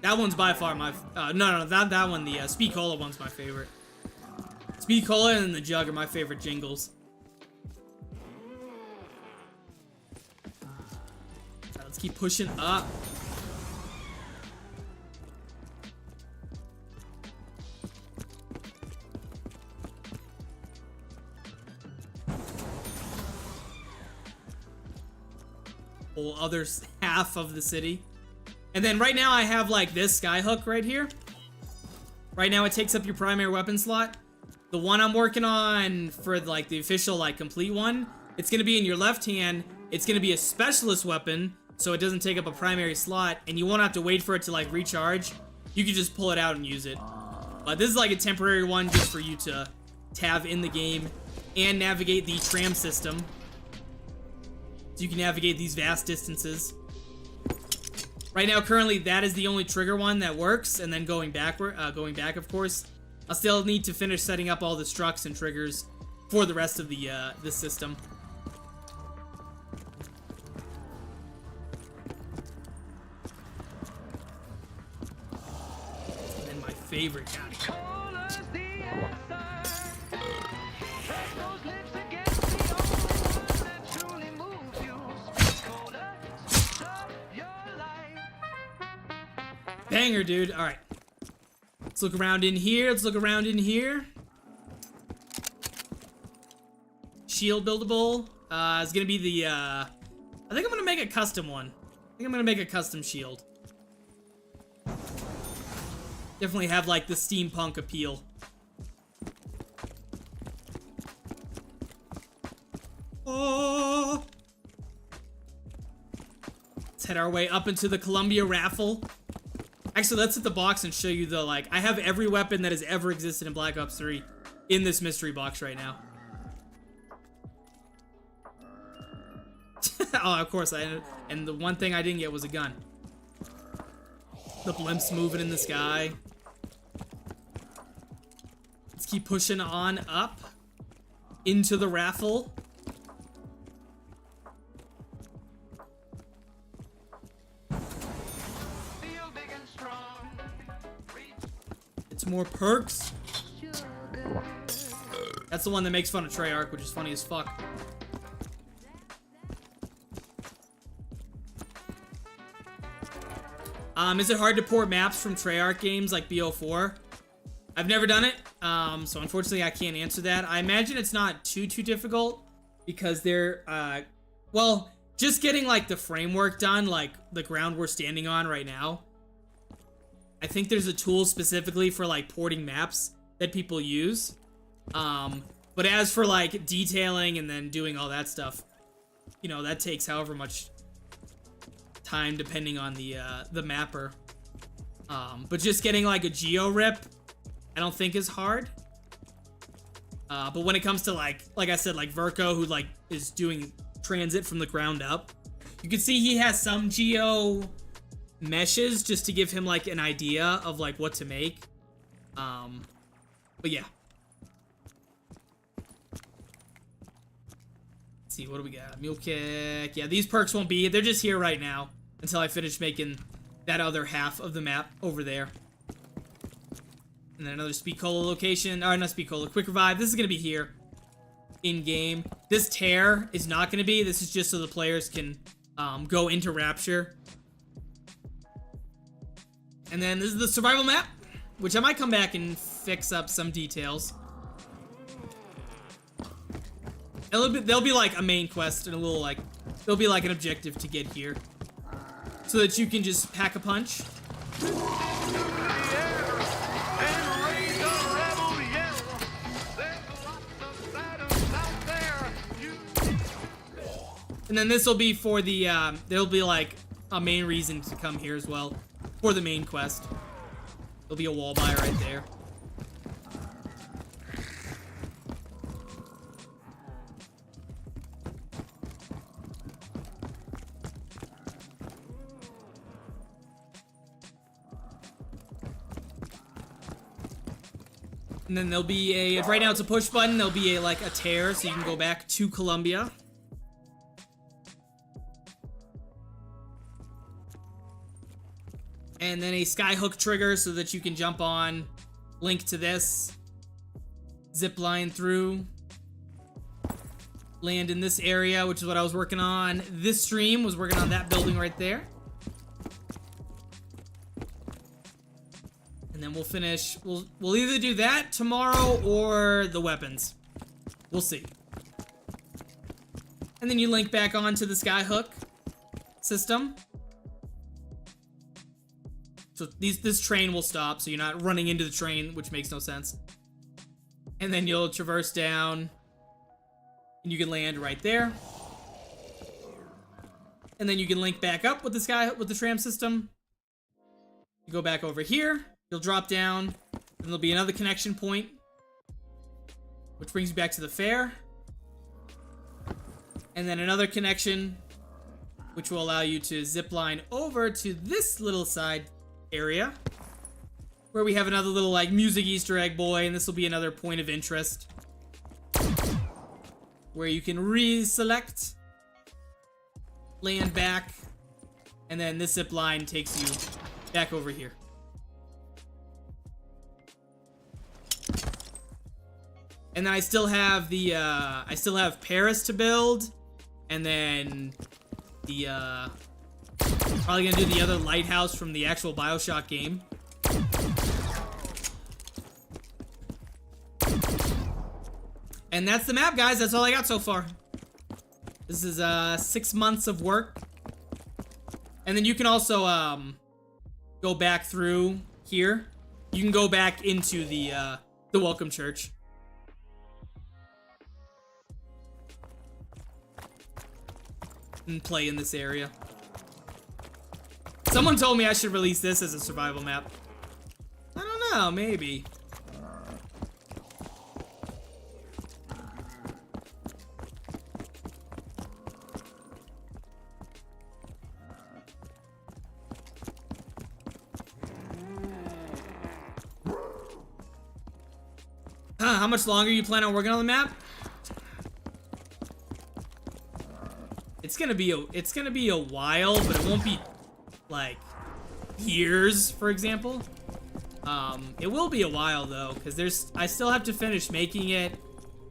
That one's by far my that one, the Speed Cola one's my favorite. Speed Cola and the Jug are my favorite jingles. Let's keep pushing up. Whole other half of the city. And then right now I have like this skyhook right here. Right now it takes up your primary weapon slot. The one I'm working on for like the official like complete one, it's gonna be in your left hand. It's gonna be a specialist weapon, so it doesn't take up a primary slot, and you won't have to wait for it to like recharge. You can just pull it out and use it. This is like a temporary one just for you to have in the game and navigate the tram system. So you can navigate these vast distances. Right now, currently, that is the only trigger one that works, and then going back, of course. I'll still need to finish setting up all the structs and triggers for the rest of the system. And then my favorite guy. Banger, dude. All right. Let's look around in here. Let's look around in here. Shield buildable. Is gonna be the, I think I'm gonna make a custom one. I think I'm gonna make a custom shield. Definitely have, like, the steampunk appeal. Oh! Let's head our way up into the Columbia raffle. Actually, let's hit the box and show you the, like, I have every weapon that has ever existed in Black Ops 3 in this mystery box right now. Oh, of course, and the one thing I didn't get was a gun. The blimp's moving in the sky. Let's keep pushing on up into the raffle. It's more perks. That's the one that makes fun of Treyarch, which is funny as fuck. Is it hard to port maps from Treyarch games like BO4? I've never done it, so unfortunately I can't answer that. I imagine it's not too difficult because they're, well, just getting like the framework done, like the ground we're standing on right now. I think there's a tool specifically for like porting maps that people use. But as for like detailing and then doing all that stuff, you know, that takes however much time depending on the mapper. But just getting like a geo rip, I don't think is hard. But when it comes to like I said, like Verco, who like is doing transit from the ground up, you can see he has some geo meshes just to give him like an idea of like what to make. But yeah. see, what do we got? Mule Kick. Yeah, these perks won't be, they're just here right now until I finish making that other half of the map over there. And then another Speed Cola location. Or not Speed Cola, Quick Revive. This is gonna be here in game. This tear is not gonna be. This is just so the players can go into Rapture. And then this is the survival map, which I might come back and fix up some details. There'll be like a main quest and a little like, there'll be like an objective to get here. So that you can just pack a punch. And then this will be for the, there'll be like a main reason to come here as well. For the main quest. There'll be a wall buy right there. And then there'll be a, right now it's a push button, there'll be a, like, a tear, so you can go back to Columbia. And then a skyhook trigger so that you can jump on, link to this, zip line through, land in this area, which is what I was working on. This stream was working on that building right there. And then we'll finish, we'll either do that tomorrow or the weapons. We'll see. And then you link back onto the skyhook system. So this train will stop, so you're not running into the train, which makes no sense. And then you'll traverse down, and you can land right there. And then you can link back up with the tram system. You go back over here, you'll drop down, and there'll be another connection point, which brings you back to the fair. And then another connection, which will allow you to zip line over to this little side area where we have another little like music Easter egg boy, and this will be another point of interest where you can reselect, land back, and then this zip line takes you back over here. And then I still have the I still have Paris to build, and then the probably gonna do the other lighthouse from the actual BioShock game. And that's the map, guys. That's all I got so far. This is 6 months of work. And then you can also go back through here. You can go back into the Welcome Church. And play in this area. Someone told me I should release this as a survival map. I don't know, maybe. How much longer you plan on working on the map? It's gonna be a while, but it won't be like years, for example. It will be a while though, because I still have to finish making it,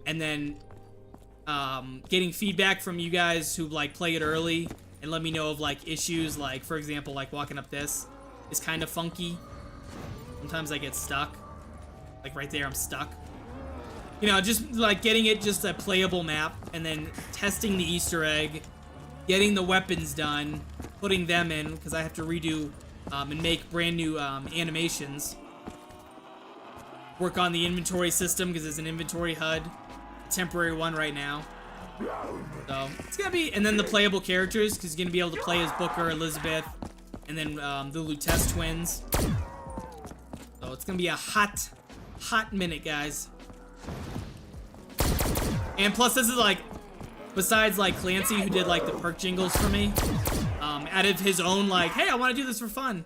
and then getting feedback from you guys who like play it early and let me know of like issues, like for example, like walking up this is kind of funky. Sometimes I get stuck. Like right there, I'm stuck. You know, just like getting it just a playable map, and then testing the Easter egg, getting the weapons done, putting them in, because I have to redo and make brand new animations. Work on the inventory system, because there's an inventory HUD, temporary one right now. So, it's gonna be, and then the playable characters, because you're gonna be able to play as Booker, Elizabeth, and then the Lutece twins. So, it's gonna be a hot minute, guys. And plus, this is like, besides like Clancy, who did like the perk jingles for me, out of his own like, hey, I want to do this for fun.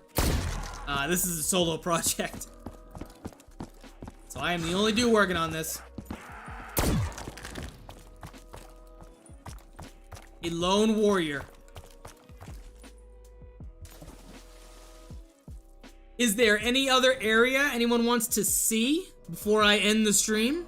This is a solo project. So I am the only dude working on this. A lone warrior. Is there any other area anyone wants to see before I end the stream?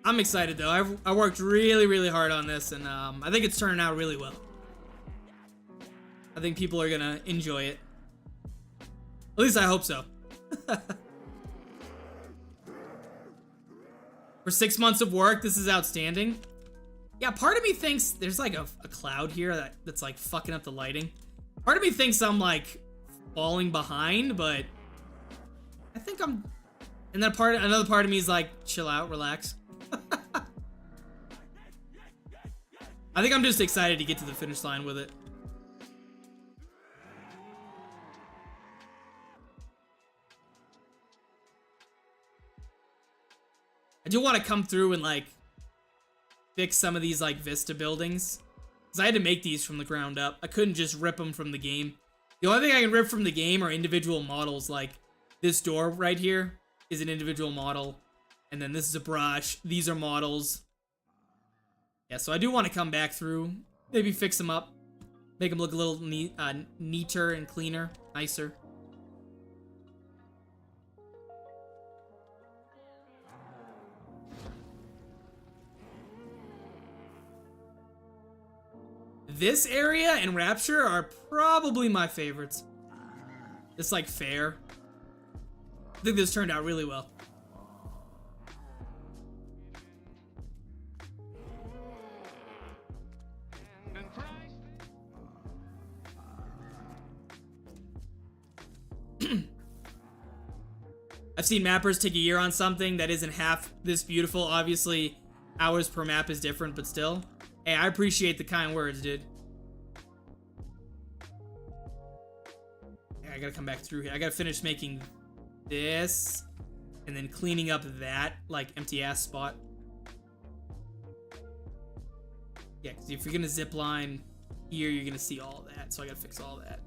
I'm excited though. I worked really hard on this, and I think it's turning out really well. I think people are gonna enjoy it. At least I hope so. For 6 months of work, this is outstanding. Yeah, part of me thinks there's like a cloud here that's like fucking up the lighting. Part of me thinks I'm like falling behind, but I think I'm. And then another part of me is like, chill out, relax. I think I'm just excited to get to the finish line with it. I do want to come through and like fix some of these like Vista buildings, because I had to make these from the ground up. I couldn't just rip them from the game. The only thing I can rip from the game are individual models. Like this door right here is an individual model, and then this is a brush. These are models. Yeah, so I do want to come back through, maybe fix them up, make them look a little neater and cleaner, nicer. This area and Rapture are probably my favorites. It's like fair. I think this turned out really well. I've seen mappers take a year on something that isn't half this beautiful. Obviously, hours per map is different, but still. Hey, I appreciate the kind words, dude. I gotta come back through here. I gotta finish making this, and then cleaning up that, like, empty-ass spot. Yeah, because if you're gonna zip line here, you're gonna see all that, so I gotta fix all that.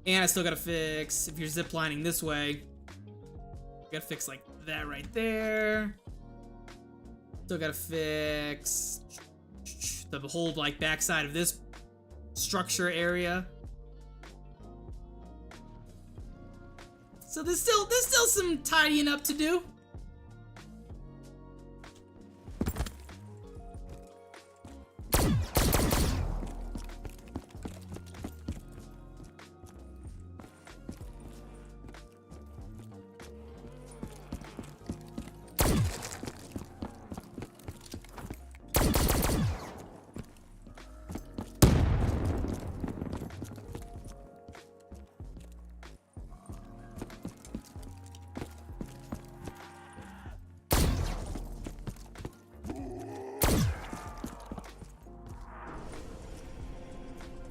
And I still gotta fix, if you're zip lining this way, you gotta fix, like, that right there. Still gotta fix the whole, like, backside of this structure area. So there's still some tidying up to do.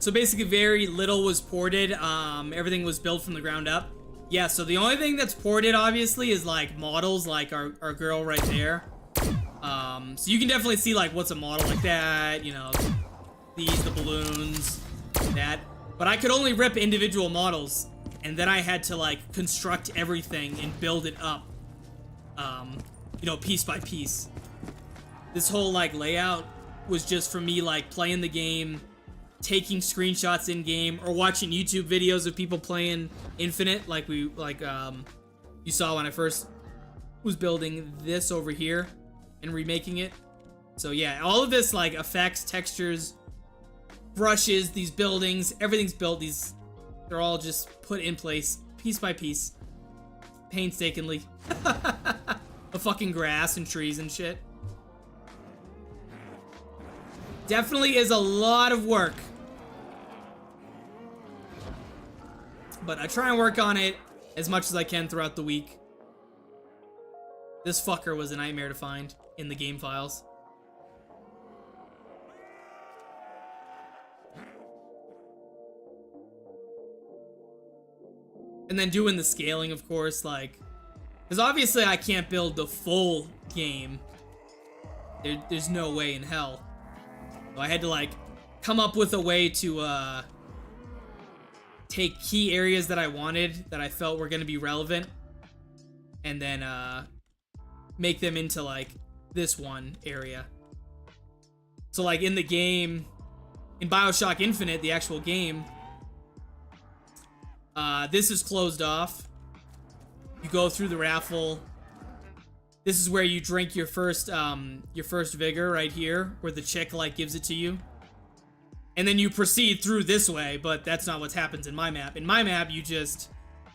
So basically very little was ported, everything was built from the ground up. Yeah, so the only thing that's ported, obviously, is, like, models, like our girl right there. So you can definitely see, like, what's a model like that, you know, these, the balloons, that. But I could only rip individual models, and then I had to, like, construct everything and build it up, you know, piece by piece. This whole, like, layout was just for me, like, playing the game, taking screenshots in game, or watching YouTube videos of people playing Infinite, like you saw when I first was building this over here and remaking it. So yeah, all of this, like, effects, textures, brushes, these buildings, everything's built. They're all just put in place piece by piece, painstakingly. The fucking grass and trees and shit. Definitely is a lot of work. But I try and work on it as much as I can throughout the week. This fucker was a nightmare to find in the game files. And then doing the scaling, of course, like, because obviously I can't build the full game. There's no way in hell. So I had to like come up with a way to take key areas that I wanted, that I felt were gonna be relevant, and then make them into like this one area. So like in the game, in BioShock Infinite, the actual game, this is closed off. You go through the raffle. This is where you drink your first vigor right here, where the chick like gives it to you. And then you proceed through this way, but that's not what happens in my map. In my map, you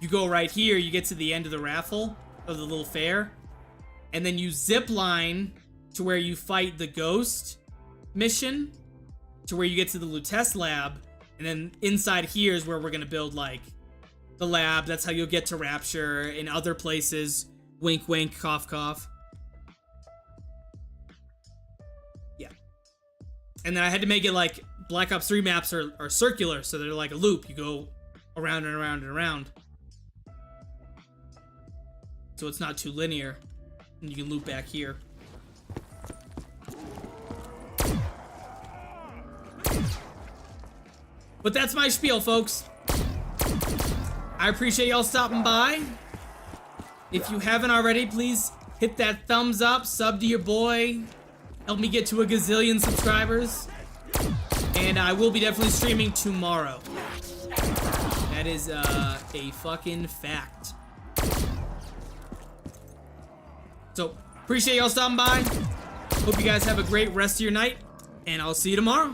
go right here, you get to the end of the raffle, of the little fair, and then you zip line to where you fight the ghost mission, to where you get to the Lutece lab, and then inside here is where we're gonna build like the lab. That's how you'll get to Rapture in other places. Wink, wink, cough, cough. Yeah. And then I had to make it like Black Ops 3 maps are circular, so they're like a loop. You go around and around and around. So it's not too linear. And you can loop back here. But that's my spiel, folks. I appreciate y'all stopping by. If you haven't already, please hit that thumbs up, sub to your boy. Help me get to a gazillion subscribers. And I will be definitely streaming tomorrow. That is a fucking fact. So, appreciate y'all stopping by. Hope you guys have a great rest of your night. And I'll see you tomorrow.